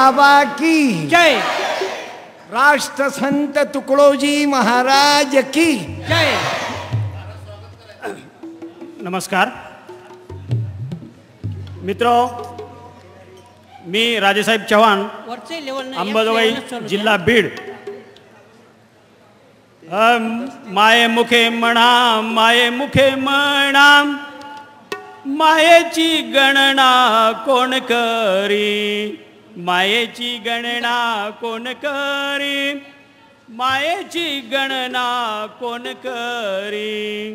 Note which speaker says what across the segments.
Speaker 1: बाबा की
Speaker 2: जय,
Speaker 1: राष्ट्रसंत तुकडोजी महाराज की
Speaker 2: जय. नमस्कार मित्रो, मी राजेसाहेब चव्हाण, अंबाजोगाई जिल्हा बीड. माये मुखे म्हणा, माये मुखे म्हणा, मायेची गणना कोण करी, मायेची गणना कोण करी, मायेची गणना कोण करी.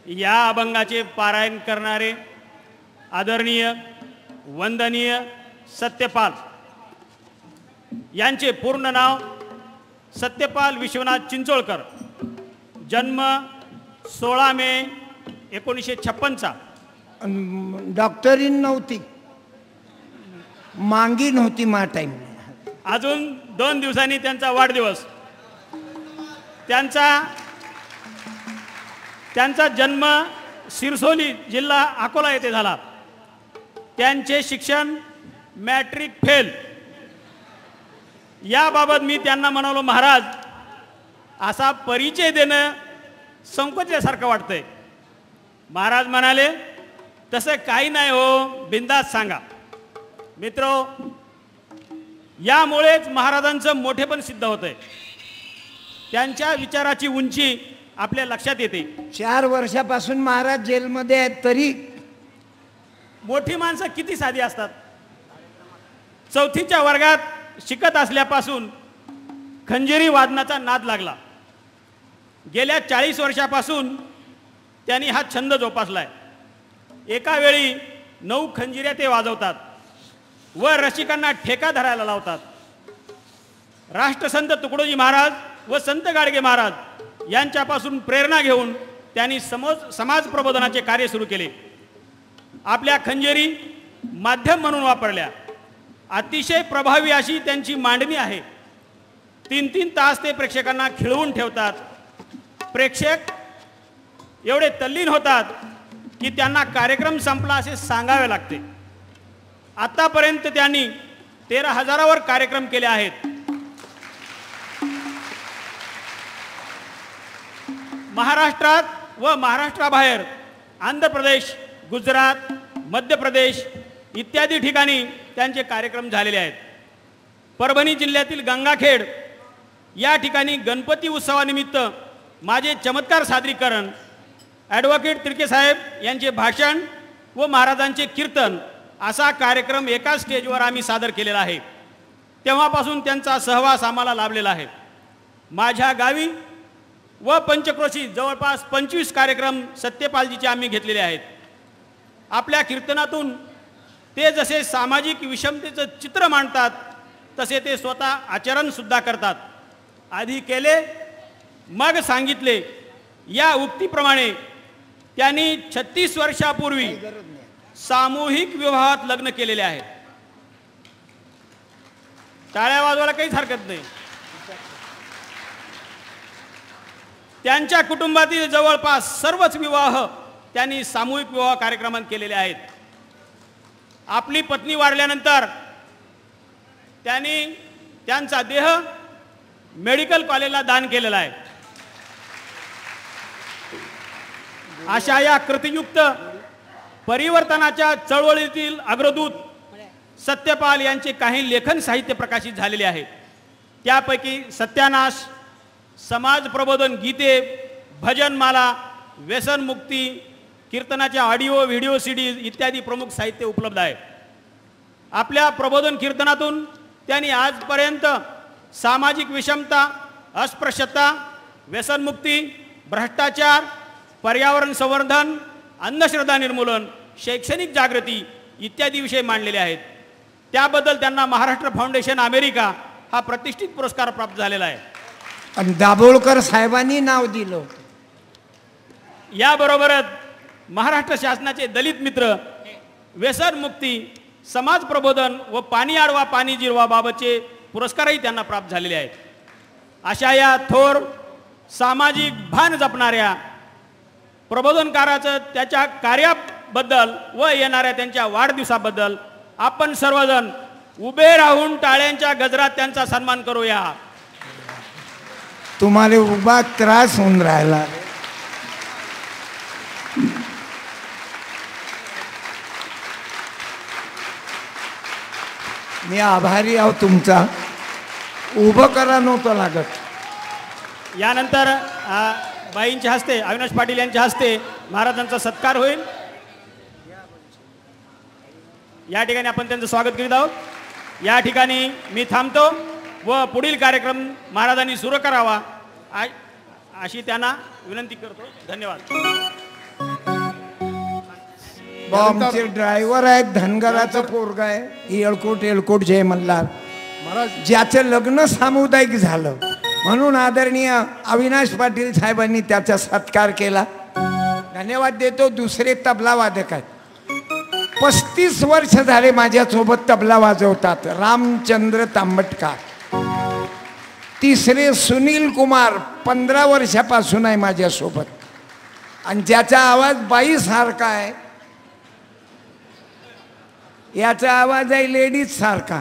Speaker 2: या अभंगाचे पारायण करणारे आदरणीय वंदनीय सत्यपाल यांचे पूर्ण नाव सत्यपाल विश्वनाथ चिंचोळकर. जन्म 16 मे 1956.
Speaker 1: डॉक्टरी नव्हती, मांगी नव्हती मा टाईम.
Speaker 2: अजून 2 दिवसांनी त्यांचा वाढदिवस. त्यांचा जन्म सिरसोली जिल्हा अकोला येथे झाला. त्यांचे शिक्षण मॅट्रिक फेल. याबाबत मी त्यांना म्हणालो, महाराज असा परिचय देणं संकोचल्यासारखं वाटतंय. महाराज म्हणाले, तसं काही नाही हो, बिंदास सांगा. मित्रो, यामुळेच महाराजांचं मोठेपण सिद्ध होतंय. त्यांच्या विचाराची उंची आपल्या लक्षात येते.
Speaker 1: 4 वर्षापासून महाराज जेलमध्ये आहेत, तरी
Speaker 2: मोठी माणसं किती साधी असतात. 4थीच्या वर्गात शिकत असल्यापासून खंजिरी वादनाचा नाद लागला. गेल्या 40 वर्षापासून त्यांनी हा छंद जोपासलाय. एका वेळी 9 खंजिऱ्या ते वाजवतात व रसिकांना ठेका धरायला लावतात. राष्ट्रसंत तुकडोजी महाराज व संत गाडगे महाराज यांच्यापासून प्रेरणा घेऊन त्यांनी समाज प्रबोधनाचे कार्य सुरू केले. आपल्या खंजेरी माध्यम म्हणून वापरल्या. अतिशय प्रभावी अशी त्यांची मांडणी आहे. 3-3 तास ते प्रेक्षकांना खिळवून ठेवतात. प्रेक्षक एवढे तल्लीन होतात की त्यांना कार्यक्रम संपला असे सांगावे लागते. आतापर्यंत त्यांनी 13,000वर कार्यक्रम केले आहेत. महाराष्ट्रात व महाराष्ट्राबाहेर आंध्र प्रदेश, गुजरात, मध्य प्रदेश इत्यादी ठिकाणी त्यांचे कार्यक्रम झालेले आहेत. परभणी जिल्ह्यातील गंगाखेड या ठिकाणी गणपती उत्सवानिमित्त माझे चमत्कार सादरीकरण, ॲडव्होकेट तिडके साहेब यांचे भाषण व महाराजांचे कीर्तन असा कार्यक्रम एका स्टेजवर आम्ही सादर केलेला आहे. तेव्हापासून त्यांचा सहवास आम्हाला लाभलेला आहे. माझ्या गावी व पंचक्रोशी जवळपास 25 कार्यक्रम सत्यपालजीचे आम्ही घेतलेले आहेत. आपल्या कीर्तनातून ते जसे सामाजिक विषमतेचं चित्र मांडतात तसे ते स्वतः आचरणसुद्धा करतात. आधी केले मग सांगितले या उक्तीप्रमाणे त्यांनी 36 वर्षापूर्वी सामूहिक विवाहात लग्न केलेले आहेत. टाळ्या वाजवायला काहीच हरकत नाही. त्यांच्या कुटुंबातील जवळपास सर्वच विवाह त्यांनी सामूहिक विवाह कार्यक्रमात केलेले आहेत. आपली पत्नी वारल्यानंतर त्यांनी त्यांचा देह मेडिकल कॉलेजला दान केलेला आहे. अशा या कृतियुक्त परिवर्तनाच्या चळवळीतील अग्रदूत सत्यपाल यांचे काही लेखन साहित्य प्रकाशित झालेले आहे. त्यापैकी सत्यानाश, समाज प्रबोधन गीते, भजनमाला, व्यसनमुक्ती, कीर्तनाच्या ऑडिओ व्हिडिओ CD इत्यादी प्रमुख साहित्य उपलब्ध आहे. आपल्या प्रबोधन कीर्तनातून त्यांनी आजपर्यंत सामाजिक विषमता, अस्पृश्यता, व्यसनमुक्ती, भ्रष्टाचार, पर्यावरण संवर्धन, अंधश्रद्धा निर्मूलन, शैक्षणिक जागृती इत्यादी विषय मांडलेले आहेत. त्याबद्दल त्यांना महाराष्ट्र फाउंडेशन अमेरिका हा प्रतिष्ठित पुरस्कार प्राप्त झालेला आहे.
Speaker 1: आणि दाभोळकर साहेबांनी नाव दिलं.
Speaker 2: याबरोबरच महाराष्ट्र शासनाचे दलित मित्र व्यसनमुक्ती, समाज प्रबोधन व पाणी अडवा पाणी जिरवा बाबतचे पुरस्कारही त्यांना प्राप्त झालेले आहेत. अशा या थोर सामाजिक भान जपणाऱ्या प्रबोधनकाराचं त्याच्या कार्याबद्दल व येणाऱ्या त्यांच्या वाढदिवसाबद्दल आपण सर्वजण उभे राहून टाळ्यांच्या गजरात त्यांचा सन्मान करूया.
Speaker 1: तुम्हाला उभा त्रास होऊन राहिला. मी आभारी आहो तुमचा. उभं करा नव्हतं लागत.
Speaker 2: यानंतर बाईंच्या हस्ते अविनाश पाटील यांच्या हस्ते महाराजांचा सत्कार होईल. या ठिकाणी आपण त्यांचं स्वागत करीत आहोत. या ठिकाणी मी थांबतो व पुढील कार्यक्रम महाराजांनी सुरू करावा अशी त्यांना विनंती करतो. धन्यवाद.
Speaker 1: आमचे ड्रायव्हर आहेत, धनगराचं पोरग आहे, येळकोट जय मल्हार महाराज, ज्याचं लग्न सामुदायिक झालं म्हणून आदरणीय अविनाश पाटील साहेबांनी त्याचा सत्कार केला. धन्यवाद देतो. दुसरे तबला वादक आहेत, 35 वर्ष झाले माझ्यासोबत तबला वाजवतात, रामचंद्र तांबटकर. तिसरे सुनील कुमार 15 वर्षापासून आहे माझ्यासोबत आणि ज्याचा आवाज बाईसारखा आहे. याचा आवाज आहे लेडीज सारखा,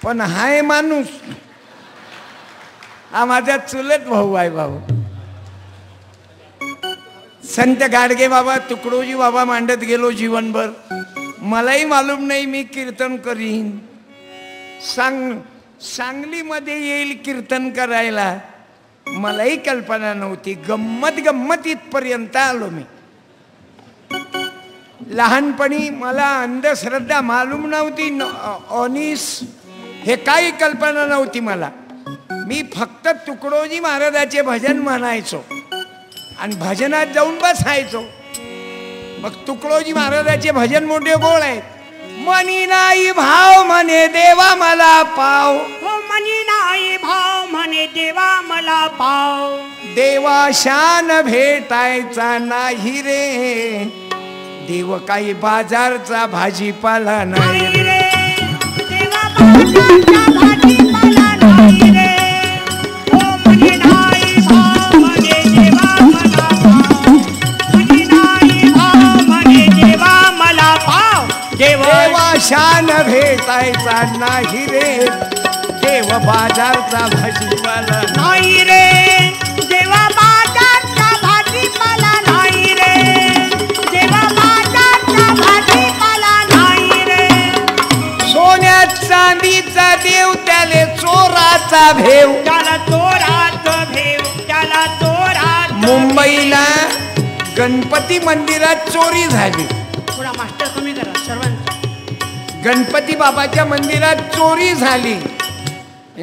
Speaker 1: पण हाय माणूस. हा माझा चुलत भाऊ आहे. भाऊ संत गाडगे बाबा, तुकडोजी बाबा मांडत गेलो जीवनभर. मलाही मालूम नाही मी कीर्तन करीन. सांगलीमध्ये येईल कीर्तन करायला, मलाही कल्पना नव्हती. गंमत इथपर्यंत आलो मी. लहानपणी मला अंधश्रद्धा मालूम नव्हती, अनिस हे काही कल्पना नव्हती मला. मी फक्त तुकडोजी महाराजाचे भजन म्हणायचो आणि भजनात जाऊन बसायचो. मग तुकडोजी महाराजाचे भजन मोठे गोळ आहेत. मनी नाही भाव म्हणे देवा मला पाव,
Speaker 3: हो मनी नाही भाव म्हणे देवा मला पाव.
Speaker 1: देवा शान भेटायचा नाही रे, देव काही बाजारचा भाजीपाला नाही रे.
Speaker 3: देवा बाजारचा भाजीपाला नाही रे. हो मनी नाही भाव म्हणे देवा मला पाव. मनी नाही भाव म्हणे देवा मला पाव.
Speaker 1: देवा शान भेटायचा नाही रे, देव बाजारचा भाजीपाला
Speaker 3: नाही रे. देवा बाजारचा भाजीपाला नाही रे. देवा बाजारचा भाजीपाला नाही रे.
Speaker 1: सोन्या चांदीचा देव त्याले चोराचा भेव.
Speaker 3: त्याला चोराचं भेव, त्याला चोराचं.
Speaker 1: मुंबईला गणपती मंदिरात चोरी झाली.
Speaker 3: थोडा मास्टर कमी करा सर्वांचा.
Speaker 1: गणपती बाबाच्या मंदिरात चोरी झाली.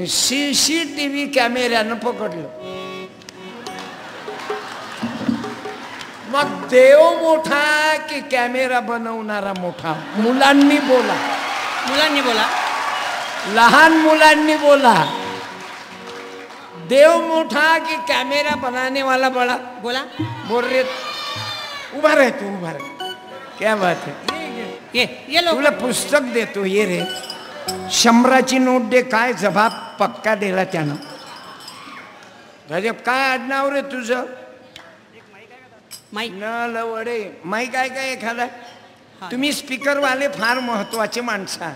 Speaker 1: CCTV कॅमेऱ्यानं पकडलं. मग देव मोठा की कॅमेरा बनवणारा मोठा? मुलांनी बोला,
Speaker 3: मुलांनी बोला,
Speaker 1: लहान मुलांनी बोला. देव मोठा की कॅमेरा बनाने वाला बड़ा?
Speaker 3: बोला.
Speaker 1: बोल रे. उभा रहे तू, उभा रहे. क्या बात है.
Speaker 3: ये लोग
Speaker 1: तुला पुस्तक देतो, ये रे. 100ची नोट दे. काय जबाब पक्का दिला त्यानं. काय आडनाव रे तुझं?
Speaker 3: माईक.
Speaker 1: न लवडे. माईक आहे का एखादा? तुम्ही स्पीकरवाले फार महत्वाचे माणसा.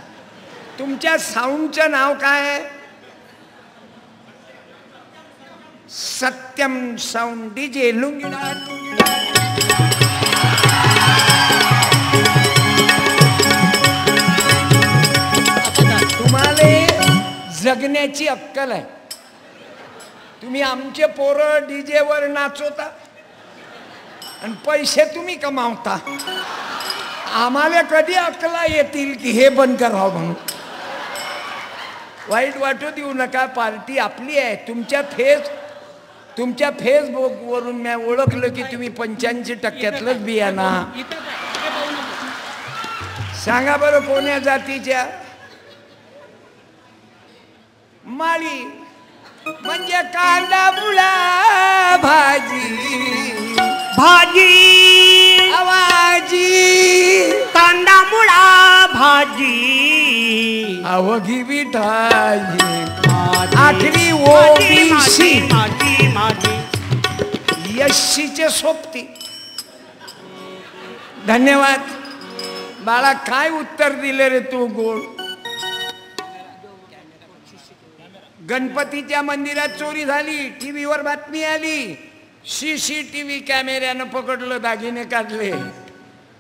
Speaker 1: तुमच्या साऊंडचं नाव काय? सत्यम साऊंड. डीजे लुंगीडा. तुम्हाला जगण्याची अक्कल आहे. तुम्ही आमचे पोरं डीजे वर नाचवता आणि पैसे तुम्ही कमावता. आम्हाला कधी अक्कला येतील की हे बंद करावं म्हणून? वाईट वाटू देऊ नका. पार्टी आपली आहे. तुमच्या फेसबुक वरून मी ओळखलं की तुम्ही 85%तलंच बियाणा. सांगा बरं कोण्या जातीच्या? माळी म्हणजे कांदा मुळा भाजी.
Speaker 3: भाजी
Speaker 1: आवाजी
Speaker 3: कांदा मुळा भाजी.
Speaker 1: अवघी विठाई.
Speaker 3: माझी,
Speaker 1: आखरी
Speaker 3: माझी,
Speaker 1: ओबीसी
Speaker 3: माझी, माझी.
Speaker 1: यशीचे सोबती. धन्यवाद बाळा. काय उत्तर दिले रे तू गोड. गणपतीच्या मंदिरात चोरी झाली, टीव्हीवर बातमी आली, CCTV कॅमेऱ्यानं पकडलं, दागिने काढले.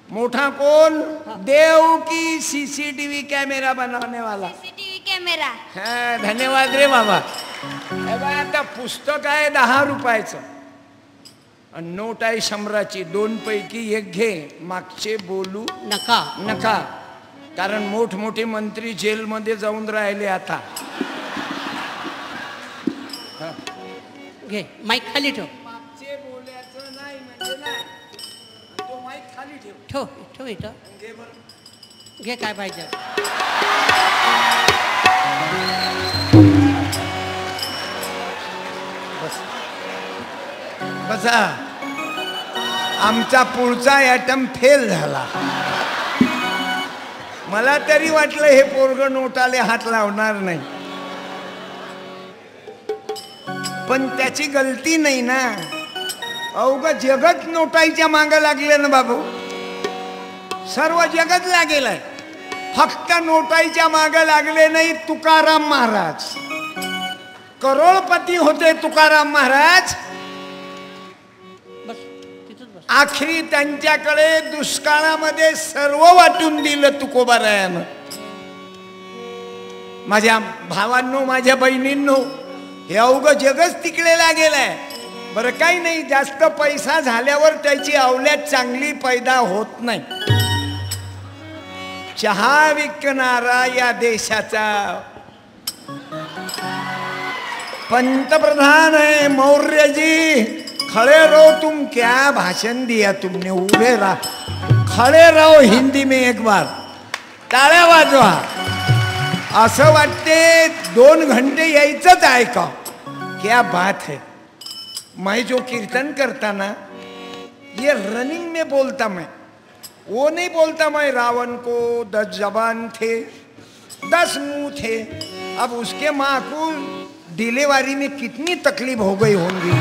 Speaker 1: मोठा कोण? देव की CCTV कॅमेरा बनवणे वाला.
Speaker 4: CCTV camera.
Speaker 1: हा, धन्यवाद रे बाबा. आता पुस्तक आहे 10 रुपयाचं आणि नोट आहे 100ची. 2 पैकी एक घे, मागचे बोलू नका, कारण मोठमोठे मंत्री जेलमध्ये जाऊन राहिले आता.
Speaker 5: घे, माईक खाली ठेव.
Speaker 1: मागचे बोलायचं नाही म्हणजे नाही. तो माईक खाली ठेव.
Speaker 5: ठेव ठेव इथं.
Speaker 1: घे बरं.
Speaker 5: घे काय पाहिजे.
Speaker 1: बसा. आमचा पुढचा ॲटम फेल झाला. मला तरी वाटलं हे पोरग नोटाले हात लावणार नाही, पण त्याची गलती नाही ना. अवघं जगत नोटाईच्या मागं लागले ना बाबू. सर्व जगत लागेल. फक्त नोटाईच्या मागं लागले नाही तुकाराम महाराज. करोडपती होते तुकाराम महाराज.
Speaker 5: बस तिथंच बस.
Speaker 1: आखरी त्यांच्याकडे दुष्काळामध्ये सर्व वाटून दिलं तुकोबारायानं. माझ्या भावांनो, माझ्या बहिणींनो, हे अवघं जगच तिकडे लागेलंय. बरं, काही नाही, जास्त पैसा झाल्यावर त्याची अवल्यात चांगली पैदा होत नाही. चहा विकणारा या देशाचा पंतप्रधान है मौर्य जी. खड़े रहो. तुम क्या भाषण दिया तुमने. उभे रहा, खड़े रहो. हिंदी में एक बार टाळ्या वाजवा. असं वाटते 2 घंटे यायचंच ऐका. क्या बात है. मैं जो कीर्तन करता ना, ये रनिंग में बोलता मैं, वो नहीं बोलता मैं रावण को 10 जबान थे, 10 मुंह थे. अब उसके माकूल डिलीवरी में कितनी तकलीफ हो गई होंगी.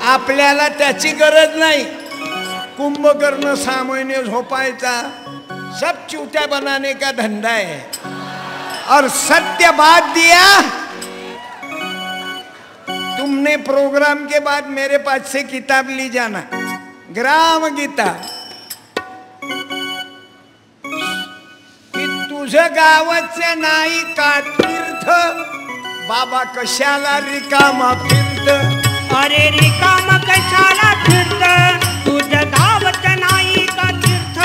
Speaker 1: आपल्याला त्याची गरज नाही. कुंभकर्ण 6 महीने झोपायचा. सब चूतिया बनाने का धंधा है. और सत्य बात दिया. तुमने प्रोग्राम के बाद मेरे पास से किताब ली जाना, ग्राम गीता. की तुझं गावचं नाही का तीर्थ, बाबा कशाला रिकामा फिरत.
Speaker 3: अरे रिकाम कशाला फिरत, तुझं गावचं नाही का तीर्थ.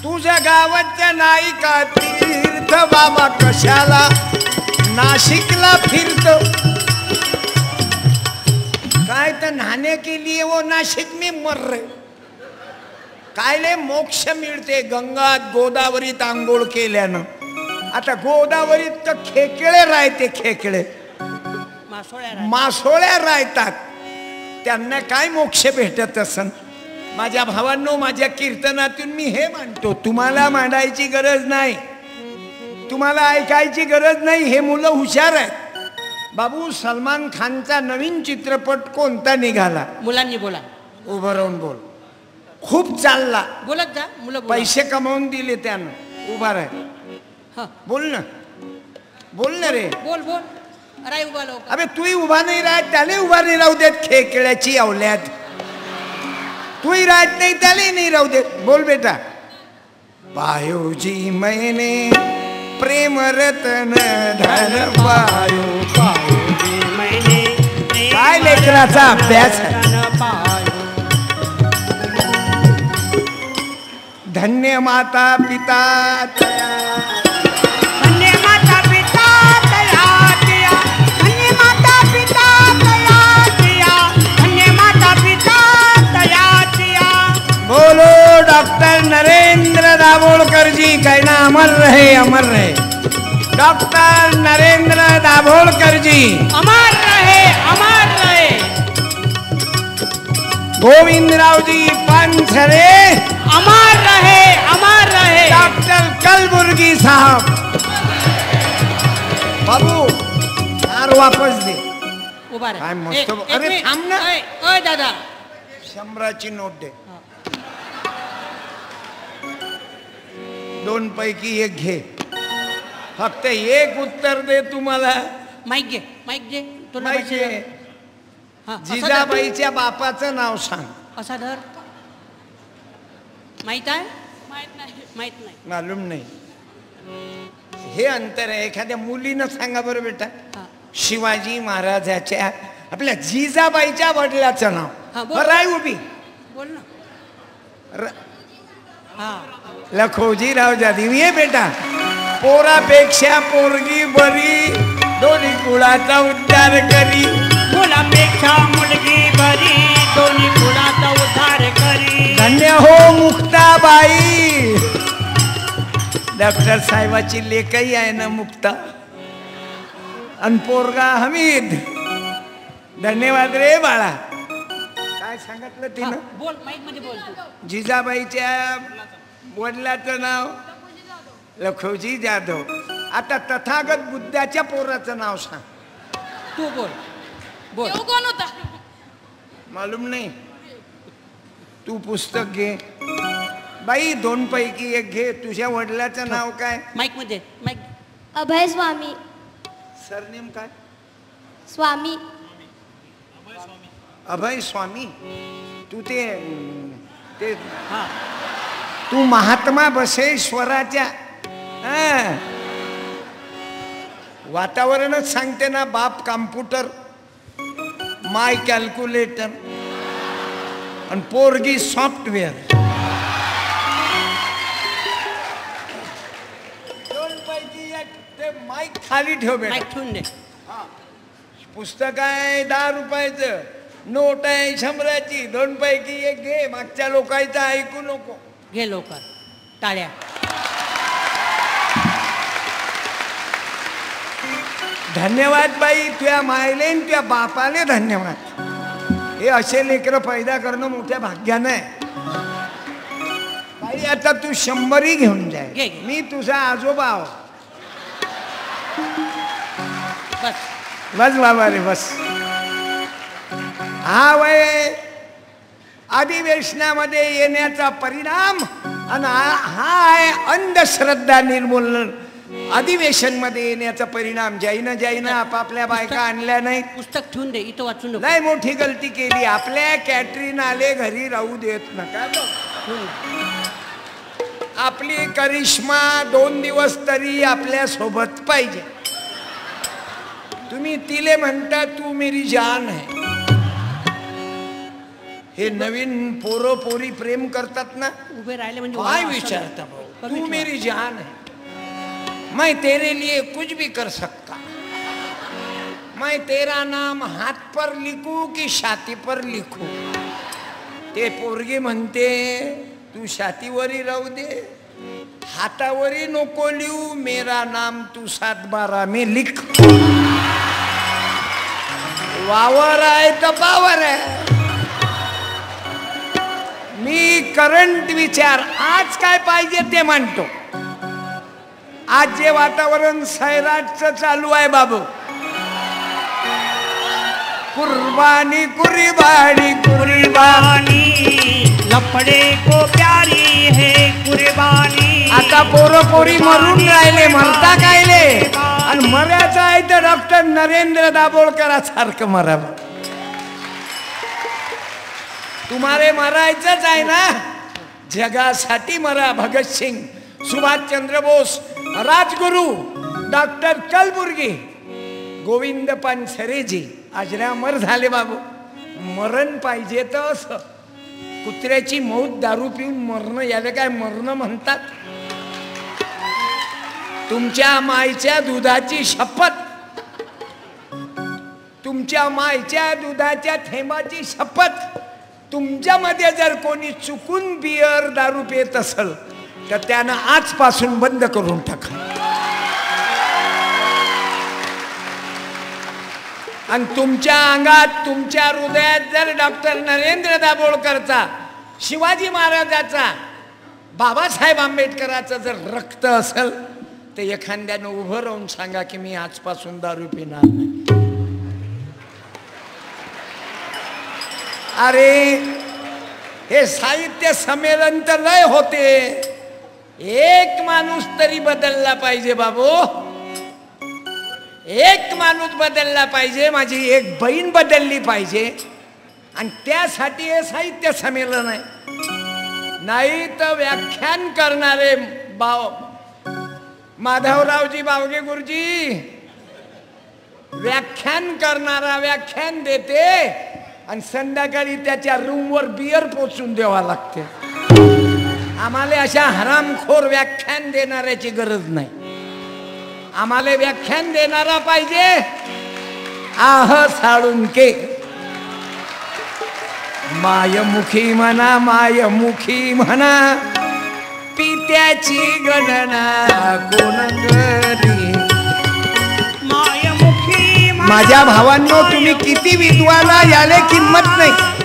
Speaker 1: तुझं गावचं नाही का तीर्थ, बाबा कशाला नाशिकला फिरत. काय तर नहाने के लिए वो नाशिक में मर रहे. कायले मोक्ष मिळते गंगात गोदावरीत आंघोळ केल्यानं. आता गोदावरीत तर खेकडे राहते, खेकडे मासोळ्या राहतात. त्यांना काय मोक्ष भेटत असन. माझ्या भावांनो, माझ्या कीर्तनातून मी हे मांडतो. तुम्हाला मांडायची गरज नाही, तुम्हाला ऐकायची गरज नाही. हे मुलं हुशार आहेत. बाबू, सलमान खानचा नवीन चित्रपट कोणता निघाला?
Speaker 5: मुलांनी बोला.
Speaker 1: उभं राहून बोल. खूप चालला.
Speaker 5: बोलत जा. मुलं बोला.
Speaker 1: पैसे कमावून दिले त्यानं. उभा राह.
Speaker 5: हा,
Speaker 1: बोल ना, बोल ना रे.
Speaker 5: बोल बोल. अरे उभा लवकर.
Speaker 1: अबे तूही उभा नाही राहत, त्याला उभा नाही राहू देत. खेकड्याची अवल्यात. तूही राहत नाही, त्याला नाही राहू देत. बोल बेटा. पायो जी मैंने प्रेम रतन धन पायो. काय लेकराचा अभ्यास आहे. धन्य माता पिता तया.
Speaker 3: धन्य माता पिता तया दिया. धन्य माता पिता तया दिया. धन्य माता पिता तया दिया.
Speaker 1: बोलो डॉक्टर नरेंद्र दाभोलकर जी. कहना अमर रहे, अमर रहे. डॉक्टर नरेंद्र दाभोलकर जी
Speaker 5: अमर रहे, अमर रहे.
Speaker 1: गोविंदराव जी पानसरे
Speaker 5: अमर रहे, अमर रहे.
Speaker 1: डॉक्टर कलबुर्गी साहब. बाबू हार वापस दे.
Speaker 5: उभा
Speaker 1: काय
Speaker 5: राहा.
Speaker 1: मस्त.
Speaker 5: एक
Speaker 1: अरे
Speaker 5: मिनिट.
Speaker 1: थांब ना.
Speaker 5: ओय दादा.
Speaker 1: 100ची नोट दे. दोन पैकी एक घे. फक्त एक उत्तर दे तुम्हाला.
Speaker 5: माईक घे, माईक घे. तुला
Speaker 1: माहिती
Speaker 5: माहिती
Speaker 1: आहे?
Speaker 5: आहे? हा, असा धर.
Speaker 1: जिजाबाईच्या बापाचं नाव सांग.
Speaker 5: असा धर. माहित आहे? माहित नाही. माहित नाही.
Speaker 1: मालूम नाही. हे अंतर आहे. एखाद्या मुलीनं सांगा बरं बेटा.
Speaker 5: हा.
Speaker 1: शिवाजी महाराजाच्या आपल्या जिजाबाईच्या वडिलाचं
Speaker 5: हा,
Speaker 1: नाव.
Speaker 5: बोल.
Speaker 1: राय उभी.
Speaker 5: बोल ना.
Speaker 1: र-
Speaker 5: हा.
Speaker 1: लखोजीराव जाधव. ये बेटा. पोरापेक्षा पोरगी बरी, दोन्ही कुळाचा उद्धार करी.
Speaker 3: मुलापेक्षा मुलगी बरी, दोन्ही कुळाचा उद्धार करी.
Speaker 1: धन्य हो मुक्ताबाई. डॉक्टर साहेबाची लेखही आहे ना मुक्ता. अन पोरगा हमीद. धन्यवाद रे बाळा. काय सांगितलं
Speaker 5: हा,
Speaker 1: तिनं?
Speaker 5: बोल, माईक मध्ये बोल तू.
Speaker 1: जिजाबाईच्या वडिलाचं नाव लखोजी जाधव. आता तथागत बुद्धाच्या पोराचं नाव सांग.
Speaker 5: तू बोल. बोल.
Speaker 3: कोण होता?
Speaker 1: मालूम नाही. तू पुस्तक घे बाई. दोन पैकी एक घे. तुझ्या वडिलाचं नाव काय?
Speaker 5: माईक मध्ये माईक.
Speaker 4: अभय स्वामी.
Speaker 1: सरनेम काय?
Speaker 4: स्वामी.
Speaker 1: अभय स्वामी. तू ते
Speaker 5: हा.
Speaker 1: तू महात्मा बसवेश्वराच्या हा. वातावरणच सांगते ना. बाप कॉम्प्युटर, माय कॅल्क्युलेटर आणि पोरगी सॉफ्टवेअर. दोन पैकी एक. ते माईक खाली ठेव बेटा.
Speaker 5: माईक ठेवून दे.
Speaker 1: पुस्तक आहे 10 रुपयाचं. नोट आहे 100ची. दोन पैकी एक घे. मागच्या लोकांचं ऐकू नको.
Speaker 5: घे लवकर. टाळ्या.
Speaker 1: धन्यवाद बाई. तुझ्या मायले न तुझ्या बापाले धन्यवाद. हे असे लेकरं पैदा करणं मोठ्या भाग्यानं आहे. बाई आता तू 100 घेऊन
Speaker 5: घे,
Speaker 1: जाय.
Speaker 5: घे.
Speaker 1: मी तुझा आजोबा आहो.
Speaker 5: बस.
Speaker 1: बस बाबा रे बस. हा वय अधिवेशनामध्ये येण्याचा परिणाम. आणि हा आहे अंधश्रद्धा निर्मूलन. अधिवेशन मध्ये येण्याचा परिणाम. जैन आपापल्या बायका आणल्या नाही.
Speaker 5: पुस्तक ठेवून दे. इथं वाचू नको.
Speaker 1: लय मोठी गलती केली. आपल्या कॅटरीन आले घरी राहू देत नका.
Speaker 5: ठेवून दे.
Speaker 1: आपली करिश्मा 2 दिवस तरी आपल्या सोबत पाहिजे. तुम्ही तिले म्हणता तू मेरी जान है. हे नवीन पोरं पोरी प्रेम करतात ना.
Speaker 5: उभे राहिले म्हणजे
Speaker 1: काय
Speaker 5: वाह,
Speaker 1: विचारता
Speaker 5: असं
Speaker 1: भाऊ.
Speaker 5: कमी
Speaker 1: तू
Speaker 5: ठेवा.
Speaker 1: मेरी जान है. मैं तेरे लिए कुछ भी कर सकता. मैं तेरा नाम हाथ पर लिखू की छाती पर लिखू. ते पोरगी म्हणते तू छातीवरी राहू दे, हातावरी नको लिहू. मेरा नाम तू 7/12 में लिख. वावर आहे तर पावर आहे. मी करंट विचार आज काय पाहिजे ते मांडतो. आज जे वातावरण सैराटचं चालू आहे बाबू. कुर्बानी कुर्बानी कुर्बानी,
Speaker 3: लपड़े को प्यारी है कुर्बानी.
Speaker 1: आता पोरं पोरी मरून राहिले. मरता कायले. आणि मरायचं आहे तर डॉक्टर नरेंद्र दाभोळकरासारखं मरावं. तुम्हाला मरायचंच आहे ना. जगासाठी मरा. भगतसिंग, सुभाषचंद्र बोस, राजगुरु, डॉक्टर कलबुर्गी, गोविंद पानसरेजी अजरामर झाले बाबू. मरण पाहिजे तर असं. कुत्र्याची मौत दारू पिऊन मरणं याला काय मरणं म्हणतात. तुमच्या मायच्या दुधाची शपथ, तुमच्या मायच्या दुधाच्या थेंबाची शपथ. तुमच्यामध्ये जर कोणी चुकून बियर दारू पित असेल तर त्यानं आजपासून बंद करून टाका. आणि तुमच्या अंगात, तुमच्या हृदयात जर डॉक्टर नरेंद्र दाभोळकरचा, शिवाजी महाराजाचा, बाबासाहेब आंबेडकराचं जर रक्त असेल तर एखाद्यानं उभं राहून सांगा की मी आजपासून दारू पिणार नाही. अरे हे साहित्य संमेलन तर लय होते. एक माणूस तरी बदलला पाहिजे बाबू, एक माणूस बदलला पाहिजे, माझी एक बहीण बदलली पाहिजे. आणि त्यासाठी हे साहित्य संमेलन आहे. नाही तर व्याख्यान करणारे माधवरावजी बावगे गुरुजी व्याख्यान करणारा व्याख्यान देते आणि संध्याकाळी त्याच्या रूमवर बियर पोचून द्यावा लागते. आम्हाला अशा हरामखोर व्याख्यान देणाऱ्याची गरज नाही. आम्हाला व्याख्यान देणारा पाहिजे आह साळुंके. मायमुखी म्हणा, मायमुखी म्हणा, पित्याची गणना कोण करी.
Speaker 3: मायमुखी
Speaker 1: माझ्या भावांनो, तुम्ही किती विद्वाना याले किंमत नाही.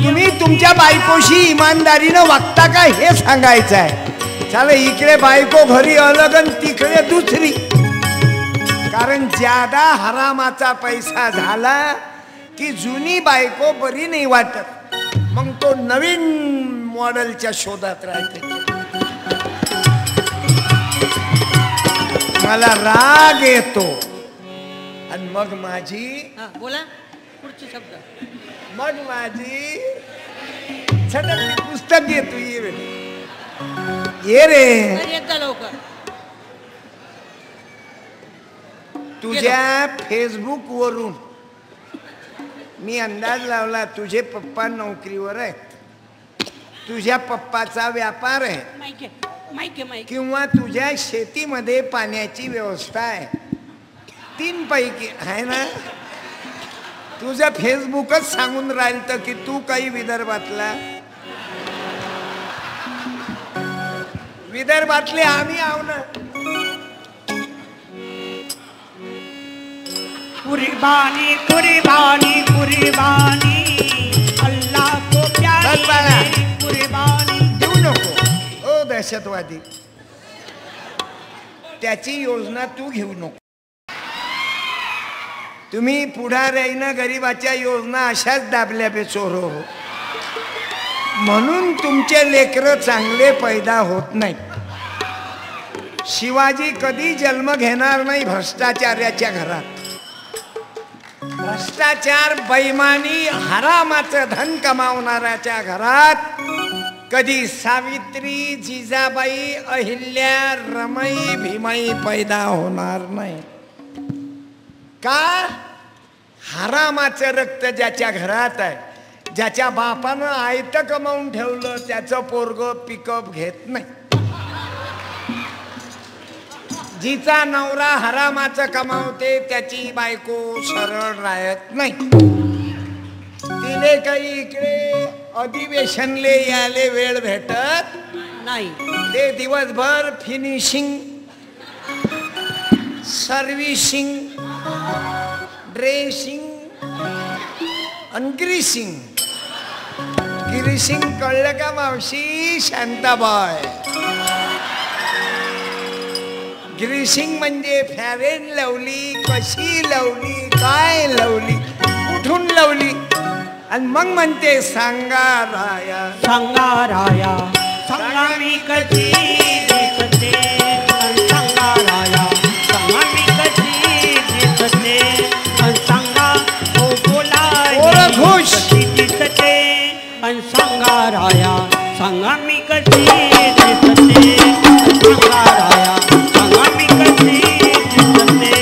Speaker 1: तुम्ही तुमच्या बायकोशी इमानदारीनं वागता का हे सांगायचं आहे. चाले इकडे बायको घरी अलग आणि तिकडे दुसरी. कारण ज्यादा हरामाचा पैसा झाला की जुनी बायको बरी नाही वाटत, मग तो नवीन मॉडेलच्या शोधात राहते. मला राग येतो आणि मग माझी
Speaker 5: बोला पुढचे शब्द.
Speaker 1: मग माझी छटक पुस्तक घे तू. ये रे
Speaker 5: एकदा लवकर.
Speaker 1: तुझ्या फेसबुक वरून मी अंदाज लावला तुझे पप्पा नोकरीवर आहेत, तुझ्या पप्पाचा व्यापार आहे, किंवा तुझ्या शेतीमध्ये पाण्याची व्यवस्था आहे. 3 पैकी आहे ना. तुझं फेसबुकच सांगून राहिलं तर की तू काही विदर्भातला. विदर्भातले आम्ही आहो ना.
Speaker 3: कुर्बानी कुर्बानी कुर्बानी अल्लाह को प्यारी कुर्बानी.
Speaker 1: देऊ नको ओ दहशतवादी, त्याची योजना तू घेऊ नको. तुम्ही पुढाऱ्यानं गरीबाच्या योजना अशाच दाबल्या बे चोरो. म्हणून तुमचे लेकरं चांगले पैदा होत नाही. शिवाजी कधी जन्म घेणार नाही भ्रष्टाचार्याच्या घरात. भ्रष्टाचार, बैमानी, हरामाचं धन कमावणाऱ्याच्या घरात कधी सावित्री, जिजाबाई, अहिल्या, रमाई, भीमाई पैदा होणार नाही. का? हरामाचं रक्त ज्याच्या घरात आहे, ज्याच्या बापानं आयतं कमावून ठेवलं, त्याचं पोरग पिकअप घेत नाही. जिचा नवरा हरामाचं कमावते त्याची बायको सरळ राहत नाही. तिने काही इकडे अधिवेशनले याले वेळ भेटत
Speaker 5: नाही.
Speaker 1: ते दिवसभर फिनिशिंग, सर्व्हिसिंग, ड्रेसिंग आणि ग्रीसिंग. ग्रीसिंग कळलं का मावशी? शांताबाई. ग्रीसिंग म्हणजे फॅरेन लावली, कशी लावली, काय लावली, कुठून लावली, आणि मग म्हणते सांगाराया
Speaker 3: संगाराया संगामी कधी दिसते. संगाराया संगामी कधी दिसते. संगा हो बोला
Speaker 1: खुश
Speaker 3: दिसते. संगाराया संगामी कधी दिसते. संगाराया संगामी कधी दिसते.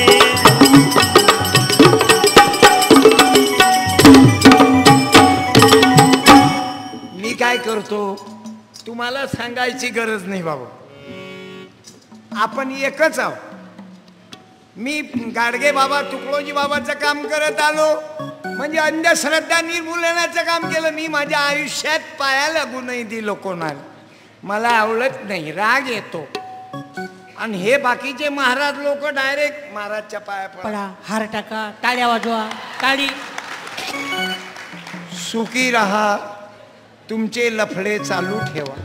Speaker 1: मी काय करतो तुम्हाला सांगायची गरज नाही बाबा. आपण एकच आहोत. मी गाडगे बाबा, तुकडोजी बाबाचं काम करत आलो म्हणजे अंधश्रद्धा निर्मूलनाचं काम केलं. मी माझ्या आयुष्यात पाया लागू नाही दिलो कोणाला. मला आवडत नाही, राग येतो. आणि हे बाकीचे महाराज लोक डायरेक्ट महाराजच्या पाया
Speaker 5: पडा, हार टाका, टाळ्या वाजवा, टाळी.
Speaker 1: सुखी राहा, तुमचे लफडे चालू ठेवा.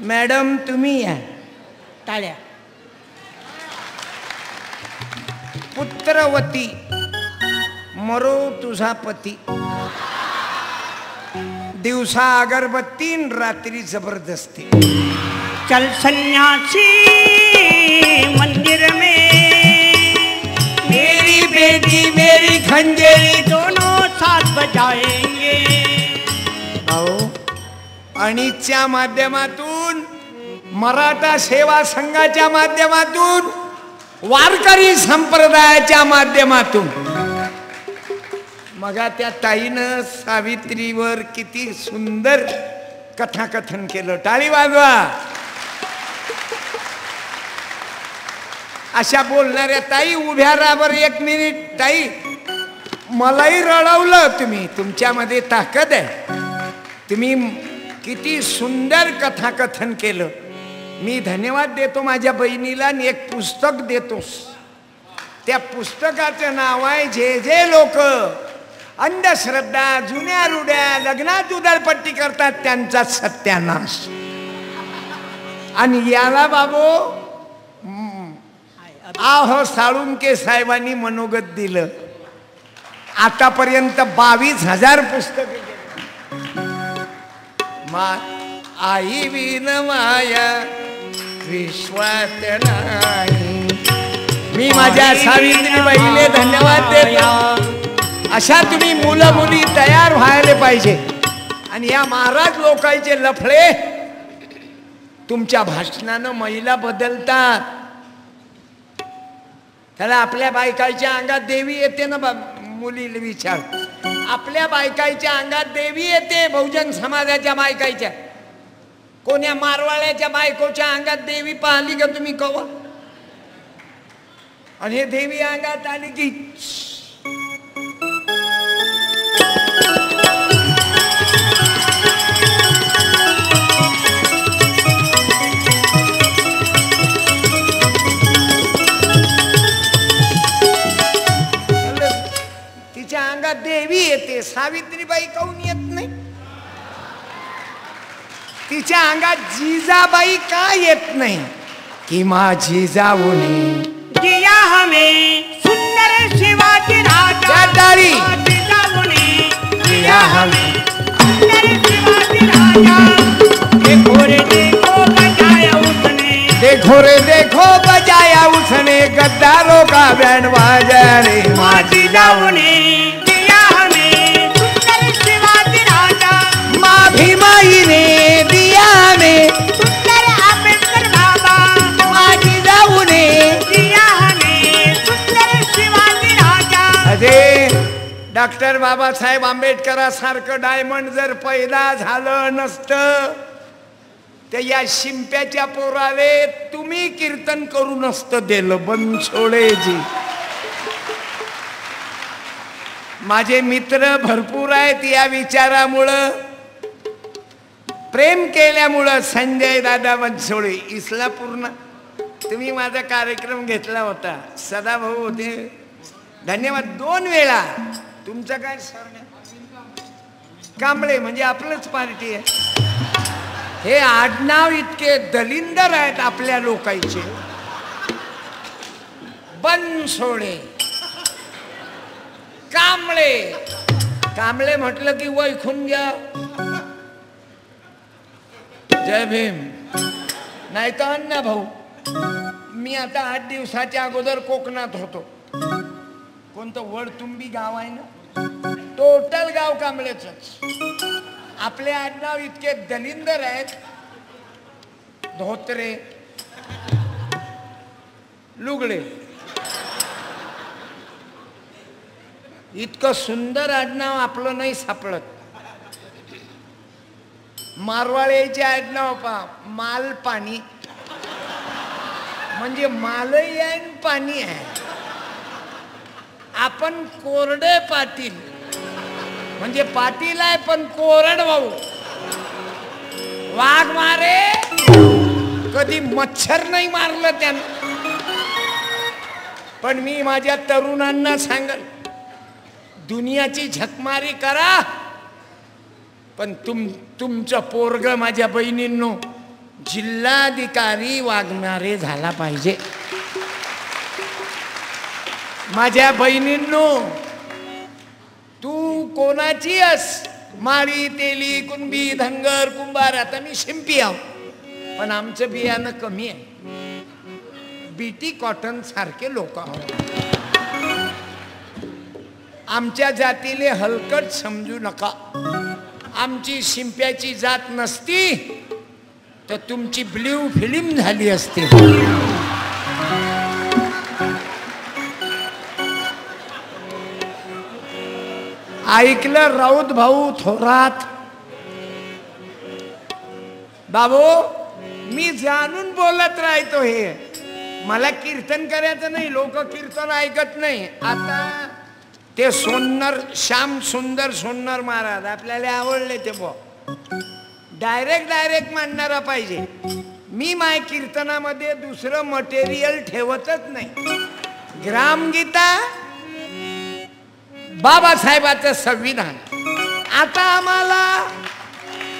Speaker 1: मॅडम तुम्ही या.
Speaker 5: टाळ्या.
Speaker 1: पुत्रवती मरो तुझा पती, दिवसा अगरबत्ती न रात्री जबरदस्ती.
Speaker 3: चल सन्यासी मंदिर में,
Speaker 1: मेरी बेटी मेरी खंजेरी
Speaker 3: दोनों साथ बजाएंगे.
Speaker 1: भाऊ अणीच्या माध्यमातून मराठा सेवा संघाच्या माध्यमातून वारकरी संप्रदायाच्या माध्यमातून मग त्या ताईनं सावित्रीवर किती सुंदर कथाकथन केलं. टाळी वाजवा. अशा बोलणाऱ्या ताई उभ्या राहा बरं एक मिनिट. ताई मलाही रडवलं तुम्ही. तुमच्यामध्ये ताकद आहे. तुम्ही किती सुंदर कथाकथन केलं. मी धन्यवाद देतो माझ्या बहिणीला आणि एक पुस्तक देतोस. त्या पुस्तकाचं नाव आहे जे जे लोक अंधश्रद्धा जुन्या रुड्या लग्नात उधळपट्टी करतात त्यांचा सत्यानाश. आणि याला बाबू आहो साळुंके साहेबांनी मनोगत दिलं. आतापर्यंत 22,000 पुस्तके आई विन माया विश्वात नाही. मी माझ्या सावित्रीबाईले धन्यवाद देतो. अशा तुम्ही मुलं मुली तयार व्हायला पाहिजे. आणि या महाराज लोकांचे लफडे तुमच्या भाषणानं महिला बदलतात. त्याला आपल्या बायकाच्या अंगात देवी येते ना. मुलीला विचार. आपल्या बायकाच्या अंगात देवी येते. बहुजन समाजाच्या बायकाच्या. कोण्या मारवाड्याच्या बायकोच्या अंगात देवी पाहिली का तुम्ही कवा? आणि हे देवी अंगात आली की तिच्या अंगात देवी येते. सावित्रीबाई काहून येत नाही? तिच्या अंगात जिजाबाई का येत नाही? कि माँ जिजाऊने
Speaker 3: दिया हमें सुंदर शिवाजी राजा.
Speaker 1: टाळी.
Speaker 3: जिजाऊने
Speaker 1: दिया हमें
Speaker 3: सुंदर शिवाजी राजा. देखो रे देखो बजाया उसने,
Speaker 1: देखो रे देखो बजाया उसने गद्दारों का बैंड बाजा रे माँ
Speaker 3: जिजाऊने दिया हमें सुंदर शिवाजी राजा.
Speaker 1: माँ भीमाई ने दिया हमें
Speaker 3: सुंदर आंबेडकर बाबा.
Speaker 1: माँ जिजाऊने
Speaker 3: दिया हमें सुंदर शिवाजी राजा.
Speaker 1: अरे डॉक्टर बाबासाहेब आंबेडकरासारखं डायमंड जर पैदा झालं नसतं तर या शिंप्याच्या पोराले तुम्ही कीर्तन करू नसतं दिलं. बनसोडेजी माझे मित्र भरपूर आहेत. या विचारामुळं प्रेम केल्यामुळं संजय दादा बनसोडे इस्लापूरला तुम्ही माझा कार्यक्रम घेतला होता. सदाभाऊ होते. धन्यवाद. 2 वेळा. तुमचं काय सरणे? कांबळे म्हणजे आपलंच पार्टी आहे. हे आडनाव इतके दलिंदर आहेत आपल्या लोकांचे. बनसोडे कांबळे. कांबळे म्हटलं की वैखून घ्या. जय भीम. नाही तर अण्णा भाऊ. मी आता 8 दिवसाच्या अगोदर कोकणात होतो. कोणतं वडतुंबी गाव आहे ना. टोटल गाव कांबळेच. आपले आडनाव इतके दलिंदर आहेत. धोत्रे लुगडे. इतकं सुंदर आडनाव आपलं नाही सापडत. मारवाड्याचे आडनाव पा माल पाणी म्हणजे मालही आहे आणि पाणी आहे. आपण कोरडे पाटील म्हणजे पाटील आहे पण कोरड भाऊ. वाघ मारे कधी मच्छर नाही मारलं त्यानं. पण मी माझ्या तरुणांना सांगल दुनियाची झकमारी करा पण तुमचं पोरग माझ्या बहिणींनो जिल्हाधिकारी वागणारे झाला पाहिजे. माझ्या बहिणींनो तू कोणाची अस माळी तेली कुणबी धनगर कुंभार, आता मी शिंपी आहो, पण आमचं बियाणं कमी आहे. बीटी कॉटन सारखे लोक आहोत. आमच्या जातीले हलकट समजू नका. आमची शिंप्याची जात नसती तर तुमची ब्ल्यू फिल्म झाली असती. ऐकलं राऊत भाऊ थोरात? बाबू मी जाणून बोलत राहतो. हे मला कीर्तन करायचं नाही, लोक कीर्तन ऐकत नाही. आता ते सोन्नर श्याम सुंदर सोन्नर महाराज आपल्याला आवडले ते बो. डायरेक्ट मांडणारा पाहिजे. मी माय कीर्तनामध्ये दुसरं मटेरियल ठेवतच नाही. ग्रामगीता बाबासाहेबांचं संविधान. आता आम्हाला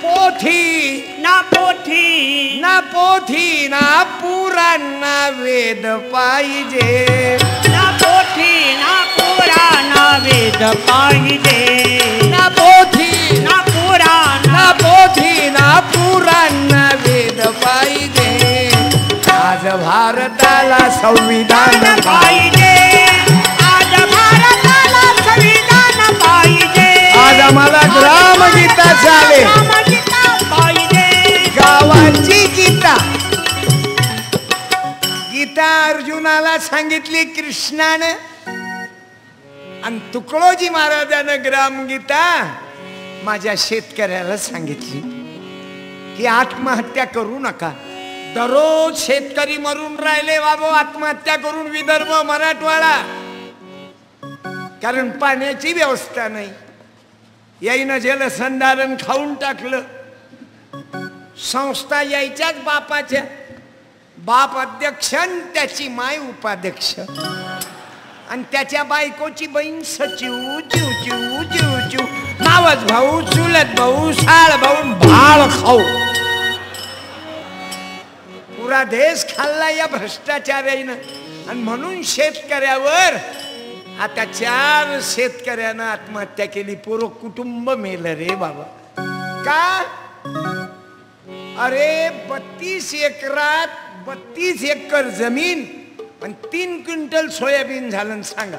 Speaker 1: पोथी
Speaker 3: ना पोथी
Speaker 1: ना पोथी ना पुराण ना वेद पाहिजे.
Speaker 3: ना पोथी ना पुराण वेद पाहिजे.
Speaker 1: ना पोथी
Speaker 3: ना पुराण
Speaker 1: ना पोथी ना पुराण ना वेद पाहिजे. आज भारताला संविधान
Speaker 3: पाहिजे. आज भारताला संविधान पाहिजे.
Speaker 1: आज आम्हाला ग्रामगीता चालेल.
Speaker 3: पाहिजे.
Speaker 1: गावाची गीता. गीता अर्जुनाला सांगितली कृष्णानं, आणि तुकडोजी महाराजानं ग्रामगीता माझ्या शेतकऱ्याला सांगितली की आत्महत्या करू नका. दररोज शेतकरी मरून राहिले बाबू आत्महत्या करून. विदर्भ मराठवाडा, कारण पाण्याची व्यवस्था नाही. याईनं जलसंधारण खाऊन टाकलं. संस्था यायच्याच बापाच्या. बाप अध्यक्ष आणि त्याची माय उपाध्यक्ष, आणि त्याच्या बायकोची बहीण सचिव. जीव जीव जीव जीव. मावस भाऊ, चुलत भाऊ, साळ भाऊ, भाळ खाऊ. पुरा देश खाल्ला या भ्रष्टाचारानं. आणि म्हणून शेतकऱ्यावर आता 4 शेतकऱ्यानं आत्महत्या केली. पूर्ण कुटुंब मेलं रे बाबा. का? अरे 32 एकरात 32 एकर जमीन आणि 3 क्विंटल सोयाबीन झालं. सांगा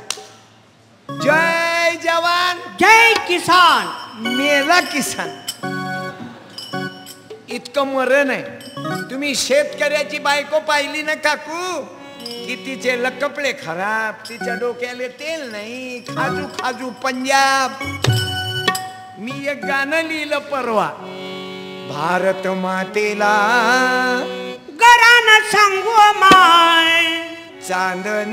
Speaker 1: जय जवान
Speaker 3: जय किसान.
Speaker 1: मेला किसान. इतकं मरण आहे. तुम्ही शेतकऱ्याची बायको पाहिली ना काकू, की तिचे कपडे खराब, तिच्या डोक्याला तेल नाही, खाजू खाजू पंजाब. मी एक गाणं लिहिलं परवा. भारत मातेला
Speaker 3: गरान सांगू माय.
Speaker 1: चांदन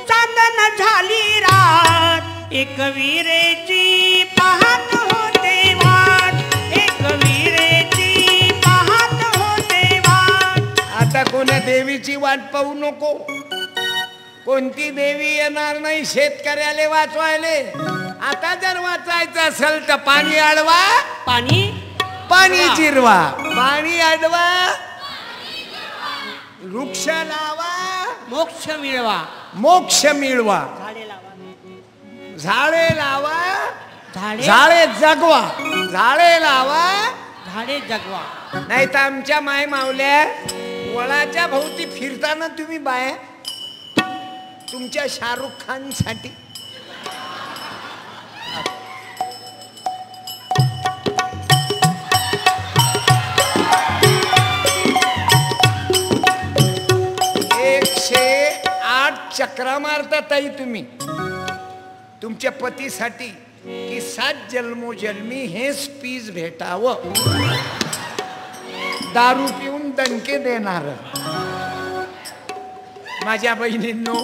Speaker 3: चांदन झाली रात. एक वीरेची पाहत होते वाट. एक वीरेची पाहत होते वाट.
Speaker 1: आता कोणा देवीची वाट पाहू नको. कोणती देवी येणार नाही शेतकऱ्याला वाचवायले. आता जर वाचायचं असेल तर पाणी अडवा, पाणी जिरवा. पाणी अडवा, वृक्ष लावा,
Speaker 5: मोक्ष मिळवा.
Speaker 1: मोक्ष मिळवा.
Speaker 5: झाडे लावा.
Speaker 1: झाडे लावा,
Speaker 5: झाडे
Speaker 1: झाडे जगवा. झाडे लावा,
Speaker 5: झाडे जगवा.
Speaker 1: नाही तर आमच्या माय मावल्या वळाच्या भोवती फिरताना तुम्ही बाया तुमच्या शाहरुख खान साठी चक्रा मारता ताई तुम्ही तुमच्या पतीसाठी की 7 जन्मोजन्मी हेच पीस भेटावं. दारू पिऊन दणके देणार. माझ्या बहिणींनो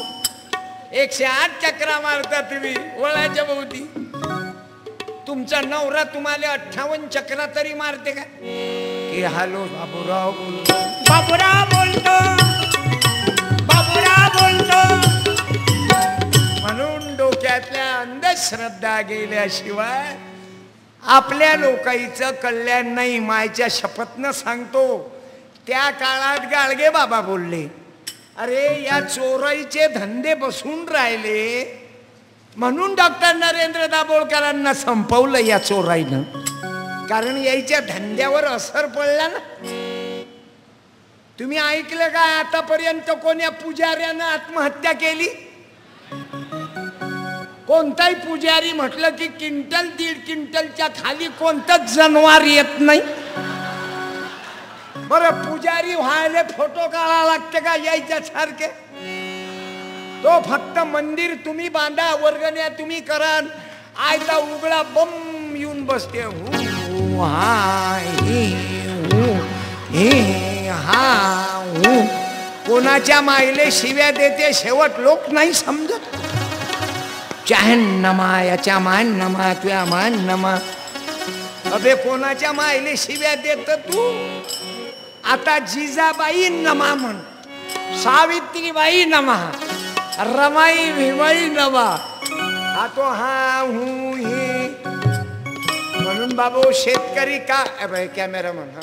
Speaker 1: 108 चक्रा मारता तुम्ही वळाच्या भोवती. तुमचा नवरा तुम्हाला 58 चक्रा तरी मारते का? की हॅलो बाबूराव बोलतो,
Speaker 3: बाबूराव बोलतो, बाबूराव बोलतो.
Speaker 1: म्हणून डोक्यातल्या अंधश्रद्धा गेल्याशिवाय आपल्या लोकांचं कल्याण नाही. मायच्या शपथनं सांगतो. त्या काळात गाडगे बाबा बोलले, अरे या चोराईचे धंदे बसून राहिले म्हणून डॉक्टर नरेंद्र दाभोळकरांना संपवलं या चोराईनं, कारण यायच्या धंद्यावर असर पडला ना. तुम्ही ऐकलं का आतापर्यंत कोण्या पुजाऱ्यानं आत्महत्या केली? कोणताही पुजारी म्हटलं की क्विंटल 1.5 क्विंटलच्या खाली कोणतंच जनावर येत नाही. बरं पुजारी व्हायला फोटो काढा लागते का यायच्या सारखे? तो फक्त मंदिर तुम्ही बांधा, वर्गण्या तुम्ही करा, आयता उघडा बम येऊन बसते. कोणाच्या मायले शिव्या देते, शेवट लोक नाही समजत. चाहन्नमा याच्या मान नमा तुया मान नमा. अबे कोणाच्या मायले शिव्या देत तू? आता जिजाबाई नमा म्हण, सावित्रीबाई नमा, रमाई भीमाई नमा. हा तो हा हूं हे म्हणून बाबू शेतकरी का कॅमेरामन हा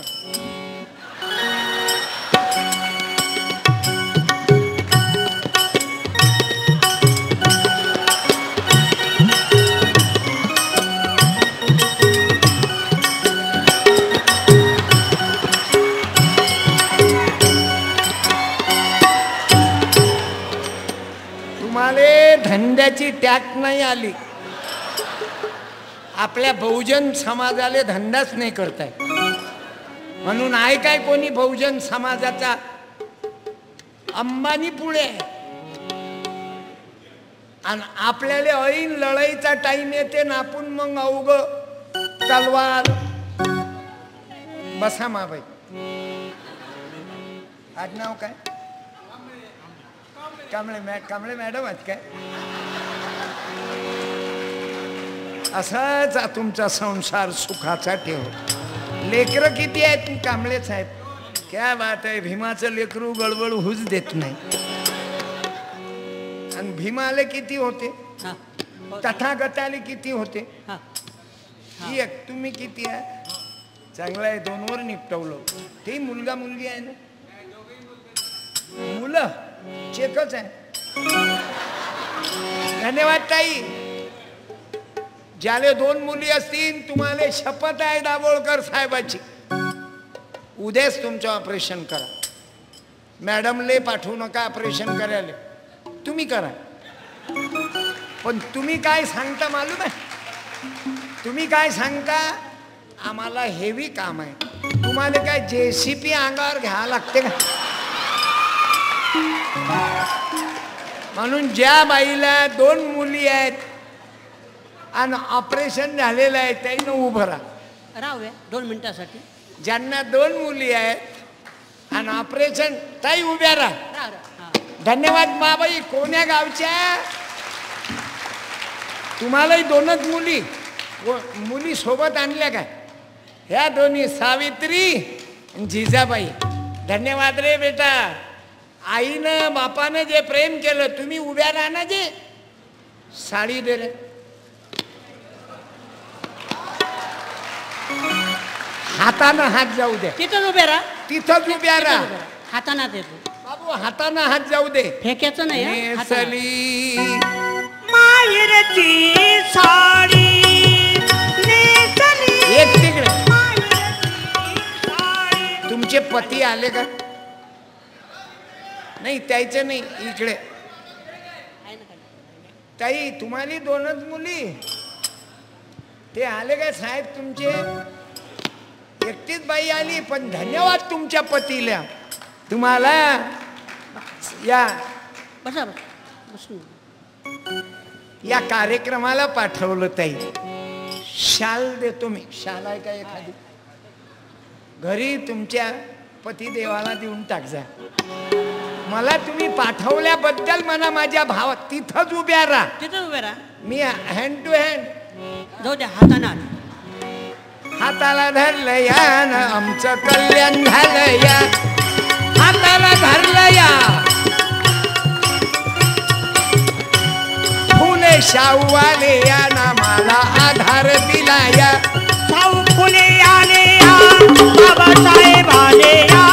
Speaker 1: धंद्याची टॅक्स नाही आली. आपल्या बहुजन समाजाला धंदाच नाही करताय, म्हणून आहे काय कोणी बहुजन समाजाचा? अंबानी पुढे आणि आपल्याला ऐन लढाईचा टाइम येते ना, आपण मग अवघ तलवार. बसा माबाई, आडनाव काय? कांबळे मॅडम आहेत काय? असाच तुमचा संसार सुखाचा ठेव. लेकरं किती आहेत? कांबळेच आहेत. क्या बात आहे. भीमाचं लेकरू गडबड होऊच देत नाही. आणि भीमाले किती होते? तथागताले किती होते? एक. तुम्ही किती आहे? चांगलं आहे, 2 वर निपटवलं. ते मुलगा मुलगी आहे ना? मुलं चेकच आहे. धन्यवाद ताई. ज्याले 2 मुली असतील, तुम्हाला शपथ आहे दाभोळकर साहेबाची, उद्याच तुमचं ऑपरेशन करा. मॅडमले पाठवू नका ऑपरेशन करायला, तुम्ही करा. पण तुम्ही काय सांगता मालूम आहे? तुम्ही काय सांगता? आम्हाला हेवी काम आहे. तुम्हाला काय JCP अंगावर घ्यावं लागते का? म्हणून ज्या बाईला 2 मुली आहेत आणि ऑपरेशन झालेलं आहे त्यानं उभं
Speaker 5: राहूया 2 मिनिटासाठी.
Speaker 1: ज्यांना 2 मुली आहेत आणि ऑपरेशन, ताई उभ्या राहा. धन्यवाद माबाई. कोण्या गावच्या? तुम्हालाही 2च मुली? मुली सोबत आणल्या काय? ह्या दोन्ही सावित्री आणि जिजाबाई. धन्यवाद रे बेटा. आईनं बापानं जे प्रेम केलं, तुम्ही उभ्या राहा ना. जे साडी दे रे. हातानं हात जाऊ दे.
Speaker 5: तिथंच उभ्या राहा.
Speaker 1: तिथंच उभ्या राहा.
Speaker 5: हाताना देतो
Speaker 1: बाबू, हातानं हात जाऊ दे.
Speaker 5: फेकायचं नाही.
Speaker 1: नेसली
Speaker 3: माहेरची साडी नेसली.
Speaker 1: एक तिकडे. तुमचे पती आले का? नाही, त्याचं नाही, इकडे. ताई तुम्हाला 2च मुली? ते आले का साहेब तुमचे? एकटीच बाई आली. पण धन्यवाद तुमच्या पतीला. तुम्हाला या
Speaker 5: बसा.
Speaker 1: या कार्यक्रमाला पाठवलं. ताई शाल देतो मी. शाल आहे का एखादी? घरी तुमच्या पतिदेवाला देऊन टाक जा. मला तुम्ही पाठवल्याबद्दल म्हणा माझ्या भावात. तिथंच उभ्या राहा.
Speaker 5: तिथंच उभ्या राहा.
Speaker 1: मी हँड टू हँड.
Speaker 5: जाऊ द्या. हाताना
Speaker 1: हाताला धरलं या ना, आमचं कल्याण झालं या. हाताला धरलं या. फुले शाहू आले या ना, मला आधार दिला या.
Speaker 3: शाहू फुले आले या, बाबासाहेब आले या,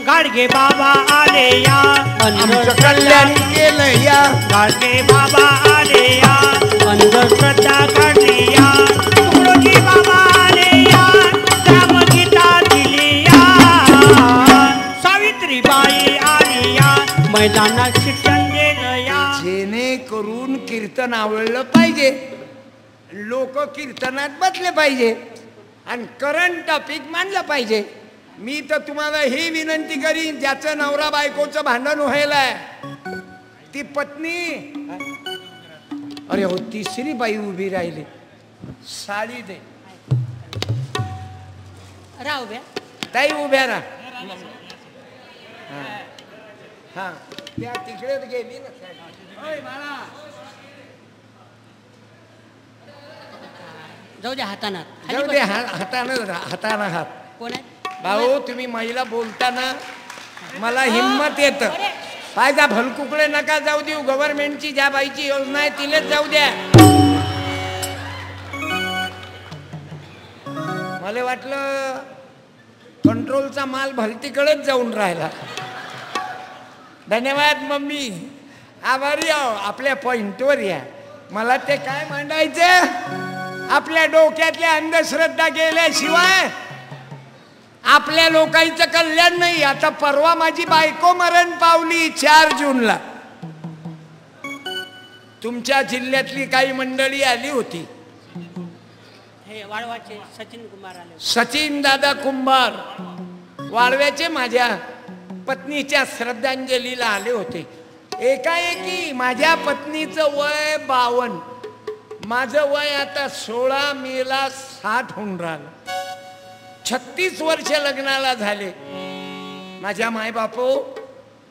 Speaker 3: गाडगे बाबा आले या.
Speaker 1: आमचं कल्याण केलं या.
Speaker 3: गाडगे बाबा आले या अंधश्रद्धा काढली या तुकडोजी बाबा आले या रामगीता दिली या सावित्रीबाई आली या मैदानात शिक्षण दिलं या
Speaker 1: जेणेकरून कीर्तन आवडलं पाहिजे, लोक कीर्तनात बसले पाहिजे आणि करंट टॉपिक मानलं पाहिजे. मी तर तुम्हाला ही विनंती करीन, ज्याचं नवरा बायकोचं भांडण व्हायलाय ती पत्नी, अरे हो तिसरी बाई उभी राहिली, साडी दे
Speaker 5: राहू द्या.
Speaker 1: ताई उभ्या राहा. हा त्या तिकडेच गेली ना. ओय बाळा,
Speaker 5: जाऊ द्या हाताना.
Speaker 1: जाऊ दे, हातानं हात.
Speaker 5: कोण आहे
Speaker 1: भाऊ तुम्ही महिला बोलताना मला हिम्मत येत. फायदा भलकुकडे नका जाऊ देऊ. गव्हर्नमेंटची ज्या बाईची योजना आहे तिलेच जाऊ द्या. मला वाटलं कंट्रोलचा माल भलतीकडेच जाऊन राहिला. धन्यवाद मम्मी, आभारी आहो. आपल्या पॉइंटवर या. मला ते काय मांडायचं, आपल्या डोक्यातल्या अंधश्रद्धा गेल्याशिवाय आपल्या लोकांचं कल्याण नाही. आता परवा माझी बायको मरण पावली 4 जूनला. तुमच्या जिल्ह्यातली काही मंडळी आली होती.
Speaker 5: हे वाळवाचे सचिन कुमार आले.
Speaker 1: सचिन दादा कुंभार वाळव्याचे माझ्या पत्नीच्या श्रद्धांजलीला आले होते. एकाएकी माझ्या पत्नीचं वय 52, माझं वय आता 16 मेला 60 होऊन राहिलं. 36 वर्ष लग्नाला झाले. माझ्या मायबापो,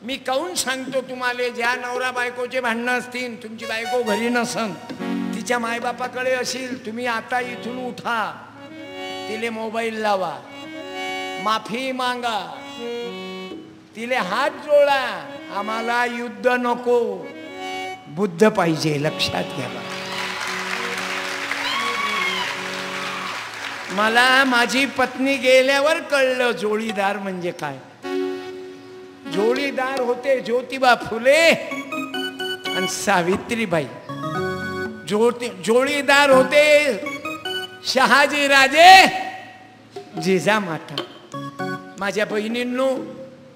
Speaker 1: मी काहून सांगतो तुम्हाला, ज्या नवरा बायकोचे भांडणं असतील, तुमची बायको घरी नसन, तिच्या मायबापाकडे असेल, तुम्ही आता इथून उठा, तिले मोबाईल लावा, माफी मागा, तिले हात जोडा. आम्हाला युद्ध नको, बुद्ध पाहिजे, लक्षात घ्या. मला माझी पत्नी गेल्यावर कळलं जोडीदार म्हणजे काय. जोडीदार होते ज्योतिबा फुले आणि सावित्रीबाई. जोडीदार होते शहाजी राजे, जिजामाता. माझ्या बहिणींनो,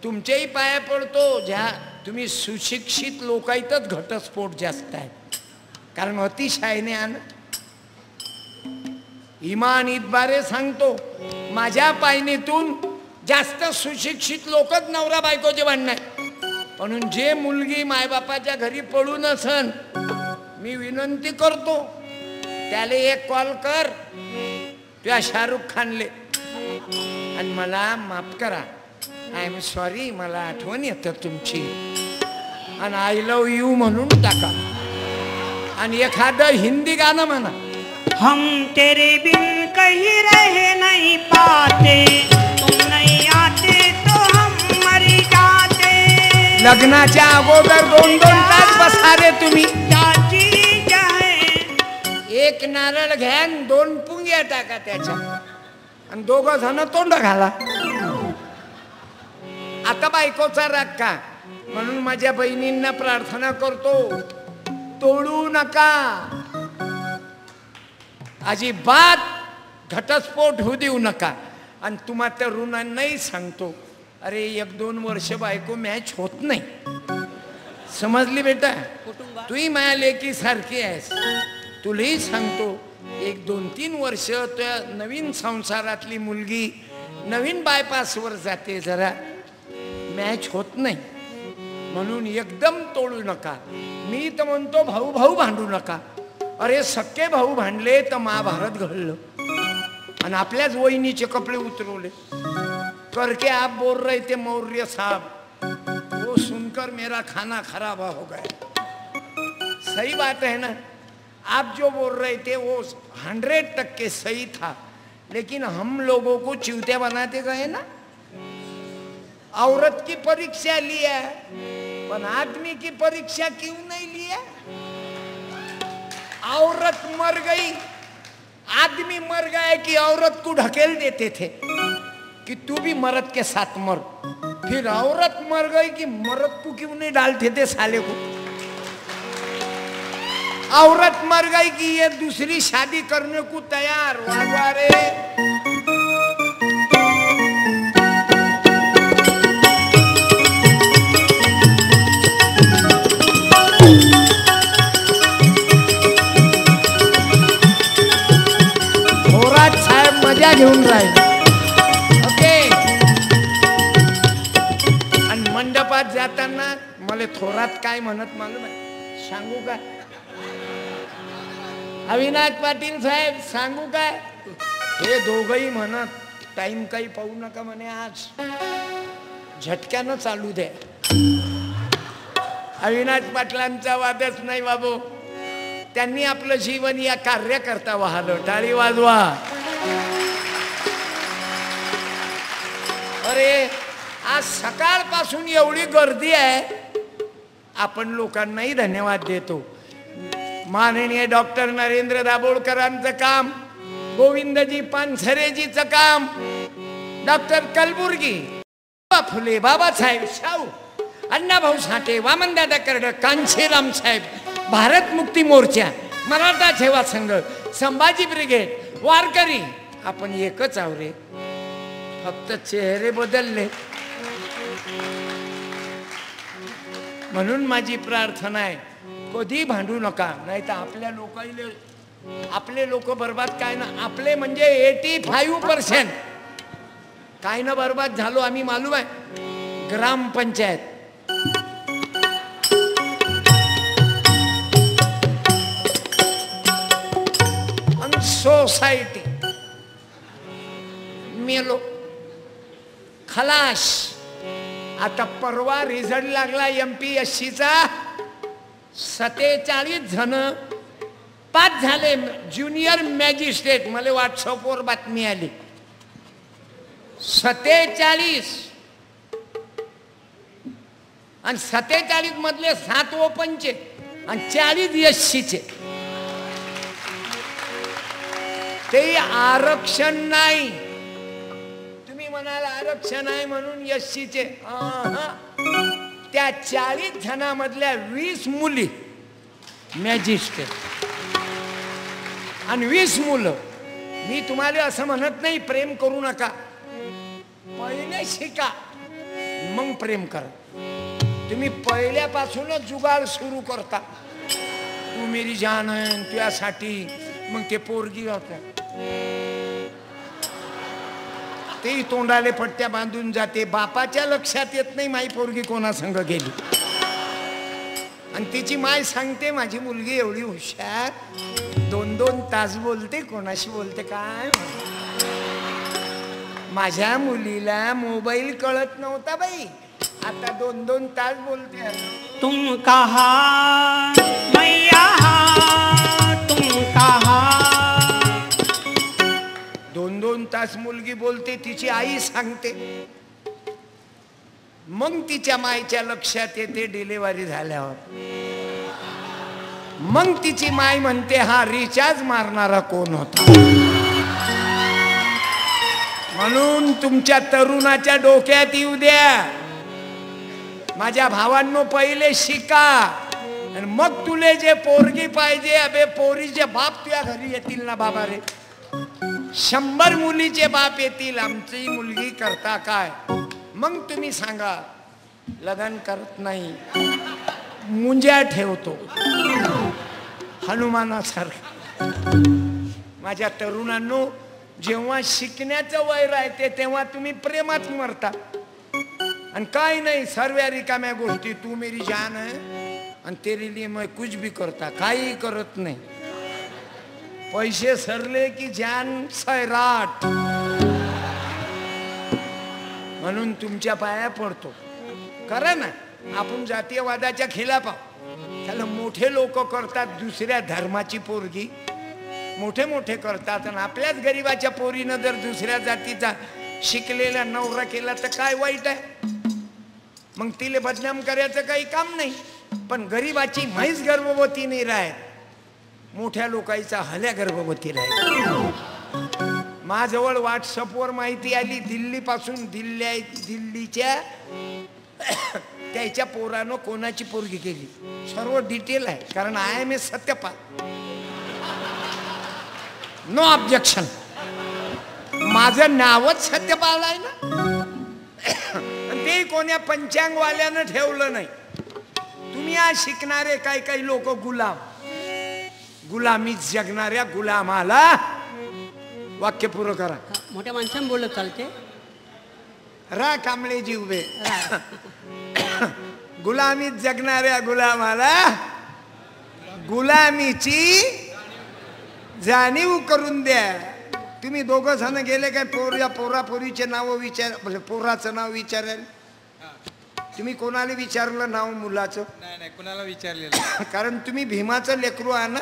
Speaker 1: तुमच्याही पाया पडतो, ज्या तुम्ही सुशिक्षित लोकांतच घटस्फोट जास्त आहे. कारण अतिशयने इमान इतबारे सांगतो, माझ्या पायनीतून जास्त सुशिक्षित लोकच नवरा बायकोचे भांडण आहे. म्हणून जे मुलगी मायबापाच्या घरी पडू नसन, मी विनंती करतो त्याला एक कॉल कर, त्या शाहरुख खानले, आणि मला माफ करा, आय एम सॉरी, मला आठवण येतं तुमची, आणि आय लव्ह यू म्हणून टाका, आणि एखादं हिंदी गाणं म्हणा.
Speaker 3: हम तेरे बिन कहीं रह नहीं पाते, तुम नहीं आते तो हम मर जाते.
Speaker 1: लग्नाच्या अगोदर 2-2 तास बसा रे तुम्ही.
Speaker 3: चाची जाए.
Speaker 1: एक नारळ घ्या आणि 2 पुंग्या टाका त्याच्या, आणि 2 जण तोंड घाला. आता बायकोचा राग का? म्हणून माझ्या बहिणींना प्रार्थना करतो, तोडू नका अजिबात, घटस्फोट होऊ देऊ नका. आणि तुम्हा तरुणांनाही सांगतो, अरे 1-2 वर्ष बायको मॅच होत नाही, समजली बेटा? तूही माझ्या लेकी सारखी आहेस. तुलाही सांगतो, 1-2-3 वर्ष त्या नवीन संसारातली मुलगी नवीन बायपासवर जाते, जरा मॅच होत नाही. म्हणून एकदम तोडू नका. मी तर म्हणतो भाऊ भाऊ भांडू नका. अरे सक्के भाऊ भांडले तर महाभारत घडलं, आणि आपल्याच वहिनीचे कपडे उतरवले. करके आप बोल रहे थे मौर्य साहब, वो सुनकर मेरा खाना खराब हो गया. सही बात है ना? आप जो बोल रहे थे वो 100% सही था, लेकिन हम लोगों को चिवत्या बनाते गए ना. औरत की परीक्षा लिया, पर आदमी की परीक्षा क्यों नहीं लिया? औरत मर गई, आदमी मर गया कि औरत को ढकेल देते थे कि तू भी मर्द के साथ मर. फिर औरत मर गई कि मर्द को क्यों नहीं डालते थे साले को. औरत मर गई कि ये दूसरी शादी करने को तैयार वाह रे। थोरात साहेब मजा घेऊन राहील ओके। आणि मंडपात जाताना मला थोरात काय म्हणत मालूम आहे सांगू का? अविनाश पाटील साहेब सांगू काय? हे दोघही म्हणत टाइम काही पाहू नका म्हणे, आज झटक्यानं चालू द्या. अविनाश पाटलांचा वादच नाही बाबू, त्यांनी आपलं जीवन या कार्यकर्ता वाहलं. टाळी वाजवा. अरे आज सकाळपासून एवढी गर्दी आहे, आपण लोकांनाही धन्यवाद देतो. माननीय डॉक्टर नरेंद्र दाभोळकरांचं काम, गोविंदजी पानसरेजीचं काम, डॉक्टर कलबुर्गी, फुले, बाबासाहेब शाहू, अण्णाभाऊ साठे, वामनदादा कर्डक, कांशीराम साहेब, भारत मुक्ती मोर्चा, मराठा सेवा संघ, संभाजी ब्रिगेड, वारकरी, आपण एकच आहो रे, फक्त चेहरे बदलले. म्हणून माझी प्रार्थना आहे, कधी भांडू नका, नाही तर आपले लोक बर्बाद. काय ना आपले म्हणजे 85% काय ना बर्बाद झालो आम्ही, मालूम आहे. ग्रामपंचायत, सोसायटी मेलो, खलास. आता परवा रिझल्ट लागला MPSCचा, 47 जण पास झाले. ज्युनियर मॅजिस्ट्रेट, मला व्हॉट्सअपवर बातमी आली. 47 आणि 47 मधले 7 ओपनचे आणि 40 SCचे. ते आरक्षण नाही. तुम्ही म्हणाल आरक्षण आहे म्हणून SCचे, त्या 40 जणांमधल्या 20 मुली मॅजिस्ट्रेट आणि 20 मुलं. मी तुम्हाला असं म्हणत नाही प्रेम करू नका, पहिले शिका मग प्रेम करा. तुम्ही पहिल्यापासूनच जुगाड सुरू करता, तू मेरी जान आहे तुझ्यासाठी, मग ते पोरगी होतं, ते तोंडाले पट्ट्या बांधून जाते. बापाच्या लक्षात येत नाही माई पोरगी कोणा संग गेली. आणि तिची माय सांगते माझी मुलगी एवढी हुशार, 2-2 तास बोलते, कोणाशी बोलते काय. माझ्या मुलीला मोबाईल कळत नव्हता बाई, आता 2-2 तास बोलते.
Speaker 5: तुम कहा मैं यहाँ, तुम कहा.
Speaker 1: 2-2 तास मुलगी बोलते, तिची आई सांगते. मग तिच्या मायच्या लक्षात येते डिलिव्हरी झाल्यावर. मग तिची माय म्हणते हा रिचार्ज मारणारा कोण होता. म्हणून तुमच्या तरुणाच्या डोक्यात येऊ द्या, माझ्या भावांनो, पहिले शिका आणि मग तुले जे पोरगी पाहिजे. अबे पोरीचे बाप तुझ्या घरी येतील ना बाबा रे, 100 मुलीचे बाप येतील, आमची मुलगी करता काय. मग तुम्ही सांगा लग्न करत नाही, मुंज्या ठेवतो हनुमानासारखा. माझ्या तरुणांनो, जेव्हा शिकण्याचं वय राहते तेव्हा तुम्ही प्रेमात मरता. आणि काय नाही, सर्व रिकाम्या गोष्टी, तू मेरी जान है आणि तेरे लिए मैं कुछ भी करता, काही करत नाही. पैसे सरले की जान सैराट. म्हणून तुमच्या पाया पडतो, करा ना. आपण जातीयवादाच्या खिलाफ आहोत. त्याला मोठे लोक करतात, दुसऱ्या धर्माची पोरगी मोठे करतात, आणि आपल्याच गरीबाच्या पोरीनं जर दुसऱ्या जातीचा शिकलेला नवरा केला तर काय वाईट आहे. मग तिले बदनाम करायचं काही काम नाही. पण गरीबाची म्हैस गर्भवती नाही राहत, मोठ्या लोकांचा हल्या गर्भवती राहत. माझ्याजवळ व्हॉट्सअपवर माहिती आली, दिल्लीपासून दिल्लीच्या त्याच्या पोरानं कोणाची पोरगी केली सर्व डिटेल आहे, कारण I am a Satyapal. No objection. माझं नावच सत्यपाल आहे ना. ते कोण्या पंचांगवाल्यानं ठेवलं नाही. तुम्ही आज शिकणारे काही काही लोक गुलामीत जगणाऱ्या गुलामाला वाक्य पुरं करा.
Speaker 5: मोठ्या माणसानं बोललं चालते.
Speaker 1: रा कांबळेजी उभे. गुलामीत जगणाऱ्या गुलामाला गुलामीची जाणीव करून द्या. तुम्ही दोघं जण गेले काय पोरापोरीचे नाव विचार, म्हणजे पोराचं नाव विचाराल. तुम्ही कोणाला विचारलं नाव मुलाचं?
Speaker 6: नाही कोणाला विचारलेलं.
Speaker 1: कारण तुम्ही भीमाचं लेकरू आहे ना.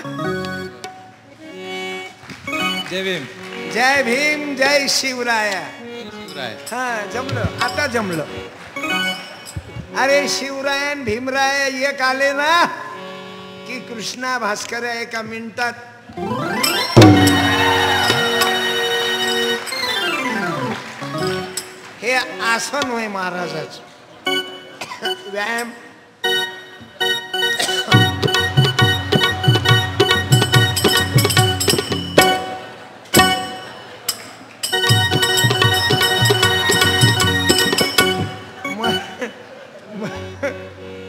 Speaker 6: जय भीम.
Speaker 1: जय भीम जय शिवराया.
Speaker 6: शिवराय.
Speaker 1: हा जमलं, आता जमलं. अरे शिवरायन भीमराय एक आले ना की कृष्णा भास्कर एका मिनिटात हे आसन होय महाराजाचं. व्यायाम.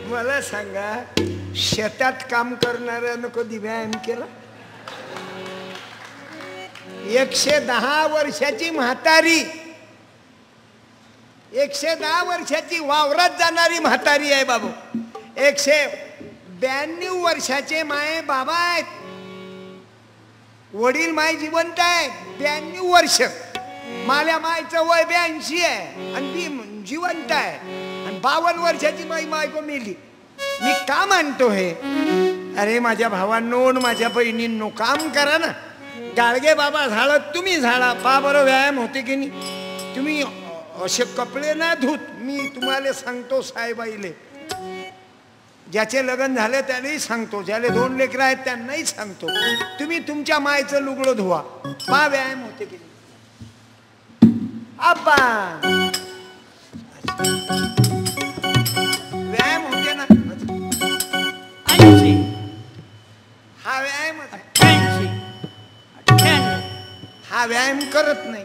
Speaker 1: मला सांगा, शेतात काम करणाऱ्यानं कधी व्यायाम केला? 110 वर्षाची म्हातारी, 110 वर्षाची वावरात जाणारी म्हातारी आहे बाबू. 192 वर्षाचे माये बाबा आहेत. वडील माय जिवंत आहेत 92 वर्ष. माझ्या मायचं वय 82 आहे आणि ती जिवंत आहे. आणि 52 वर्षाची माई बायको मेली. मी का मानतो हे? अरे माझ्या भावांनो, माझ्या बहिणींनो, काम करा ना. गाडगे बाबा झालं, तुम्ही झाला. पा बरं व्यायाम होते की नाही? तुम्ही असे कपडे ना धुत. मी तुम्हाला सांगतो साहेबाईले, ज्याचे लग्न झाले त्यालाही सांगतो, ज्याले 2 लेकरं आहेत त्यांनाही सांगतो, तुम्ही तुमच्या मायचं लुगडं धुवा. पा व्यायाम होते की नाही? आप्पा व्यायाम होते ना.
Speaker 5: 80,
Speaker 1: हा व्यायाम
Speaker 5: 88, 98.
Speaker 1: हा व्यायाम करत नाही.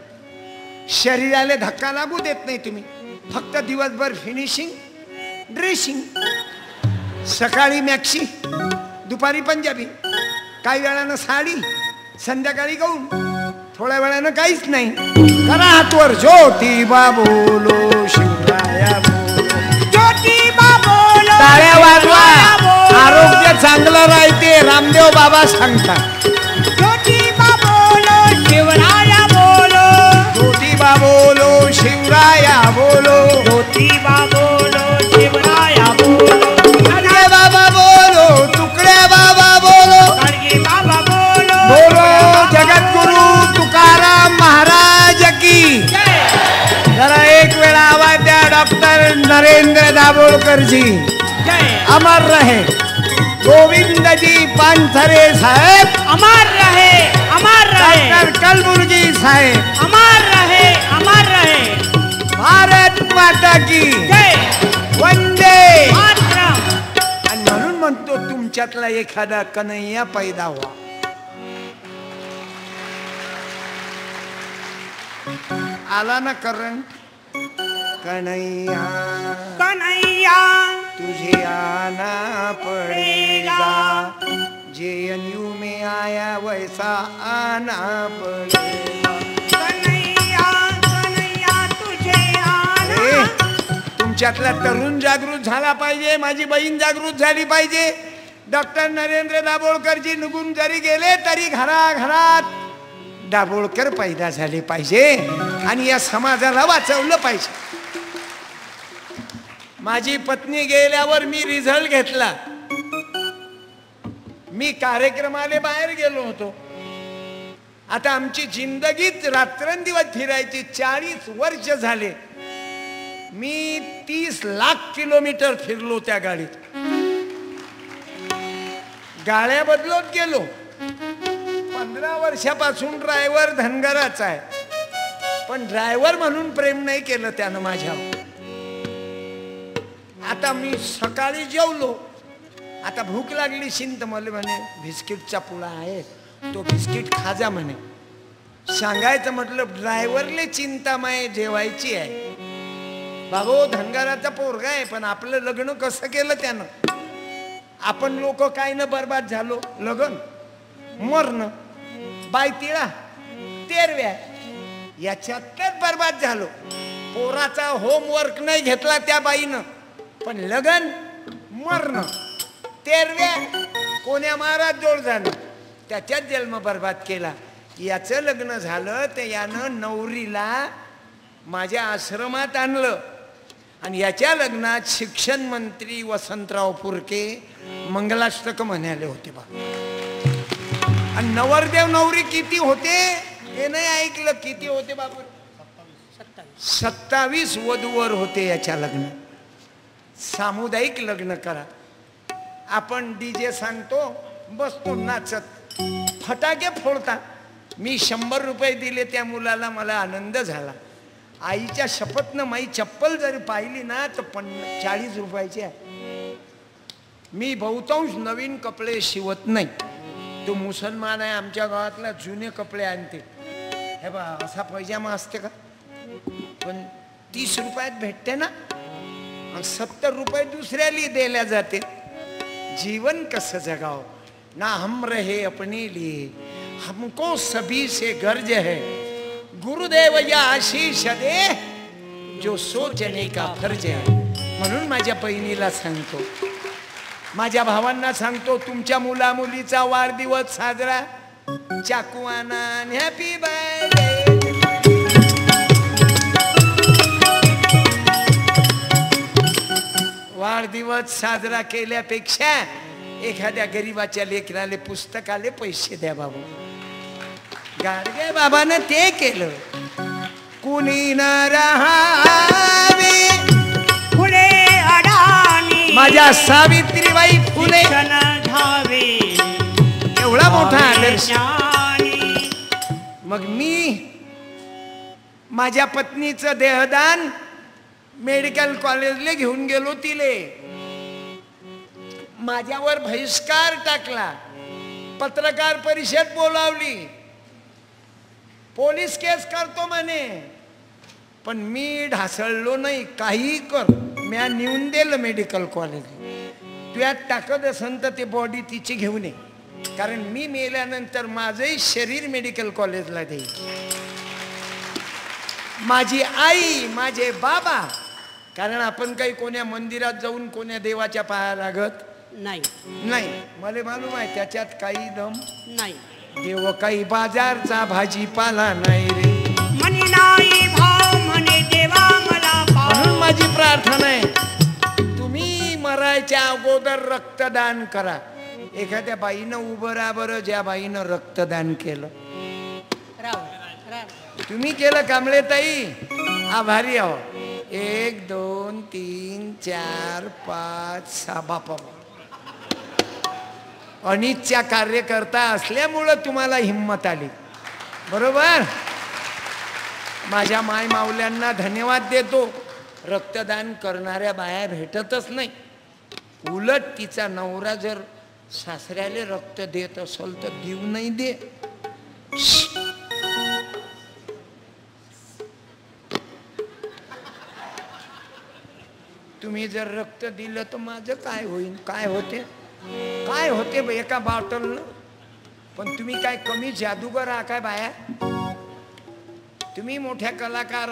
Speaker 1: शरीराला धक्का लागू देत नाही तुम्ही. फक्त दिवसभर फिनिशिंग ड्रेसिंग. सकाळी मॅक्सी, दुपारी पंजाबी, काही वेळानं साडी, संध्याकाळी गाऊन, थोड्या वेळानं काहीच नाही. करा हातवर ज्योतिबा बोलो शिवराया बोलो.
Speaker 3: ज्योतिबा बोलो
Speaker 1: टाळ्या वाजवा. आरोग्य चांगलं राहते, रामदेव बाबा सांगतात.
Speaker 3: ज्योतिबा बोलो शिवराया बोलो.
Speaker 1: ज्योतिबा बोलो शिवराया बोलो.
Speaker 3: ज्योतिबा बोलो शिवराया बोलो.
Speaker 1: तुकडे बाबा बोलो, तुकडे बाबा बोलो.
Speaker 3: गाडगे बाबा बोलो.
Speaker 1: बोलो जगद्गुरु तुकाराम महाराज की. जरा एक वेळा आवाज द्या. डॉक्टर नरेंद्र दाभोळकर जी
Speaker 3: जय.
Speaker 1: अमर रहे. गोविंद जी पानसरे साहेब
Speaker 3: अमर रहे, अमर रहे,
Speaker 1: डॉक्टर कलबुर्गी साहेब
Speaker 3: अमर रहे, अमर रहे.
Speaker 1: भारत माता की
Speaker 3: जय.
Speaker 1: वंदे
Speaker 3: मातरम.
Speaker 1: आणि म्हणून म्हणतो तुमच्यातला एखादा कन्हैया पैदा व्हा. आला ना करंट. कन्हैया
Speaker 3: कन्हैया
Speaker 1: तुझे आना पड़ेगा. JNU में आया वैसा आना पड़ेगा.
Speaker 3: कन्हैया कन्हैया तुझे आना.
Speaker 1: ए, तुमच्यातला तरुण जागृत झाला पाहिजे. माझी बहीण जागृत झाली पाहिजे. डॉक्टर नरेंद्र दाभोळकरजी निघून जरी गेले तरी घराघरात दाभोळकर पैदा झाले पाहिजे आणि या समाजाला वाचवलं पाहिजे. माझी पत्नी गेल्यावर मी रिझल्ट घेतला. मी कार्यक्रमाले बाहेर गेलो होतो. आता आमची जिंदगीच रात्रंदिवस फिरायची. 40 वर्ष झाले. मी 30 लाख किलोमीटर फिरलो त्या गाडीत. गाड्या बदलत गेलो. 15 वर्षापासून ड्रायव्हर धनगराचा आहे, पण ड्रायव्हर म्हणून प्रेम नाही केलं त्यानं माझ्यावर. आता मी सकाळी जेवलो, आता भूक लागली शिंत मला म्हणे बिस्किटचा पुडा आहे, तो बिस्किट खाजा म्हणे. सांगायचं म्हटलं ड्रायव्हरले चिंता माय जेवायची आहे. बाबो धनगराचा पोरगा आहे, पण आपलं लग्न कसं केलं त्यानं. आपण लोक काय न बर्बाद झालो. लग्न मरण बाय तिळा तेरव्या याच्यात तर बर्बाद झालो. पोराचा होमवर्क नाही घेतला त्या बाईनं, पण लगन मरण तेरव्या कोण्या महाराज जोड झालं, त्याच्यात जन्म बर्बाद केला. याचं लग्न झालं तर यानं नवरीला माझ्या आश्रमात आणलं आणि याच्या लग्नात शिक्षण मंत्री वसंतराव फुरके मंगलाष्टक म्हणाले होते बा. आणि नवरदेव नवरी किती होते हे नाही ऐकलं. किती होते बाबू? 27 वधूवर होते याच्या लग्न. सामुदायिक लग्न करा. आपण डीजे सांगतो, बसतो नाचत, फटाके फोडता. मी 100 रुपये दिले त्या मुलाला, मला आनंद झाला. आईच्या शपथनं माई चप्पल जरी पाहिली ना तर 40 रुपयाची आहे. मी बहुतांश नवीन कपडे शिवत नाही. तो मुसलमान आहे, आमच्या गावातला जुने कपडे आणते. हे बा असा पैजामा असते का, पण 30 रुपयात भेटते ना. 70 रुपये दुसऱ्याला दिल्या जाते. जीवन कसं जगाव ना. हम रहे अपने लिए, हमको सभी से गर्ज है. गुरुदेव या आशीष दे, जो सोचने का फर्ज है. म्हणून माझ्या बहिणीला सांगतो, माझ्या भावांना सांगतो, तुमच्या मुला मुलीचा वाढदिवस साजरा चाकूआना हॅपी बर्थडे. वाढदिवस साजरा केल्यापेक्षा एखाद्या गरीबाच्या लेकराले पुस्तकाले पैसे द्या बाबू. गाडगे बाबानं ते केलं. कुणी न रहावे
Speaker 3: फुले अडाणी
Speaker 1: माझ्या सावित्रीबाई फुले,
Speaker 3: घावे
Speaker 1: एवढा मोठा आदर्श.
Speaker 3: ज्ञानी.
Speaker 1: मग मी माझ्या पत्नीचं देहदान मेडिकल कॉलेजला घेऊन गेलो. तिले माझ्यावर बहिष्कार टाकला, पत्रकार परिषद बोलावली, पोलीस केस करतो म्हणे. पण मी ढासळलो नाही. काही कर, म्या नेऊन दिलं मेडिकल कॉलेज. तुझ्यात ताकद असेल तर ते बॉडी तिची घेऊन ये, कारण मी मेल्यानंतर माझंही शरीर मेडिकल कॉलेजला देईल. माझी आई, माझे बाबा, कारण आपण काही कोण्या मंदिरात जाऊन कोण्या देवाच्या पाया लागत
Speaker 5: नाही.
Speaker 1: मला मालूम आहे त्याच्यात काही दम
Speaker 5: नाही.
Speaker 1: देव काही बाजारचा भाजीपाला नाही रे.
Speaker 3: म्हणे नाही भाव म्हणे देवा मला
Speaker 1: म्हणून
Speaker 3: पाव.
Speaker 1: माझी प्रार्थना आहे, तुम्ही मरायच्या अगोदर रक्तदान करा. एखाद्या बाईनं उभं राहा बरं, ज्या बाईनं रक्तदान केलं.
Speaker 5: राव.
Speaker 1: तुम्ही केलं कांबळे ताई, आभारी आहो. 1 2 3 4 5 6 बापा. अनिच्छा कार्यकर्ता असल्यामुळं तुम्हाला हिंमत आली. बरोबर. माझ्या माय माऊल्यांना धन्यवाद देतो. रक्तदान करणाऱ्या बाया भेटतच नाही. उलट तिचा नवरा जर सासऱ्याले रक्त देत असेल तर देऊ नाही दे. तुम्ही जर रक्त दिलं तर माझं काय होईल? काय होते एका बॉटलनं? पण तुम्ही काय कमी जादूगर आहात काय बाया? तुम्ही मोठ्या कलाकार.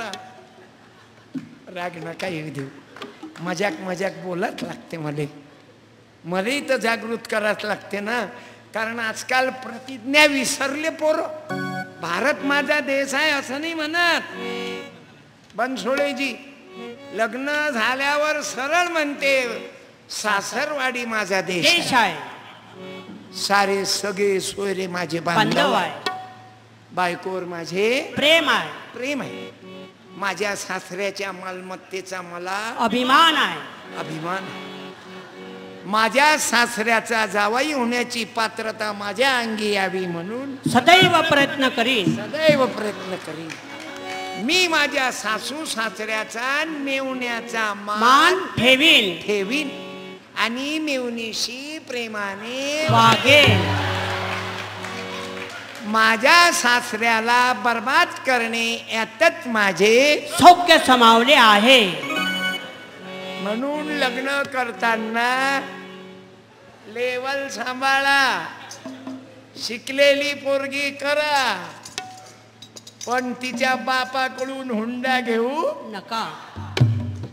Speaker 1: राग नका येऊ देऊ. मजाक बोलत लागते. मलाही तर जागृत करावंच लागते ना. कारण आजकाल प्रतिज्ञा विसरले पोरं. भारत माझा देश आहे असं नाही म्हणत. बनसोडेजी लग्न झाल्यावर सरळ म्हणते सासरवाडी माझा देश
Speaker 5: आहे.
Speaker 1: सारे सगळे सोयरे माझे बांधव आहे. बायकोवर माझे
Speaker 5: प्रेम आहे.
Speaker 1: माझ्या सासऱ्याच्या मालमत्तेचा मला
Speaker 5: अभिमान आहे.
Speaker 1: माझ्या सासऱ्याचा जावाई होण्याची पात्रता माझ्या अंगी यावी म्हणून
Speaker 5: सदैव प्रयत्न करीन.
Speaker 1: मी माझ्या सासू सासऱ्याचा मेवण्याचा
Speaker 5: मान ठेवीन
Speaker 1: ठेवीन आणि मेवणीशी प्रेमाने
Speaker 5: वागे.
Speaker 1: माझ्या सासऱ्याला बर्बाद करणे यातच माझे
Speaker 5: सौख्य समावले आहे.
Speaker 1: म्हणून लग्न करताना लेवल सांभाळा. शिकलेली पोरगी करा पण तिच्या बापाकडून हुंडा घेऊ
Speaker 5: नका.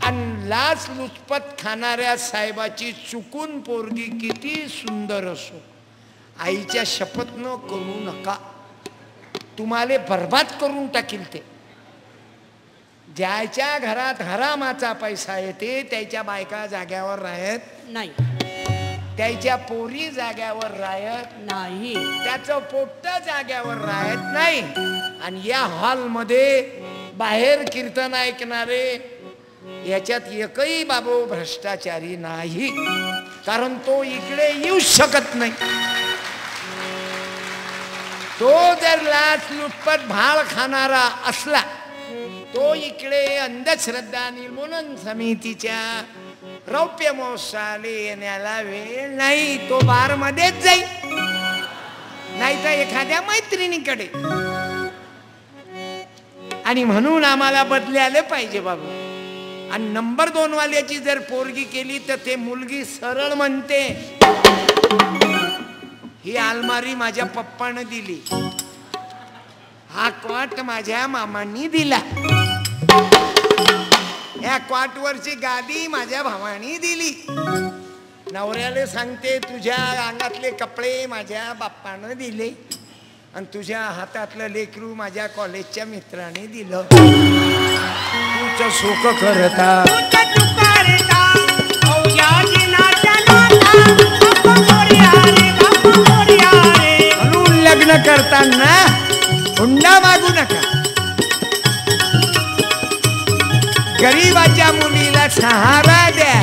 Speaker 1: आणि लाच लुचपत खाणाऱ्या साहेबाची चुकून पोरगी किती सुंदर असो आईच्या शपथ न करू नका. तुम्हाला बर्बाद करून टाकील ते. ज्याच्या घरात हरामाचा पैसा येते त्याच्या बायका जाग्यावर राहत
Speaker 5: नाही.
Speaker 1: त्याच्या पोरी जाग्यावर राहत
Speaker 5: नाही.
Speaker 1: त्याचं पोट्ट जाग्यावर राहत नाही. आणि या हॉलमध्ये बाहेर कीर्तन ऐकणारे याच्यात एकही बाबू भ्रष्टाचारी नाही. कारण तो इकडे येऊ शकत नाही. तो जर लाच लुटपत भाळ खाणारा असला तो इकडे अंधश्रद्धा निर्मूलन समितीच्या रौप्य महोत्सवाला येण्याला वेळ नाही. तो बार मध्येच जाईल नाही तर एखाद्या मैत्रिणीकडे. आणि म्हणून आम्हाला बदलायला पाहिजे बाबू. आणि नंबर 2 वाल्याची जर पोरगी केली तर ते मुलगी सरळ म्हणते ही अलमारी माझ्या पप्पानं दिली, हा क्वाट माझ्या मामांनी दिला, या क्वाटवरची गादी माझ्या भावानी दिली. नवऱ्याला सांगते तुझ्या अंगातले कपडे माझ्या बाप्पानं दिले आणि तुझ्या हातातलं लेकरू माझ्या कॉलेजच्या मित्राने दिलं. तुझं सुख करता म्हणून लग्न करताना हुंडा मागू नका. गरीबाच्या मुलीला सहारा द्या.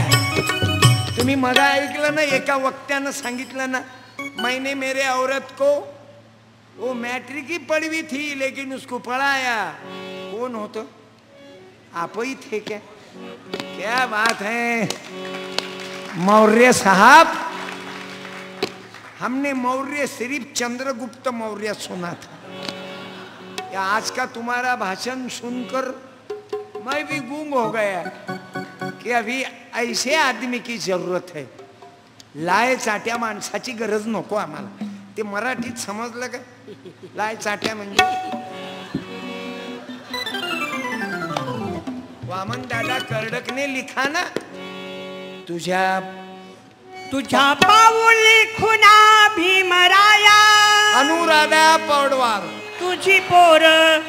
Speaker 1: तुम्ही मला ऐकलं ना, एका वक्त्यानं सांगितलं ना, मैंने मेरे औरत को वो मैट्रिक ही पढ़ी थी लेकिन उसको पढ़ाया. कौन हो तो आप ही थे क्या? क्या बात है मौर्य साहब. हमने मौर्य सिर्फ चंद्रगुप्त मौर्य सुना था. या आज का तुम्हारा भाषण सुनकर मैं भी गूंग हो गया कि अभी ऐसे आदमी की जरूरत है. लाय चाट्या माणसाची गरज नको आम्हाला. ते मराठीत समजलं का? लाय चाट्या म्हणजे वामन दादा कर्डकने लिखा ना, तुझ्या
Speaker 3: तुझ्या पाऊली खुना भीमराया
Speaker 1: अनुराधा पौडवार
Speaker 3: तुझी पोर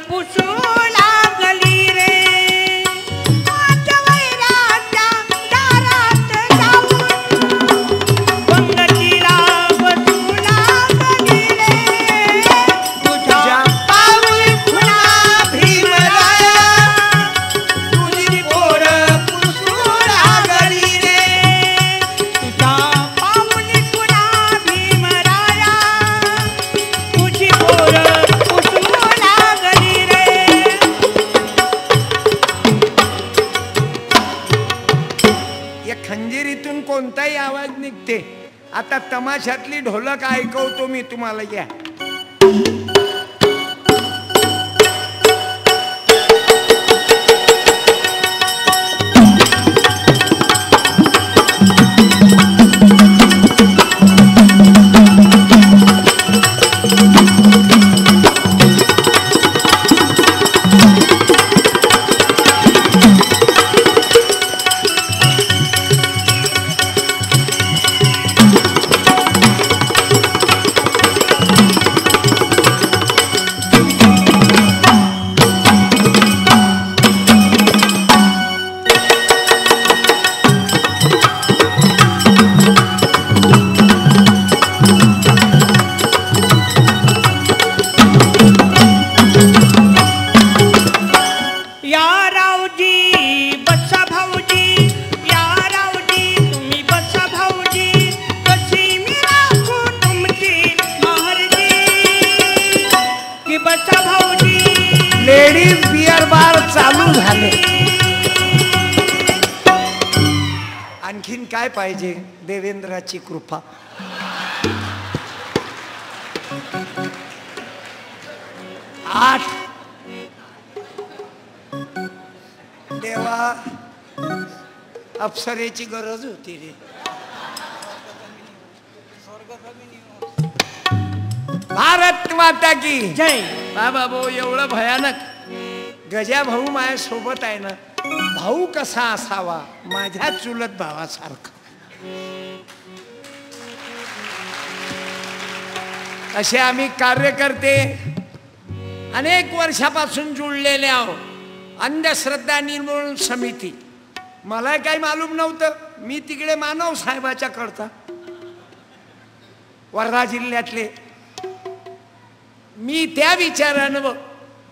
Speaker 3: पुसू लागली रे. आठवैराच्या दारात जाऊन पंगतीला बसू लागली रे. तुझ्या पाऊली खुना भीमराया तुझी पोर पुसू लागली रे. तुझ्या पाऊली खुना भीमराया तुझी पोर
Speaker 1: खंजिरीतून कोणताही आवाज निघते. आता तमाशातली ढोलक ऐकवतो मी तुम्हाला. घ्या लेडीज बियर बार चालू झाले. आणखीन काय पाहिजे? देवेंद्राची कृपा. आठ. देवा, अप्सरेची गरज होती रे. भारत माता की
Speaker 5: जय.
Speaker 1: बाबा भाऊ, एवढं भयानक. गजा भाऊ माझ्या सोबत आहे ना. भाऊ कसा असावा? माझ्या चुलत भावासारखा. असे आम्ही कार्यकर्ते अनेक वर्षापासून जुळलेले आहोत. अंधश्रद्धा निर्मूलन समिती. मला काही मालूम नव्हतं. मी तिकडे मानव साहेबाच्या करता वर्धा जिल्ह्यातले. मी त्या विचारानं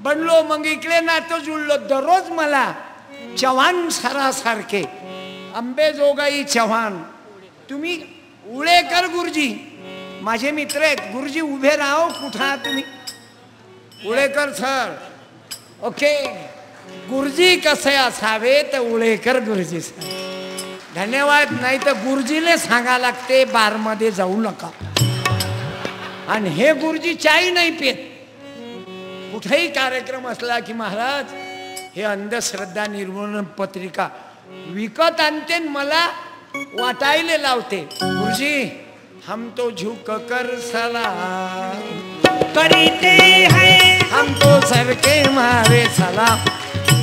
Speaker 1: बनलो. मग इकडे नातं जुळलो. दररोज मला चव्हाण सरासारखे, अंबेजोगाई चव्हाण, तुम्ही उळेकर गुरुजी माझे मित्र आहेत. गुरुजी उभे राहो. कुठं आहात तुम्ही? उळेकर सर. ओके. गुरुजी कसे असावे तर उळेकर गुरुजी सर. धन्यवाद. नाही तर गुरुजीले सांगा लागते बारमध्ये जाऊ नका. आणि हे गुरुजी चाय नाही पित. कुठेही कार्यक्रम असला की महाराज हे अंधश्रद्धा निर्मूलन पत्रिका विकत आणते, मला वाटायला लावते. गुरुजी हम तो झुक कर सलाम
Speaker 3: करते हैं,
Speaker 1: हम तो सर के मारे सलाम.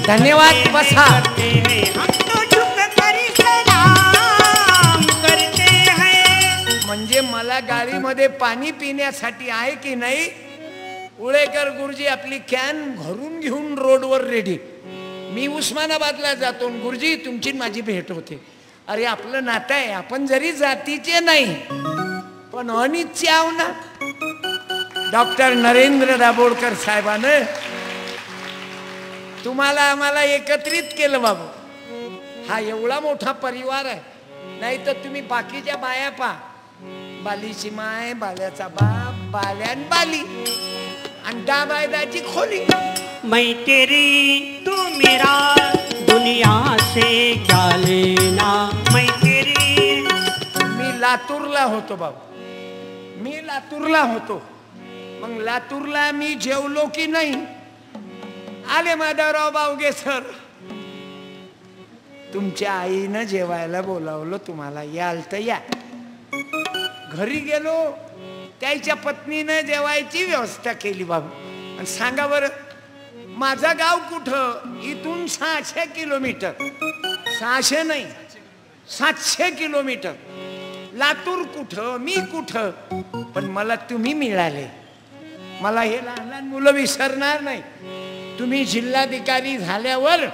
Speaker 1: धन्यवाद. बसा.
Speaker 3: हम तो झुक कर सलाम करते हैं.
Speaker 1: म्हणजे मला गाडीमध्ये पाणी पिण्यासाठी आहे की नाही? उळेकर गुरुजी आपली कॅन भरून घेऊन रोडवर रेडी. मी उस्मानाबादला जातो. गुरुजी तुमची माझी भेट होते. अरे आपलं नातं आहे. आपण जरी जातीचे नाही पण अनिच्छे आहो ना. डॉक्टर नरेंद्र दाभोळकर साहेबानं तुम्हाला आम्हाला एकत्रित केलं बाबू. हा एवढा मोठा परिवार आहे. नाही तर तुम्ही बाकीच्या बाया पा. बालीची माय, बाल्याचा बाप, बाल्यान बाली आणि डाबायदाची खोली.
Speaker 5: मैं तेरी तू मेरा दुनिया से क्या लेना. मैं तेरी.
Speaker 1: मी लातूरला होतो बाबू. मी लातूरला होतो. मग लातूरला मी जेवलो की नाही? आले माधवराव बावगे सर. तुमच्या आईनं जेवायला बोलावलं तुम्हाला, याल तर या. घरी गेलो. त्याच्या पत्नीनं जेवायची व्यवस्था केली बाबू. आणि सांगा बरं माझं गाव कुठं? इथून 600 किलोमीटर. 600 नाही 700 किलोमीटर. लातूर कुठं? मी कुठं? पण मला तुम्ही मिळाले. मला हे लहान लहान मुलं विसरणार नाही. तुम्ही जिल्हाधिकारी झाल्यावर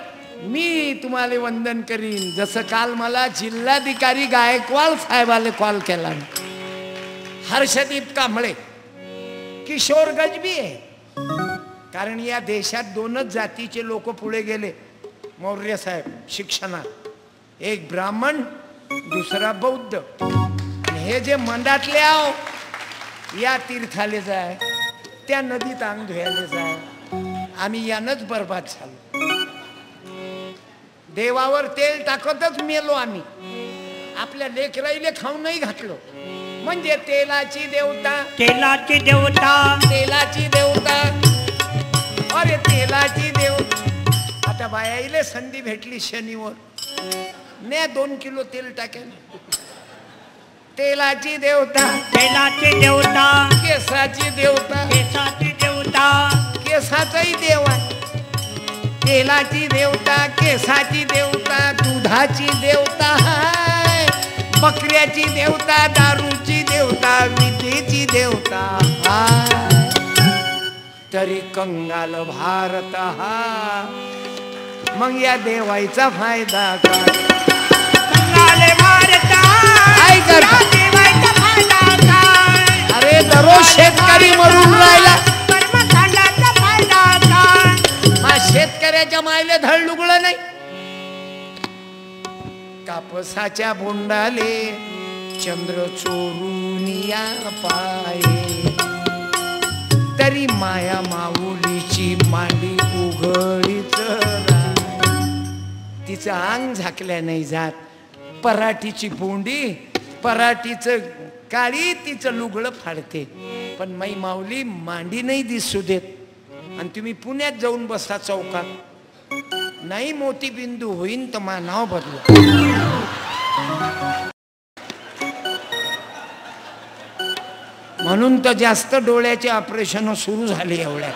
Speaker 1: मी तुम्हाला वंदन करीन. जसं काल मला जिल्हाधिकारी गायकवाड साहेबाला कॉल केला. हर्षदीप कांबळे, किशोर गजबी आहे. कारण या देशात 2च जातीचे लोक पुढे गेले. मौर्य साहेब शिक्षणात. एक ब्राह्मण, दुसरा बौद्ध. हे जे मंदातले आहो या तीर्थाले जाय, त्या नदीत अंग धुयाले जाय. आम्ही यानच बरबाद झालो. देवावर तेल टाकतच मेलो आम्ही. आपल्या लेकराईले खाऊ नाही घातलो. म्हणजे तेलाची देवता,
Speaker 5: तेलाची देवता,
Speaker 1: तेलाची देवता. अरे तेलाची देवता. आता बायाईले संधी भेटली शनिवार, ने 2 किलो तेल टाकेल. तेलाची देवता,
Speaker 5: तेलाची देवता,
Speaker 1: केसाची देवता,
Speaker 5: केसाची देवता,
Speaker 1: केसाचाही देव आहे. तेलाची देवता, केसाची देवता, दुधाची देवता हाय, बकऱ्याची देवता, दारूची देवता, विद्येची देवता हाय. तरी कंगाल भारत हा. मग या देवाईचा फायदा काय?
Speaker 3: कंगाल भारत
Speaker 1: काय करता?
Speaker 3: देवाचा फायदा काय?
Speaker 1: अरे दररोज शेतकरी मरून राहिला.
Speaker 3: कर्मकांडाचा फायदा काय?
Speaker 1: हा शेतकऱ्याच्या मायले धड लुगडं नाही. कापसाच्या बोंडाले चंद्र चोरून या पाये, तरी माया माऊलीची मांडी उघड घडीच तिचं अंग झाकल्या नाही जात. पराठीची बोंडी पराठीचं काळी तिचं लुगडं फाडते, पण माई माऊली मांडी नाही दिसू देत. आणि तुम्ही पुण्यात जाऊन बसा चौकात, नाही मोतीबिंदू होईन तर मा नाव बदलू. म्हणून तर जास्त डोळ्याचे ऑपरेशन सुरू झाले एवढ्यात.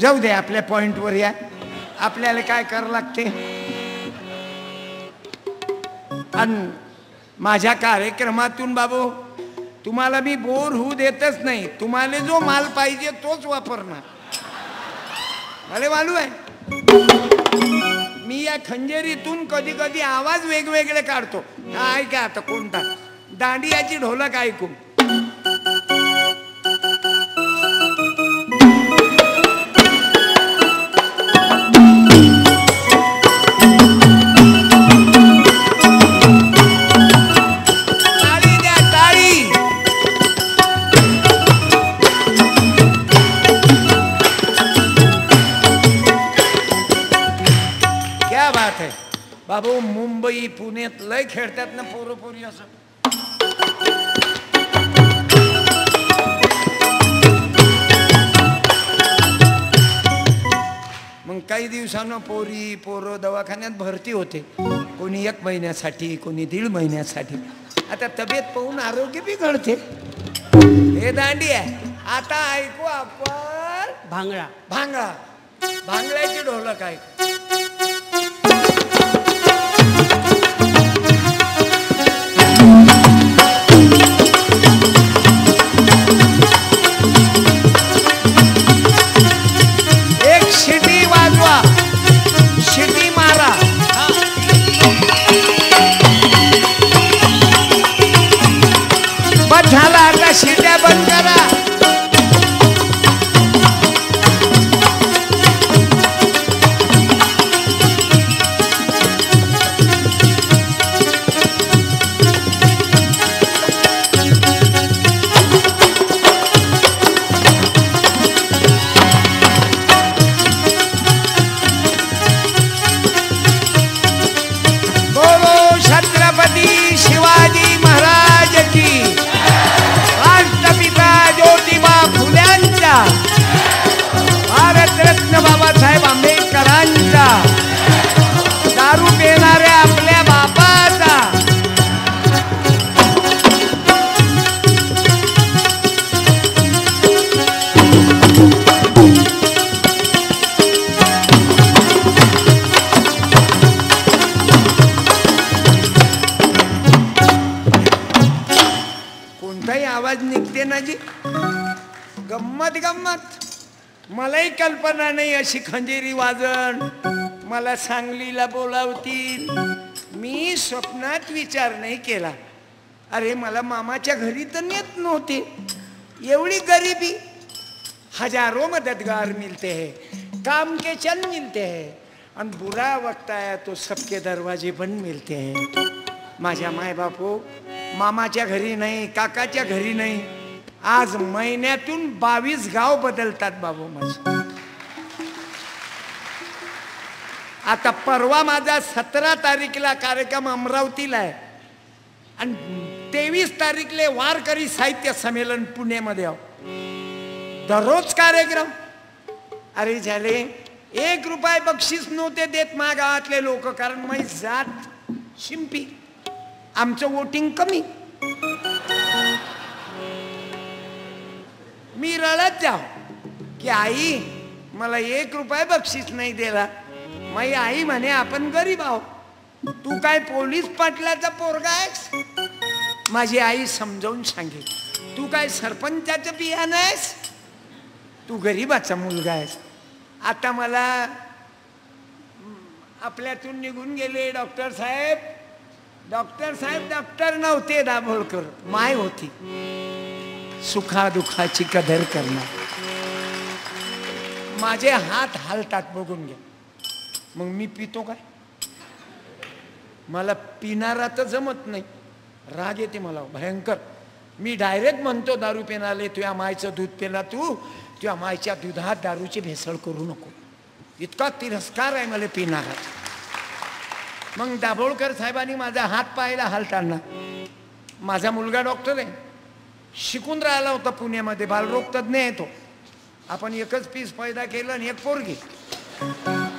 Speaker 1: जाऊ दे, आपल्या पॉइंटवर या. आपल्याला काय करावं लागते. आणि माझ्या कार्यक्रमातून बाबू तुम्हाला मी बोर होऊ देतच नाही. तुम्हाला जो माल पाहिजे तोच वापरणार. मला मालूम आहे. मी या खंजेरीतून कधी कधी आवाज वेगवेगळे काढतो. ऐका आता कोणता दांडियाची ढोलक ऐकू. बाबू मुंबई पुण्यात लय खेळतात ना पोरपोरी असं. मग काही दिवसानं पोरं दवाखान्यात भरती होते. कोणी 1 महिन्यासाठी, कोणी 1.5 महिन्यासाठी. आता तब्येत पाहून आरोग्य बिघडते. हे दांडी आहे. आता ऐकू आपण
Speaker 5: भांगडा.
Speaker 1: भांगडा. भांगड्याची ढोलक ऐकू. झाला आता शिट्या बंद करा. बोलो छत्रपती शिवाजी महाराज की. राष्ट्रपिता ज्योतिबा फुल्यांचा, भारतरत्न बाबासाहेब आंबेडकरांचा, दारू पिणाऱ्या आपल्या बापाचा. कोणताही आवाज निघते ना जी. गम्मत गम्मत. मलाही कल्पना नाही अशी खंजेरी वाजन मला सांगलीला बोलावतील. मी स्वप्नात विचार नाही केला. अरे मला मामाच्या घरी तर नेत नव्हते. एवढी गरिबी. हजारों मददगार मिलते हैं, काम के चंद मिलते हैं, और बुरा वक्त आया तो सबके दरवाजे बंद मिलते हैं. माझ्या माय बापू मामाच्या घरी नाही, काकाच्या घरी नाही. आज महिन्यातून 22 गाव बदलतात बाबू माझे. आता परवा माझा 17 तारीखला कार्यक्रम अमरावतीला आहे आणि 23 तारीखला वारकरी साहित्य संमेलन पुण्यामध्ये. दररोज कार्यक्रम. अरे झाले 1 रुपया बक्षीस नव्हते देत मा गावातले लोक, कारण माझी जात शिंपी, आमचं वोटिंग कमी. मी रडत जाऊ की आई मला 1 रुपया बक्षीस नाही दिला. माझी आई म्हणे आपण गरीब आहो, तू काय पोलीस पाटलाचा पोरगा आहेस. माझी आई समजावून सांगे, तू काय सरपंचाचं बियाणं आहेस, तू गरीबाचा मुलगा आहेस. आता मला आपल्यातून निघून गेले डॉक्टर साहेब. डॉक्टर नव्हते दाभोळकर, माय होती. सुखादुखाची कदर करणार. माझे हात हालतात बघून घ्या. मग मी पितो काय. मला पिणारा तर जमत नाही. राग येते मला भयंकर. मी डायरेक्ट म्हणतो दारू पिणाले, तुझ्या मायचं दूध पिला तू, तुझ्या मायच्या दुधात दारूची भेसळ करू नको. इतका तिरस्कार आहे मला पिणाराचा. मग दाभोळकर साहेबांनी माझा हात पायला हालताना, माझा मुलगा डॉक्टर आहे, शिकून राहिला होता पुण्यामध्ये, बालरोग तज्ज्ञ आहे तो. आपण एकच पीस पैदा केलं आणि एक पोरगी,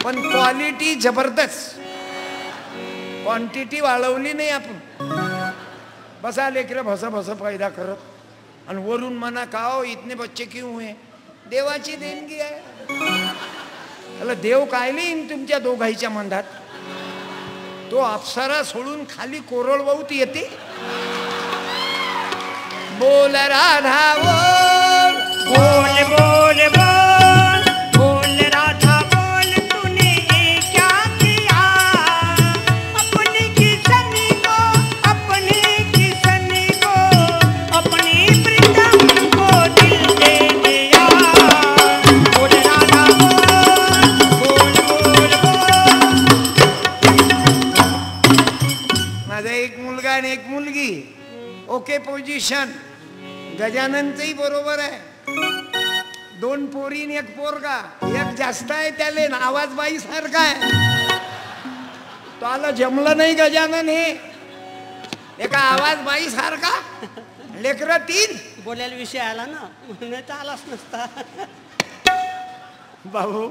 Speaker 1: पण क्वालिटी जबरदस्त, क्वांटिटी वाढवली नाही आपण. बसा लेकरं भसा भसा पैदा करत, आणि वरून म्हणा का हो इतने बच्चे क्यों हुए, देवाची देणगी आहे. त्याला देव काय लिहीन तुमच्या दोघाईच्या मंदात. तो अप्सरा सोडून खाली कोरळवाऊत येते. बोल राधा बोल,
Speaker 3: बोल बोल बोल, बोल राधा बोल, तूने क्या किया अपनी किसनी को, अपनी किसनी को, अपनी प्रीतम को दिल दे दिया. बोल राधा बोल, बोल बोल बोल.
Speaker 1: माझा एक मुलगा आणि एक मुलगी, ओके पोझिशन. गजाननचंही बरोबर आहे. 2 पोरी आणि 1 पोरगा. एक जास्त आहे त्याले, आवाज बाई सारखा आहे. तो आला जमलं नाही गजानन हे, एका आवाज बाई सारखा, लेकरं 3.
Speaker 5: बोलायला विषय आला ना, नाही तर आलाच नसता.
Speaker 1: भाऊ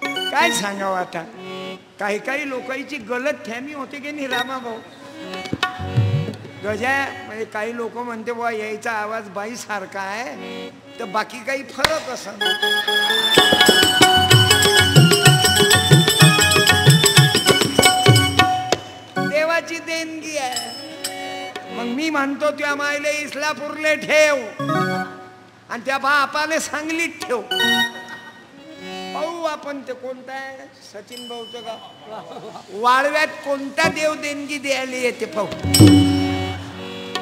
Speaker 1: काय सांगावं आता, काही काही लोकांची गलत फॅमी होते की नाही रामा भाऊ. गजा म्हणजे काही लोक म्हणते बुवा यायचा आवाज बाई सारखा आहे, तर बाकी काही फरक असं. देवाची देणगी आहे. मग मी म्हणतो त्या मायले इस्लापूरले ठेव आणि त्या बापाले सांगलीत ठेव. पाहू आपण ते कोणता आहे, सचिन भाऊचं का वाळव्यात कोणता देव देणगी द्यायला येते पाहू.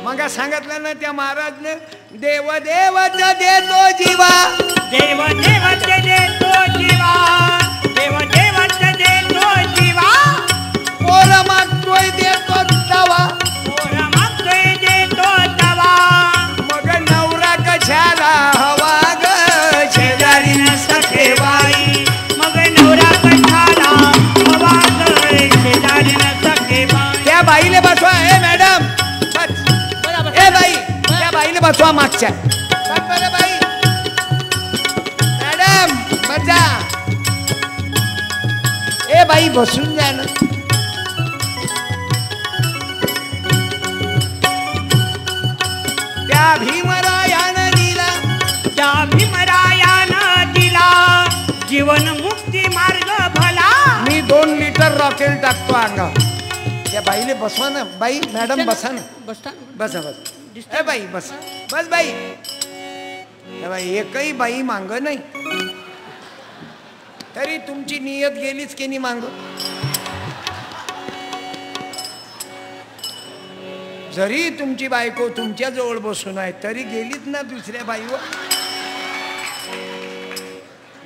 Speaker 1: मग सांगितलं ना त्या महाराजने, देव देवच देतो जीवा,
Speaker 3: देव देवच देतो जीवा, देव देवच देतो जीवा,
Speaker 1: पोर मागतोय देतो तवा,
Speaker 3: पोर मागतोय देतो तवा.
Speaker 1: मग नवरा कशाला हवा ग शेजारी
Speaker 3: सखे बाई, मग नवरा कशाला हवा ग शेजारी सखे बाई.
Speaker 1: त्या बाईले बसवा. ए मॅडम बस. ए बाई त्या बाईले बसवा मागच्या. बस बरं बाई. मॅडम बसा. ए बाई बसून जा ना. त्या भीमरायानं दिला,
Speaker 3: त्या भीमरायानं दिला जीवन मुक्ती मार्ग भला.
Speaker 1: मी 2 लिटर रॉकेल टाकतो अंगावर. त्या बाईले बसवा ना. बाई मॅडम बसा ना.
Speaker 5: बसता
Speaker 1: बसा बस. ए बाई बस बस बाई. ए बाई एकही बाई मांग नाही, तरी तुमची नियत गेलीच की नाही मांग. जरी तुमची बायको तुमच्या जवळ बसून आहे तरी गेलीच ना दुसऱ्या बाईवर.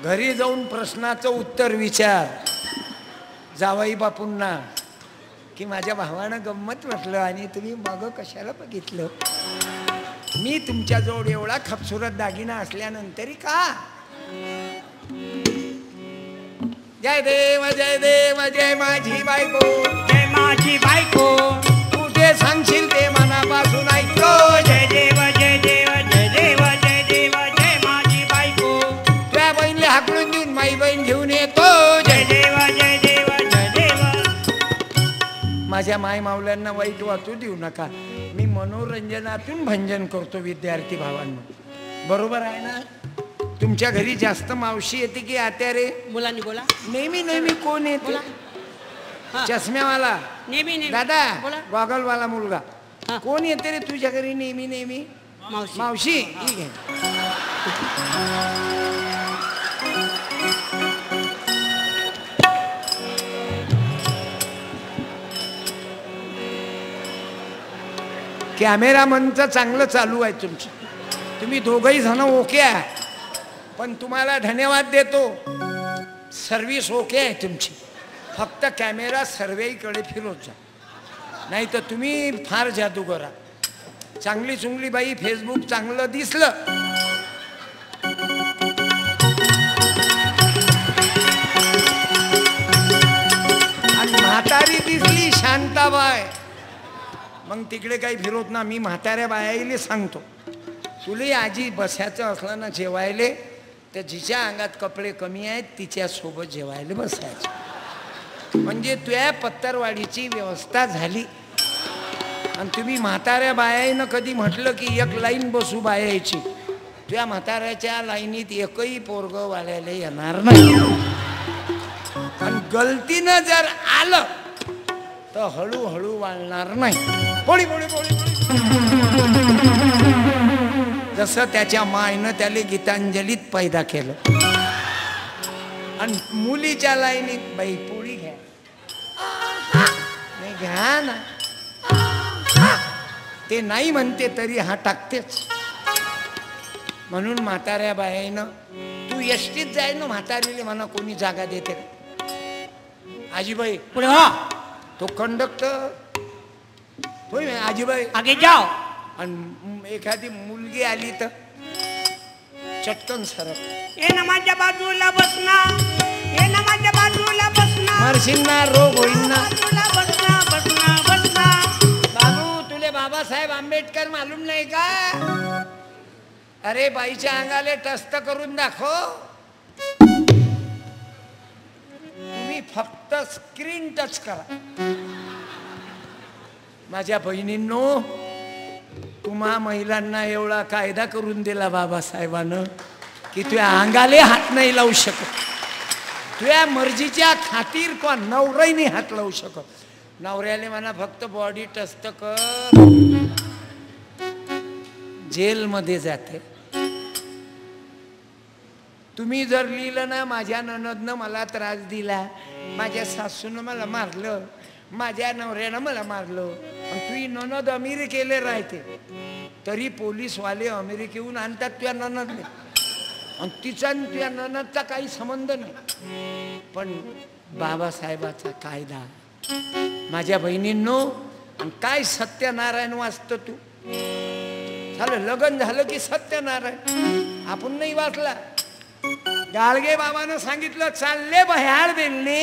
Speaker 1: घरी जाऊन प्रश्नाचं उत्तर विचार जावाई बापूंना की माझ्या भावानं गंमत वाटलं आणि तुम्ही मागं कशाला बघितलं. मी तुमच्याजवळ एवढा खबसुरत दागिना असल्यानंतरही का. जय देव जय देव जय माझी बायको,
Speaker 3: जय माझी बायको,
Speaker 1: तू जे सांगशील ते मनापासून ऐकतो.
Speaker 3: जय देव जय देव जय देव जय देव जय माझी बायको.
Speaker 1: तुझ्या बहिणीला हाकलून देऊन माझी बहीण घेऊन येतो.
Speaker 3: जय देव जय देव जय देव.
Speaker 1: माझ्या माय मावल्यांना वाईट वाटू देऊ नका. मी मनोरंजनातून भंजन करतो विद्यार्थी भावांनो. बरोबर आहे ना. तुमच्या घरी जास्त मावशी येते की आत्या रे.
Speaker 5: मुलांनी बोला.
Speaker 1: नेहमी नेहमी कोण येते.
Speaker 5: हा.
Speaker 1: चष्म्यावाला
Speaker 5: नेहमी नेहमी
Speaker 1: दादा,
Speaker 5: बोला.
Speaker 1: गॉगलवाला मुलगा.
Speaker 5: हा.
Speaker 1: कोण येते रे तुझ्या घरी नेहमी नेहमी.
Speaker 5: मावशी.
Speaker 1: मावशी. ठीक आहे. कॅमेरामनचं चांगलं चालू आहे तुमचं. तुम्ही दोघही जण ओके आहे, पण तुम्हाला धन्यवाद देतो. सर्व्हिस ओके आहे तुमची. फक्त कॅमेरा सर्वेकडे फिरवत जा, नाही तर तुम्ही फार जादूगर आहात. चांगली चुंगली बाई फेसबुक चांगलं दिसलं आणि म्हातारी दिसली शांताबाई, मग तिकडे काही फिरवत ना. मी म्हाताऱ्या बायाले सांगतो, तुले आजी बसायचं असलं ना जेवायले तर जिच्या अंगात कपडे कमी आहेत तिच्या सोबत जेवायला बसायचं, म्हणजे तुझ्या पत्तरवाडीची व्यवस्था झाली. आणि तुम्ही म्हाताऱ्या बायानं कधी म्हटलं की एक लाईन बसू बायाची, तुझ्या म्हाताऱ्याच्या लाईनीत एकही पोरग वाल्याला येणार नाही. आणि गलतीनं जर आलं तर हळूहळू वाळणार नाही. पोळी पोळी पोळी पोळी, जसं त्याच्या मायनं त्याला गीतांजलीत पैदा केलं. आणि मुलीच्या लाईनीत बाई पोळी घ्या, नाही घ्या ना, ते नाही म्हणते तरी हा टाकतेच. म्हणून म्हाताऱ्या बाईनं तू एसटीत जाय ना, म्हातारीले म्हणा कोणी जागा देते का? आजीबाई
Speaker 5: पुढे हो,
Speaker 1: तो कंडक्टर होय आजीबाई
Speaker 5: आगे जाओ.
Speaker 1: आणि एखादी मुलगी आली तर चटकन सरक,
Speaker 3: ये ना माझ्या बाजूला बसना, ये ना माझ्या बाजूला बसना,
Speaker 1: मरशींना रोग होईन ना.
Speaker 3: बाजूला बसना बसना बसना.
Speaker 1: बाबू तुले बाबासाहेब आंबेडकर मालूम नाही का? अरे बाईच्या अंगाले टस्त करून दाखव. तुम्ही फक्त स्क्रीन टच करा. माझ्या बहिणींनो, तुम्हा महिलांना एवढा कायदा करून दिला बाबासाहेबानं की तुझ्या अंगाले हात नाही लावू शकत. तुझ्या मर्जीच्या खातीर तो नवराईने हात लावू शकत. नवऱ्याले म्हणा फक्त बॉडी टच कर, जेलमध्ये जाते. तुम्ही जर लिहिलं ना माझ्या ननदनं मला त्रास दिला, माझ्या सासूनं मला मारलं, माझ्या नवऱ्यानं मला मारलं, तुझी ननद अमेरिकेला राहते तरी पोलीसवाले अमेरिकेहून आणतात तुझ्या ननदने, आणि तिचा तुझ्या ननदचा काही संबंध नाही. पण बाबासाहेबाचा कायदा, माझ्या बहिणींनो, आणि काय सत्यनारायण वाचतं तू? झालं लग्न झालं की सत्यनारायण आपण नाही वाचला. गाडगे बाबानं सांगितलं चालले बह्याळ बेलने.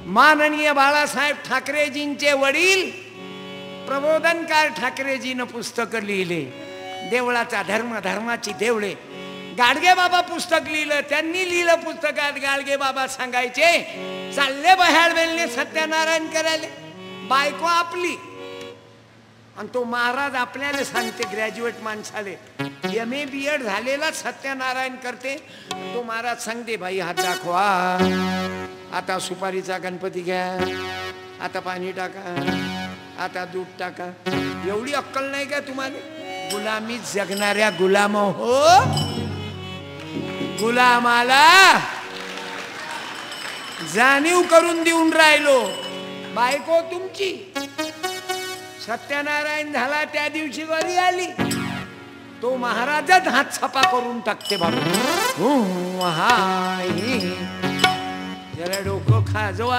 Speaker 1: माननीय बाळासाहेब ठाकरेजींचे वडील प्रबोधनकार ठाकरेजीनं पुस्तक लिहिले, देवळाचा धर्म धर्माची देवळे. गाडगे बाबा पुस्तक लिहिलं, त्यांनी लिहिलं पुस्तकात. गाडगे बाबा सांगायचे चालले बह्याळ बेलने सत्यनारायण करायला. बायको आपली, आणि तो महाराज आपल्याला सांगते ग्रॅज्युएट माणसाले, MA BEd झालेला सत्यनारायण करते. तो महाराज सांगते भाई हात दाखवा, आता सुपारीचा गणपती घ्या, आता पाणी टाका, आता दूध टाका. एवढी अक्कल नाही का तुम्हाला? गुलामीत जगणाऱ्या गुलाम हो, गुलामाला जाणीव करून देऊन राहिलो. बायको तुमची सत्यनारायण झाला त्या दिवशी घरी आली, तो महाराजच हात छपा करून टाकते. बाबा जरा डोकं खाजवा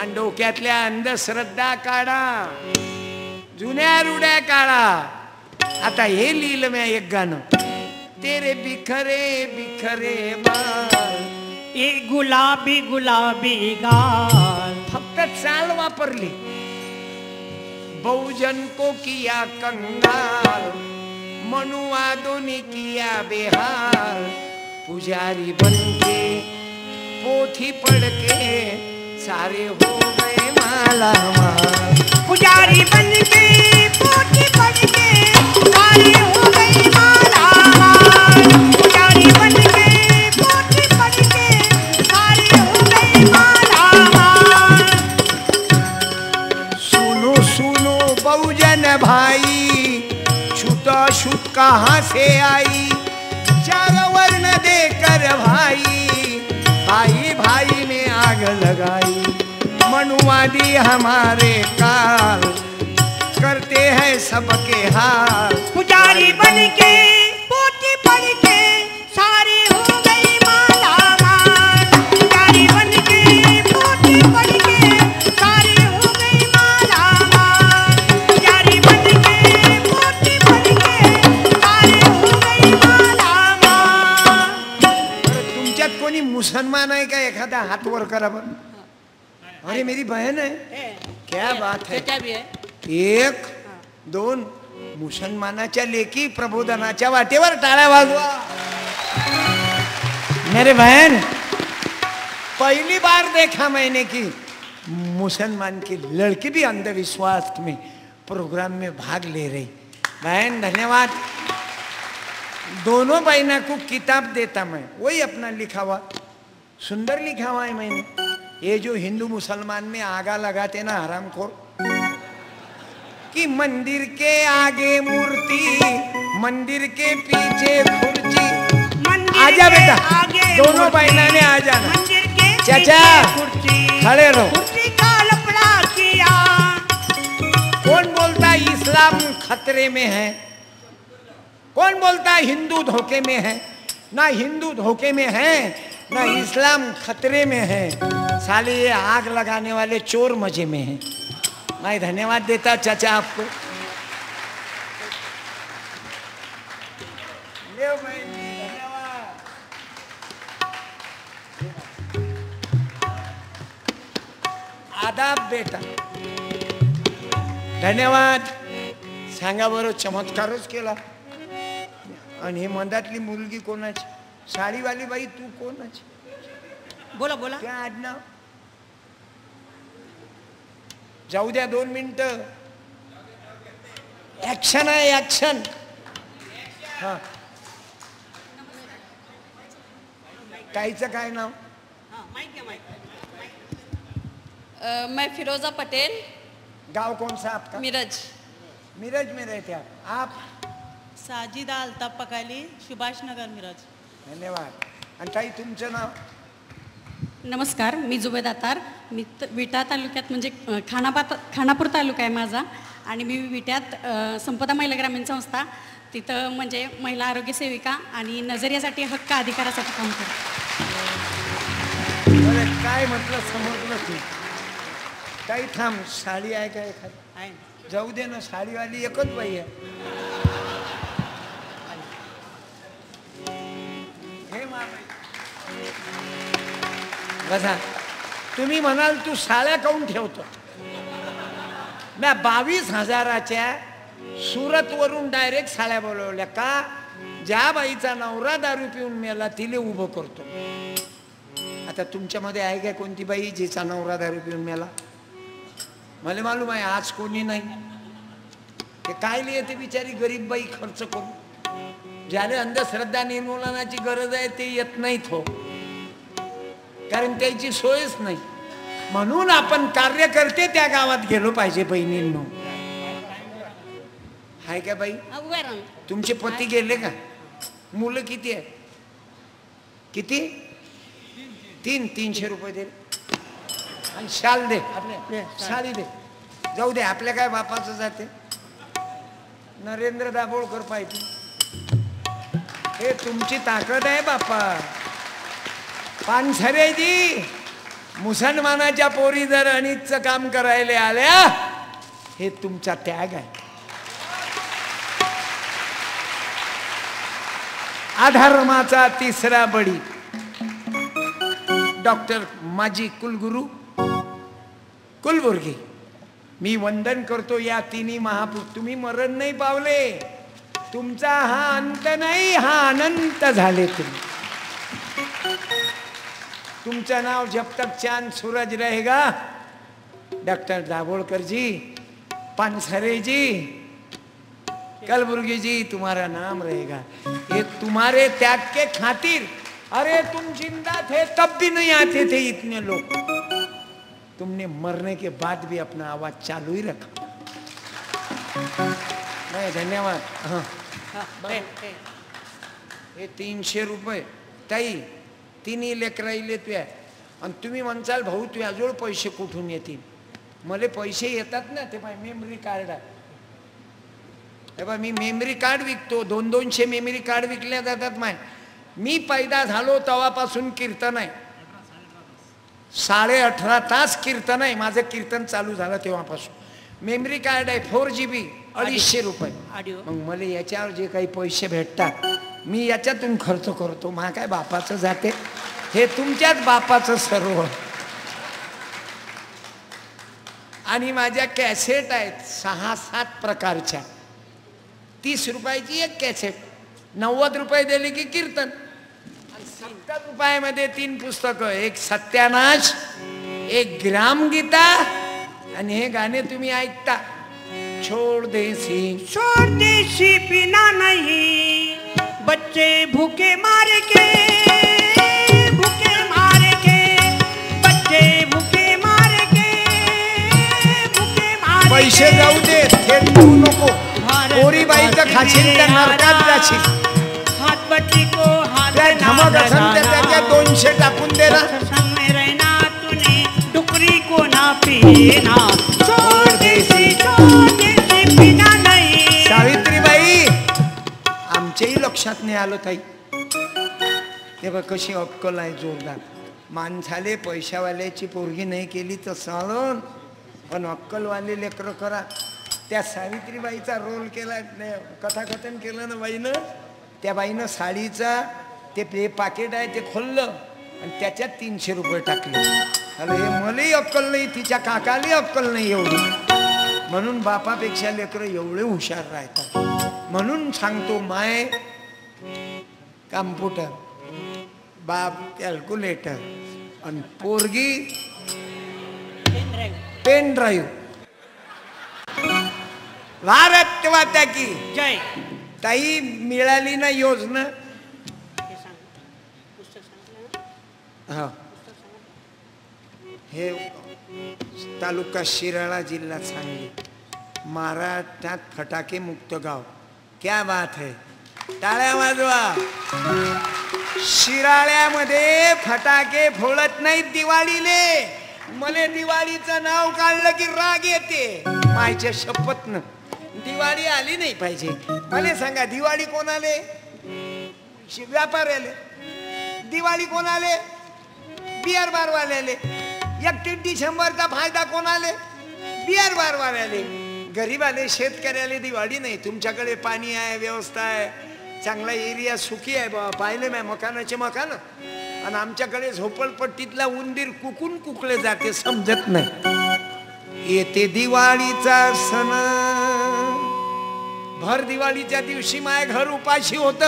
Speaker 1: आणि डोक्यातल्या अंधश्रद्धा काढा, जुन्या रुड्या काढा. आता हे लिहिलं मी एक गाणं, तेरे बिखरे बिखरे बाल,
Speaker 3: ये गुलाबी गुलाबी गाल.
Speaker 1: फक्त चाल वापरली. बहुजन को किया कंगाल, मनुवादों ने किया बेहाल. पुजारी बनके पोथी पढ़ के सारे हो गए माला माल.
Speaker 3: पुजारी बनके पोथी पढ़ के सारे हो गए माला माल. पुजारी बनके पोथी पढ़ के सारे हो गए माला माल.
Speaker 1: सुनो सुनो बहुजन भाई, छूत कहाँ से आई, चार वर्ण देकर भाई, भाई भाई में आग लगाई. मनुवादी हमारे काल, करते हैं सबके हाल.
Speaker 3: पुजारी बनके पोथी पढ़ के सारे हो गई माला माल. पुजारी बनके पोथी पढ़ के सारे हो गई माला माल. पुजारी बनके
Speaker 1: एखादा हात वर करा बरं. अरे मेरी बहन है, क्या बात है.
Speaker 5: चचा भी आहे.
Speaker 1: एक दोन मुसलमानाच्या लेकी प्रबोधनाच्या वाटेवर टाळ्या वाजवा. मेरे बहन, पहली बार देखा मैंने कि मुसलमान की लड़की भी अंधविश्वास में प्रोग्राम में भाग ले रही. बहन धन्यवाद. दोनों बहना को किताब देता मैं, वही अपना लिखा हुआ सुंदर लिखा हुआ है मैंने. ये जो हिंदू मुसलमान में आगा लगाते ना हरामखोर, कि मंदिर के आगे मूर्ति, मंदिर के पीछे खुर्ची. आजा बेटा, दोनों बहना ने आ जाना. चाचा खड़े रहो.
Speaker 3: कुर्सी का लफड़ा किया.
Speaker 1: कौन बोलता इस्लाम खतरे में है? कौन बोलता हिंदू धोखे में है? ना हिंदू धोखे में है ना इस्लाम खतरे में है. साले ये आग लगाने वाले चोर मजे में है. मैं धन्यवाद देता चाचा आपको. ले भाई, धन्यवाद. आदाब बेटा, धन्यवाद. सांगा बरं, चमत्कारच केला. आणि हे मंदातली मुलगी कोणाची? साडीवाली बाई तू कोणाची?
Speaker 5: बोला बोला.
Speaker 1: क्या आडनाव? जाऊ द्या 2 मिनिटं. ऍक्शन आहे ऍक्शन. हा, ताईचं काय नाव?
Speaker 5: हां, माईक घ्या, माईक.
Speaker 7: मैं फिरोजा पटेल,
Speaker 1: गांव कौन सा आपका?
Speaker 7: मिरज.
Speaker 1: मिरज में रहते आप?
Speaker 8: साजिदा अल्ताफ पकाली, सुभाष नगर, मिरज.
Speaker 1: धन्यवाद. आणि ताई तुमचं नाव?
Speaker 7: नमस्कार, मी जुबेद अतार. मी विटा तालुक्यात म्हणजे खानापूर तालुका आहे माझा, आणि मी विट्यात संपदा महिला ग्रामीण संस्था तिथं म्हणजे महिला आरोग्य सेविका आणि नजरियासाठी हक्क अधिकारासाठी काम करते.
Speaker 1: अरे काय म्हटलं समजलं तू. काही थांब, साडी आहे का एखादी?
Speaker 5: आहे.
Speaker 1: जाऊ दे ना, साडीवाली एकच बाई आहे. हे बघा, तुम्ही म्हणाल तू साड्या काऊन ठेवतो. मी 22,000च्या सुरत वरून डायरेक्ट साड्या बोलवल्या. का? ज्या बाईचा नवरा दारू पिऊन मेला तिले उभं करतो. आता तुमच्यामध्ये आहे काय कोणती बाई जिचा नवरा दारू पिऊन मेला? मला मालूम आहे आज कोणी नाही. ते काय लिहिते बिचारी गरीब बाई खर्च करून. ज्याला अंधश्रद्धा निर्मूलनाची गरज आहे ते येत नाहीत हो, कारण त्याची सोयच नाही. म्हणून आपण कार्यकर्ते त्या गावात गेलो पाहिजे. बहिणींनो हाय का बाई?
Speaker 5: उभा राहा.
Speaker 1: तुमचे पती गेले का? मुलं किती आहे? किती? 300 रुपये दे आणि शाल दे. आपल्या साडी दे. जाऊ दे, आपल्या काय बापाचं जाते. नरेंद्र दाभोळकर पाहिजे. हे तुमची ताकद आहे बापा. पानसरेजी, मुसलमानाच्या पोरी जर अनितचं काम करायला आल्या, हे तुमचा त्याग आहे. अधर्माचा तिसरा बळी डॉक्टर माजी कुलगुरू कुलबुर्गी, मी वंदन करतो या तिन्ही महापुरुष. तुम्ही मरण नाही पावले. तुमचा हा अंत नाही, हा अनंत झाले. तुमचं नाव जब तक चांद सूरज रहेगा. डॉक्टर दाभोळकर जी, पानसरे जी, कलबुर्गी जी, तुम्हारा नाम रहेगा. ये तुम्हारे त्याग के खातिर. अरे तुम जिंदा थे तब भी नहीं आते थे इतने लोग. तुमने मरने के बाद भी अपना आवाज चालू ही रखा. नहीं, धन्यवाद. हाँ, हे 300 रुपये. ताई, तिन्ही लेकराईले तुया. आणि तुम्ही म्हणसाल भाऊ तुझ्याजवळ पैसे कुठून येतील? मला पैसे येतात ना. ते पाय मेमरी कार्ड आहे. हे बा, मी मेमरी कार्ड विकतो. 200 मेमरी कार्ड विकल्या जातात. मी पैदा झालो तेव्हापासून कीर्तन आहे. 18.5 तास कीर्तन आहे. माझं कीर्तन चालू झालं तेव्हापासून. मेमरी कार्ड आहे 4GB, 250 रुपये. मग मला याच्यावर जे काही पैसे भेटतात मी याच्यातून खर्च करतो. मा काय बापाचं जाते. हे तुमच्याच बापाचं सर्व. आणि माझ्या कॅसेट आहेत 6-7 प्रकारच्या. 30 रुपयाची एक कॅसेट, 90 रुपये दिले की कीर्तन, 70 रुपयामध्ये 3 पुस्तकं, एक सत्यानाश, एक ग्रामगीता, आणि हे गाणे तुम्ही ऐकता. छोड़ देसी
Speaker 3: पीना नहीं, बच्चे भूखे मार के, बच्चे भूखे मार के.
Speaker 1: पैसे जाऊ दे, थेट देऊ नको. गोरीबाईचं खाशील तर नरकात जाशील.
Speaker 3: हातपट्टी को हाथ
Speaker 1: त्या धमक असेल तर त्याच्या 200 टाकून दे ना.
Speaker 3: संग में रहना तूने, डुकरी को ना पीना. छोड़ देसी पीना नहीं.
Speaker 1: सावित्रीबाई, आमच्याही लक्षात नाही आलं ताई. ते बघ कशी अक्कल आहे जोरदार. माणसाले पैशावाल्याची पोरगी नाही केली तर चालन, पण अक्कलवाले लेकरं करा. त्या सावित्रीबाईचा रोल केला, कथाकथन केलं ना बाईनं. त्या बाईनं साडीचा ते पाकिट आहे ते खोललं आणि त्याच्यात 300 रुपये टाकले. अरे हे मलाही अक्कल नाही, तिच्या काकालाही अक्कल नाही एवढी. म्हणून बापापेक्षा लेकरं एवढे हुशार राहतात. म्हणून सांगतो, माय कॉम्प्युटर, बाप कॅल्क्युलेटर, आणि पोरगी पेन ड्राईव्ह. भारत माता की
Speaker 3: जय.
Speaker 1: ताई, मिळाली ना योजना. हा, हे तालुका शिराळा, जिल्हा सांगली, महाराष्ट्रात फटाके मुक्त गाव. क्या बात है, टाळ्या वाजवा. शिराळ्यामध्ये फटाके फोडत नाहीत दिवाळीले. मला दिवाळीचं नाव काढलं की राग येते. मायच्या शपथनं दिवाळी आली नाही पाहिजे. मला सांगा, दिवाळी कोणाले? व्यापाऱ्याले. दिवाळी कोणाले? बियर बारवाल्याले. 31 डिसेंबरचा फायदा कोणाले? बियर बारवाल्याले. गरीबाले, शेतकऱ्याले दिवाळी नाही. तुमच्याकडे पाणी आहे, व्यवस्था आहे, चांगला एरिया सुखी आहे बाबा. पाहिले मी मकानाचे मकान, आणि आमच्याकडे झोपडपट्टीतला उंदीर कुकून कुकले जाते, समजत नाही. येते दिवाळीचा सण, भर दिवाळीच्या दिवशी माय घर उपाशी होत.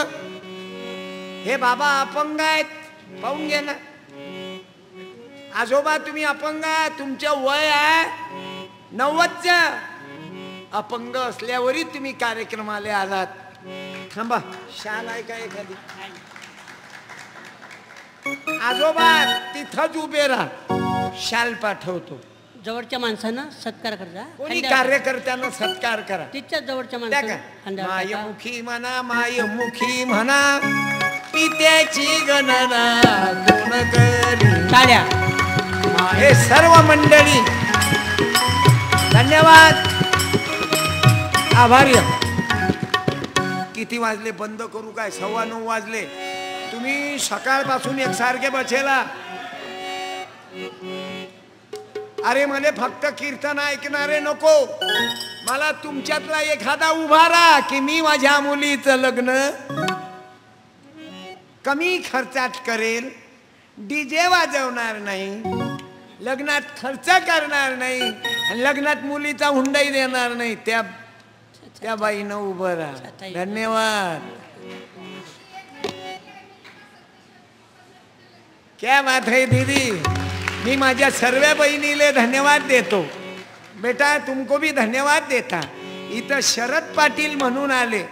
Speaker 1: हे बाबा अपंग आहेत, पाहून घे ना. आजोबा तुम्ही अपंग, तुमचं वय आहे 90चं. अपंग असल्यावरही तुम्ही कार्यक्रमाला आलात. थांबा, शाल आहे का एखादी? आजोबा तिथंच उभे राहा, शाल पाठवतो.
Speaker 5: जवळच्या माणसानं सत्कार करा.
Speaker 1: कोणी कार्यकर्त्यांना सत्कार करा.
Speaker 5: तिच्या जवळच्या
Speaker 1: त्या
Speaker 5: माणसानं
Speaker 1: मायमुखी म्हणा, मायमुखी म्हणा, पित्याची गणना कोण करी.
Speaker 5: टाळ्या.
Speaker 1: हे सर्व मंडळी धन्यवाद, आभारी. किती वाजले? बंद करू काय? 9:15 वाजले. तुम्ही सकाळपासून एकसारखे बसेला. अरे मला फक्त कीर्तन ऐकणारे नको, मला तुमच्यातला एखादा उभा राहा की मी माझ्या मुलीचं लग्न कमी खर्चात करेल, डीजे वाजवणार नाही, लग्नात खर्च करणार नाही, लग्नात मुलीचा हुंडाई देणार नाही. त्या बाईनं उभं राहा. धन्यवाद. क्या बात है दीदी. मी माझ्या सर्व बहिणीले धन्यवाद देतो. बेटा तुमको भी धन्यवाद देता. इथं शरद पाटील म्हणून आले.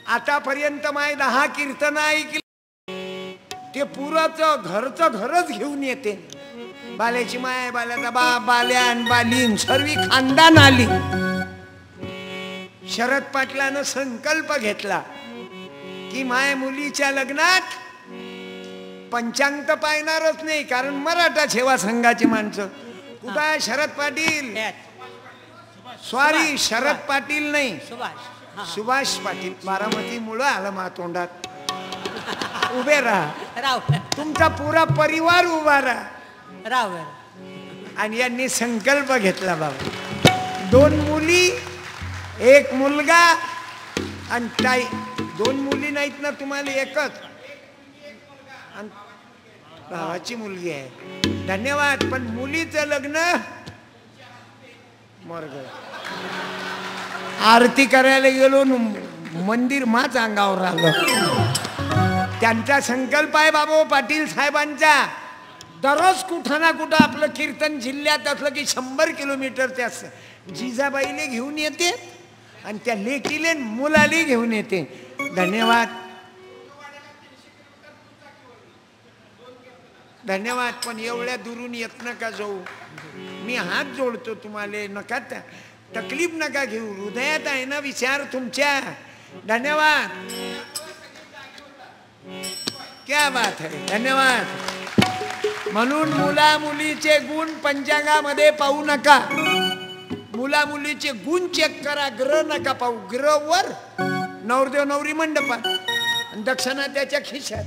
Speaker 1: आतापर्यंत माय 10 कीर्तन ऐकली. ते पुराचं घरचं घरच घेऊन येते. बाल्याची माय, बाल्याचा बाप, बाल्यान बालीन सर्वी खानदान आली. शरद पाटलानं संकल्प घेतला की माय मुलीच्या लग्नात पंचांग तर पाहणारच नाही, कारण मराठा सेवा संघाची माणसं. कुठं आहे शरद पाटील? सॉरी, शरद पाटील नाही, सुभाष पाटील. बारामती मुळे आलं मा तोंडात. उभे राहा, तुमचा पुरा परिवार उभा राहा. आणि यांनी संकल्प घेतला बाबा. 2 मुली, 1 मुलगा आणि ताई. 2 मुली नाहीत ना तुम्हाला? एकच. भावाची मुलगी आहे. धन्यवाद. पण मुलीचं लग्न मर्ग. आरती करायला गेलो मंदिर माच अंगावर आलं. त्यांचा संकल्प आहे बाबू पाटील साहेबांचा. दररोज कुठं ना कुठं आपलं कीर्तन जिल्ह्यात असलं की 100 किलोमीटरचे असं जिजाबाईले घेऊन येते आणि त्या लेकीले मुलाली घेऊन येते. धन्यवाद. धन्यवाद. पण एवढ्या दुरून येत नका जाऊ. मी हात जोडतो तुम्हाला. नका तकलीफ नका घेऊ. हृदयात आहे ना विचार तुमच्या. धन्यवाद. क्या बात है. धन्यवाद. म्हणून मुला मुलीचे गुण पंचांगामध्ये पाहू नका. मुला मुलीचे गुण चेक करा. ग्रह नका पाहू. ग्रह वर नवरदेव नवरी मंडपात आणि दक्षिणा त्याच्या खिशात.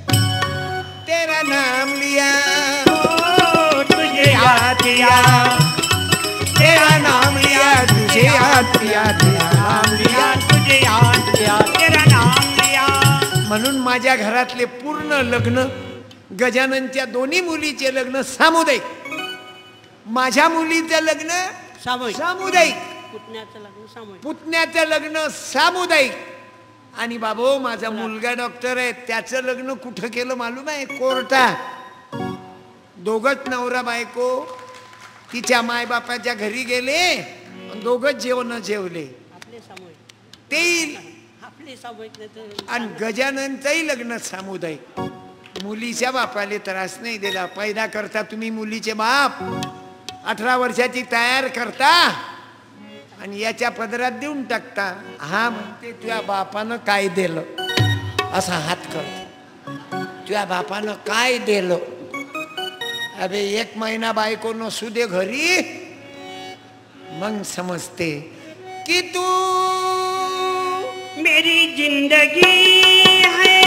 Speaker 1: तेरा नाम लिया तुझे याद किया. तेरा नाम लिया तुझे याद किया. तेरा नाम लिया तुझे याद किया. तेरा नाम लिया. म्हणून माझ्या घरातले पूर्ण लग्न गजाननच्या दोन्ही मुलीचे लग्न सामुदायिक. माझ्या मुलीचं लग्न सामुदायिक. पुतण्याचं लग्न सामुदायिक. आणि बाबू माझा मुलगा डॉक्टर आहे. त्याचं लग्न कुठं केलं मालूम आहे? कोर्टात. दोघच नवरा बायको तिच्या मायबापाच्या घरी गेले. दोघच जेवण जेवले ते. आणि गजाननचंही लग्न सामुदायिक. मुलीच्या बापाले त्रास नाही दिला. पैदा करता तुम्ही मुलीचे बाप 18 वर्षाची तयार करता आणि याच्या पदरात देऊन टाकता. हा म्हणते तुझ्या बापानं काय दिलं असा हात करतो. तुझ्या बापानं काय दिलं. अबे 1 महिना बायको नसू दे घरी मग समजते की तू
Speaker 3: मेरी जिंदगी है.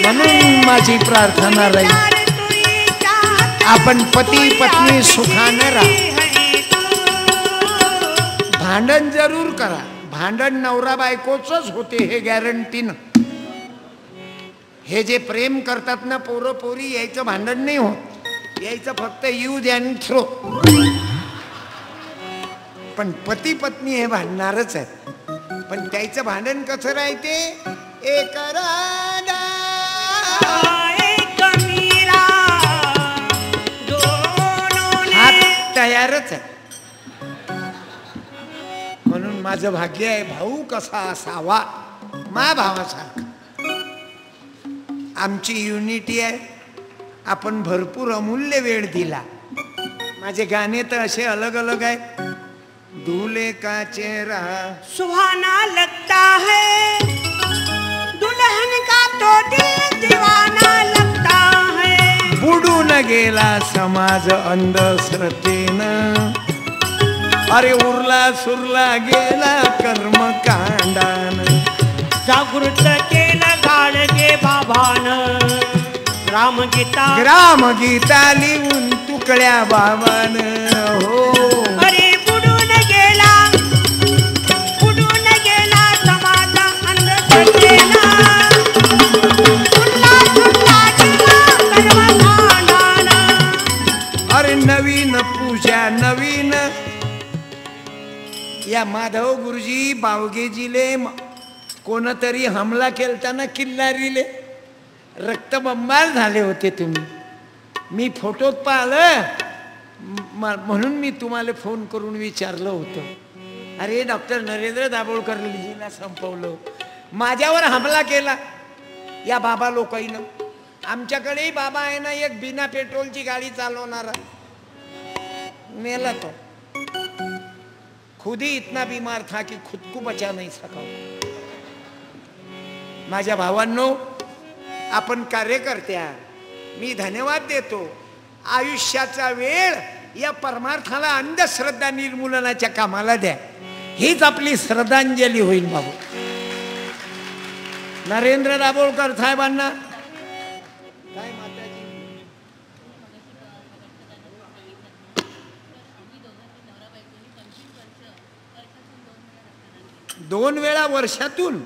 Speaker 1: म्हणून माझी प्रार्थना राहील आपण पती पत्नी सुखाने राहा. भांडण जरूर करा. भांडण नवरा बायकोच होते हे गॅरंटीनं. हे जे प्रेम करतात ना पोरं पोरी यायचं भांडण नाही होत. यायचं फक्त यूज अँड थ्रो. पण पती पत्नी हे भांडणारच आहेत. पण त्याचं भांडण कसं राहते? एक राधा हात तयारच आहे. म्हणून माझं भाग्य आहे भाऊ कसा असावा मा भावासारखा. आमची युनिटी आहे. आपण भरपूर अमूल्य वेळ दिला. माझे गाणे तर असे अलग अलग आहेत. दूल्हे का चेहरा
Speaker 3: सुहाना लगता है. दुल्हन का तो दिल दीवाना लगता है.
Speaker 1: बुडून गेला समाज अंधश्रद्धेनं. अरे उरला सुरला गेला कर्मकांडानं.
Speaker 3: जागृत केलं गाडगे बाबानं.
Speaker 1: ग्रामगीता लिहून तुकड्या बाबानं. हो
Speaker 3: अरे बुडून गेला समाज अंधश्रद्धेनं.
Speaker 1: अरे नवीन पूजा नवीन. या माधव गुरुजी बावगेजीले कोणतरी हमला केलताना किल्लारीले रक्तबंबाळ झाले होते तुम्ही. मी फोटोत पाहिलं म्हणून मी तुम्हाला फोन करून विचारलं होतं. अरे डॉक्टर नरेंद्र दाभोळकरजीला संपवलं. माझ्यावर हमला केला या बाबा लोकांनं. आमच्याकडेही बाबा आहे ना एक बिना पेट्रोलची गाडी चालवणारा. मेला तो. खुद ही इतना बीमार था कि खुद को बचा नहीं सका. माझ्या भावांनो आपण कार्यकर्त्या मी धन्यवाद देतो. आयुष्याचा वेळ या परमार्थाला अंधश्रद्धा निर्मूलनाच्या कामाला द्या. हीच आपली श्रद्धांजली होईल बाबू. नरेंद्र दाभोळकर साहेबांना काय माताजी 2 वेळा वर्षातून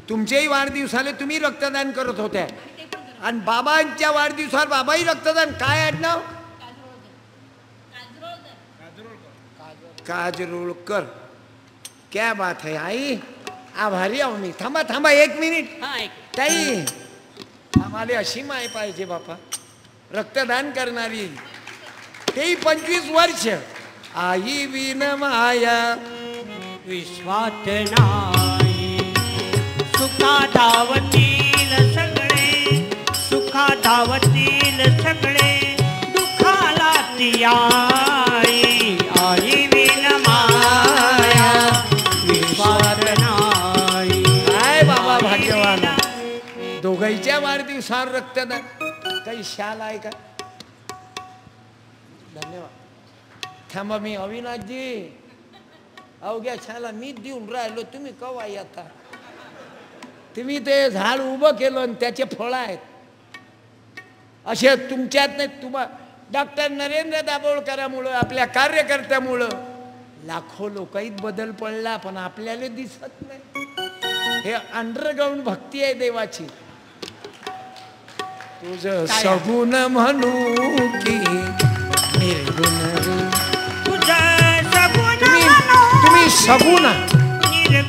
Speaker 1: तुमच्याही वाढदिवसाला तुम्ही रक्तदान करत होत्या आणि बाबांच्या वाढदिवसावर बाबाही रक्तदान. काय आडनाव? काजरोळकर. क्या बात है आई, आभारी आहो मी. थांबा थांबा 1 मिनिट.
Speaker 5: हा एक
Speaker 1: ताई, आम्हाला अशी माय पाहिजे बापा, रक्तदान करणारी, तेही 25 वर्ष. आई विन माया
Speaker 3: विश्वात नाही, सुखा धावतील सगळे, सुखा धावतील सगळे, दुखाला ती आई, आई विन माया विश्वात नाही.
Speaker 1: काय बाबा भाग्यवान. दोघांच्या वाढदिवसावर रक्तदान. काही शाल आहे का? धन्यवाद. थांबा मी अविनाशजी, अवघ्या शाला मी देऊन राहिलो, तुम्ही कवा येता? तुम्ही ते झाड उभं केलं आणि त्याचे फळं आहेत असे तुमच्यात नाही. तुम्हा डॉक्टर नरेंद्र दाभोळकरामुळं, आपल्या कार्यकर्त्यामुळं लाखो लोकांत बदल पडला, पण आपल्याला दिसत नाही. हे अंडरग्राऊंड भक्ती आहे देवाची. तुझं सगुण म्हणू की निर्गुण, तुम्ही सगुण,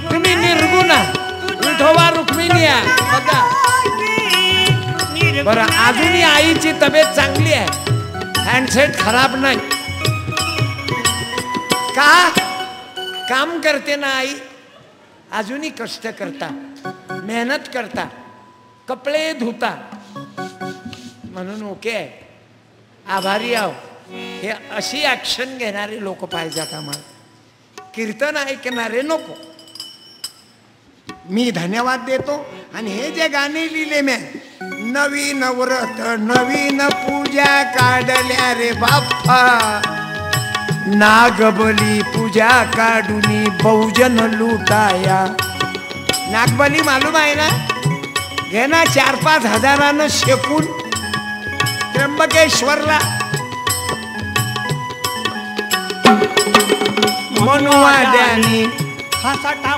Speaker 1: तुम्ही निर्गुण. विठोबा रुक्मिणी आहे बघा. बरं, अजूनही आईची तब्येत चांगली आहे, हँडसेट खराब नाही का? काम करते ना आई, अजूनही कष्ट करता, मेहनत करता, कपडे धुता, म्हणून ओके आहे. आभारी आहो. हे अशी ऍक्शन घेणारे लोक पाहिजेत आम्हाला. कीर्तन ऐकणारे नको. मी धन्यवाद देतो. आणि हे जे गाणे लिहिले मी, नवीन व्रत नवीन पूजा काढल्या रे बाप्पा, नागबली पूजा काढूनी बहुजन लुटाया. नागबली मालूम आहे ना? घे ना 4-5 हजारानं शेकून त्र्यंबकेश्वरला. मनुवाद्यानी,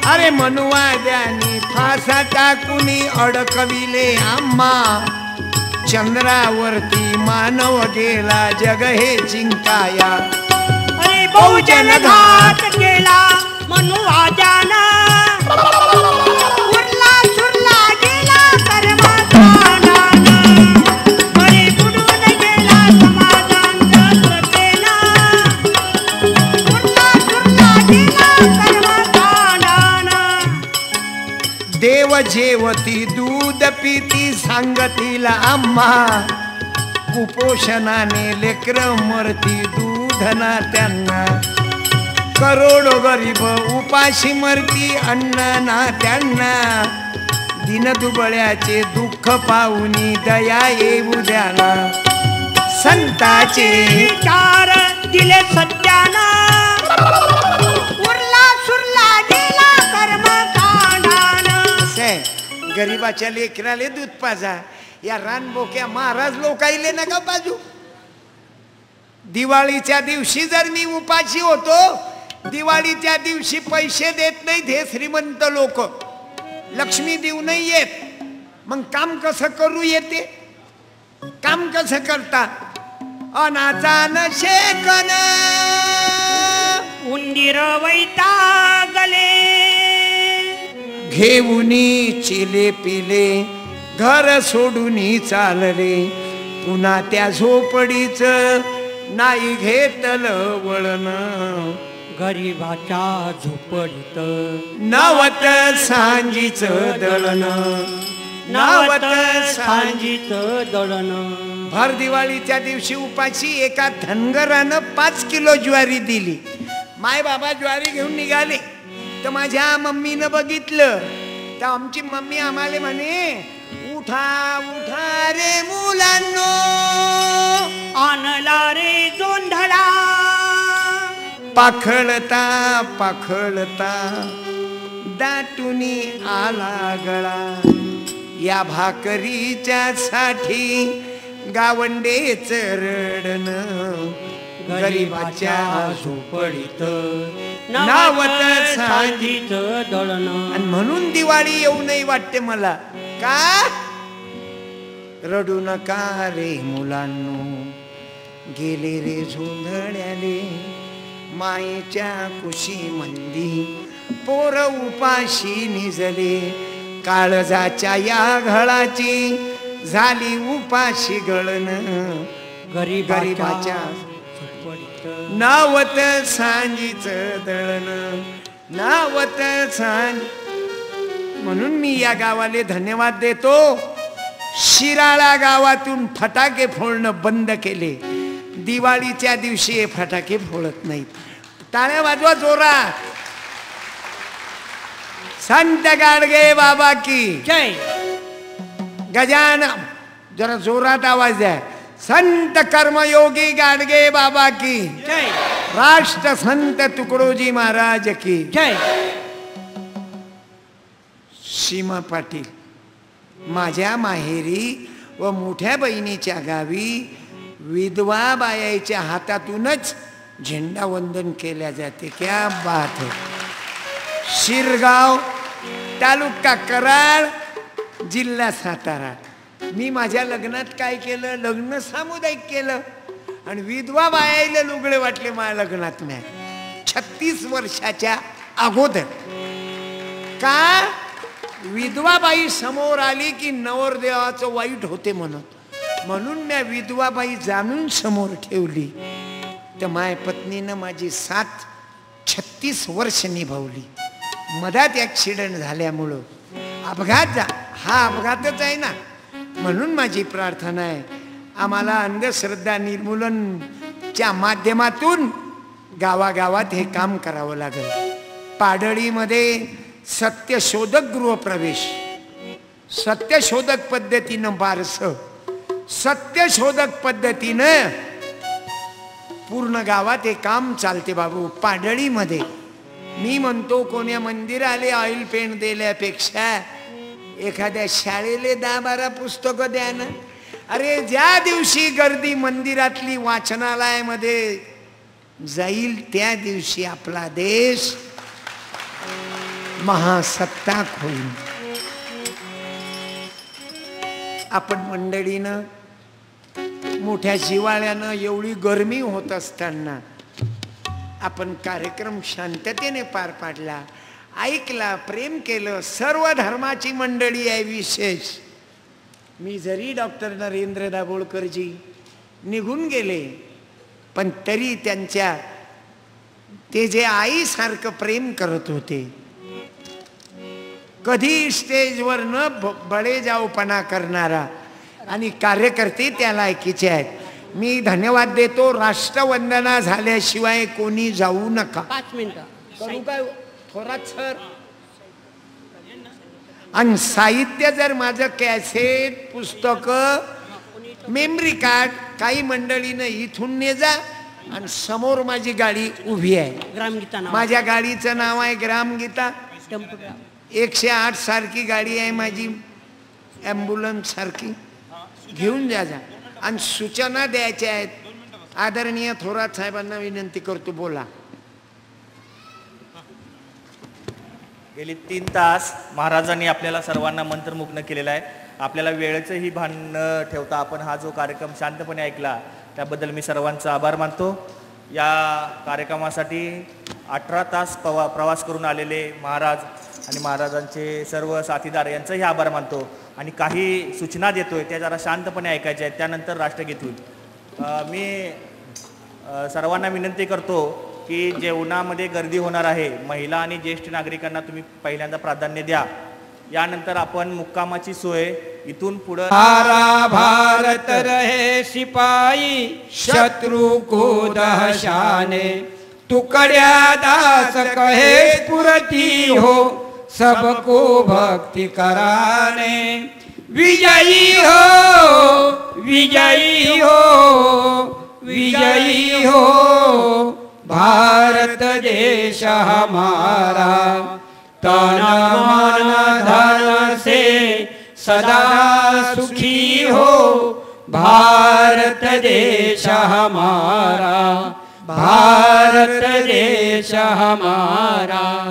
Speaker 1: अरे मनुवाद्यानी फासा टाकुनी अडकविले आम्हा. चंद्रावरती मानव गेला जग हे चिंताया.
Speaker 3: अरे बहुजन घात केला मनुवाद्याना, उरला सुरला गेला कर्मकांडाना. बळी बुडून गेला समाधान दत्ततेना, उरला सुरला गेला कर्मकांडाना.
Speaker 1: देव जेवती दूध पिती सांगतील आम्हा. कुपोषणाने लेकर मरती दूध ना त्यांना. करोडो गरीब उपाशी मरती अन्न ना त्यांना. दिनदुबळ्याचे दुःख पाहुनी दया येऊ द्याना. संताचे
Speaker 3: विचार दिले सत्याना, उरला सुरला गेला कर्मकांडाना.
Speaker 1: गरीबाच्या लेकराले दूध पाजा. या रानबोक्या महाराज लोकाईले नका बाजू. दिवाळीच्या दिवशी जर मी उपाशी होतो, दिवाळीच्या दिवशी पैसे देत नाहीत हे श्रीमंत लोक, लक्ष्मी देऊ नाही येत, मग काम कसं करू येते? काम कसं करता? अनाचान शेकन
Speaker 3: उंदीर वैतागले,
Speaker 1: घेऊनी चिले पिले घर सोडूनी चालले. पुन्हा त्या झोपडीच नाही घेतलं वळण.
Speaker 3: गरीबाच्या झोपडीत
Speaker 1: नावत सांजीच दळण, नावत
Speaker 3: सांजीत दळण.
Speaker 1: भर दिवाळीच्या दिवशी उपाशी एका धनगरानं 5 किलो ज्वारी दिली. माय बाबा ज्वारी घेऊन निघाले तर माझ्या मम्मीनं बघितलं तर आमची मम्मी आम्हाला म्हणे, उठा उठा रे मुलांनो,
Speaker 3: आणला रे जोंधळा.
Speaker 1: पाखळता पाखळता दाटुनी आला गळा. या भाकरीच्या साठी गावंडेच रडण, गरीबाच्या झोपडीत
Speaker 5: नावत सांजीच दळण.
Speaker 1: आणि म्हणून दिवाळी येऊ नाही वाटते मला. का रडू नका रे मुलांनो, गेले रे झुंधळ्याले मायेच्या कुशी मंदी, पोर उपाशी निजले, काळजाच्या या घळाची झाली उपाशी गळण, गरीबाच्या नावत सांजीच दळण, नावत सांज. म्हणून मी या गावाले धन्यवाद देतो. शिराळा गावातून फटाके फोडणं बंद केले. दिवाळीच्या दिवशी हे फटाके फोडत नाहीत. टाळ्या वाजवा जोरात. संत गाडगे बाबा की
Speaker 5: जय.
Speaker 1: गजान जरा जोरात आवाज द्या. संत कर्मयोगी गाडगे बाबा की
Speaker 5: जय.
Speaker 1: राष्ट्र संत तुकडोजी महाराज की
Speaker 5: जय.
Speaker 1: सीमा पाटील माझ्या माहेरी व मोठ्या बहिणीच्या गावी विधवा बायाच्या हातातूनच झेंडा वंदन केल्या जाते. क्या बात है. शिरगाव तालुका कराड जिल्हा सातारा. मी माझ्या लग्नात काय केलं, लग्न सामुदायिक केलं आणि विधवा बायाला लुगडे वाटले माझ्या लग्नात. मी 36 वर्षाच्या अगोदर. का विधवा बाई समोर आली की नवरदेवाचं वाईट होते म्हणून मी विधवा बाई जाणून समोर ठेवली. तर माझ्या पत्नीनं माझी साथ 36 वर्ष निभावली. मधात ॲक्सिडेंट झाल्यामुळं अपघात हा अपघातच आहे ना. म्हणून माझी प्रार्थना आहे आम्हाला अंधश्रद्धा निर्मूलनच्या माध्यमातून गावागावात हे काम करावं लागेल. पाडळीमध्ये सत्यशोधक गृहप्रवेश, सत्यशोधक पद्धतीनं बारसं, सत्यशोधक पद्धतीनं पूर्ण गावात हे काम चालते बाबू. पाडळीमध्ये मी म्हणतो कोण्या मंदिराले ऑइल पेंट दिल्यापेक्षा एखाद्या शाळेले 10-12 पुस्तकं द्या ना. अरे ज्या दिवशी गर्दी मंदिरातली वाचनालयामध्ये जाईल त्या दिवशी आपला देश महासत्ताक होईल. आपण मंडळीनं मोठ्या जिवाळ्यानं एवढी गरमी होत असताना आपण कार्यक्रम शांततेने पार पाडला, ऐकला, प्रेम केलं. सर्व धर्माची मंडळी आहे विशेष. मी जरी डॉक्टर नरेंद्र दाभोळकरजी निघून गेले पण तरी त्यांच्या ते जे आईसारखं प्रेम करत होते, कधी स्टेजवर न बळेजावपणा करणारा आणि कार्यकर्ते त्या लायकीचे आहेत. मी धन्यवाद देतो. राष्ट्रवंदना झाल्याशिवाय कोणी जाऊ नका.
Speaker 5: 5 मिनिटं
Speaker 1: करू काय थोरात सर. आणि साहित्य जर माझं कॅसेट, पुस्तक, मेमरी कार्ड काही मंडळीनं इथून ने जा. आणि समोर माझी गाडी उभी आहे.
Speaker 5: ग्रामगीता नाव.
Speaker 1: माझ्या गाडीचं नाव आहे ग्रामगीता.
Speaker 5: टेम्पो
Speaker 1: 108 सारखी गाडी आहे माझी, ॲम्ब्युलन्स सारखी. घेऊन जा. आणि सूचना द्यायच्या आहेत. आदरणीय थोरात साहेबांना विनंती करतो बोला.
Speaker 9: गेली 3 तास महाराजांनी आपल्याला सर्वांना मंत्रमुग्ध केलेला आहे. आपल्याला वेळेचंही भान न ठेवता आपण हा जो कार्यक्रम शांतपणे ऐकला त्याबद्दल मी सर्वांचा आभार मानतो. या कार्यक्रमासाठी 18 तास प्रवास करून आलेले महाराज आणि महाराजांचे सर्व साथीदार यांचाही आभार मानतो. आणि काही सूचना देतोय त्या जरा शांतपणे ऐकायच्या आहेत, त्यानंतर राष्ट्रगीत होईल. मी सर्वांना विनंती करतो की जेवणामध्ये गर्दी होणार आहे, महिला आणि ज्येष्ठ नागरिकांना तुम्ही पहिल्यांदा प्राधान्य द्या. यानंतर आपण मुक्कामाची सोय इथून पुढे.
Speaker 10: सारा भारत रहे सिपाही शत्रु को दहशाने, टुकड़िया दास कहे स्फुरती हो सबको भक्ति कराने. विजयी हो विजयी हो विजयी हो भारत देश हमारा. तन मन धन से सदा सुखी हो भारत देश हमारा, भारत देश हमारा।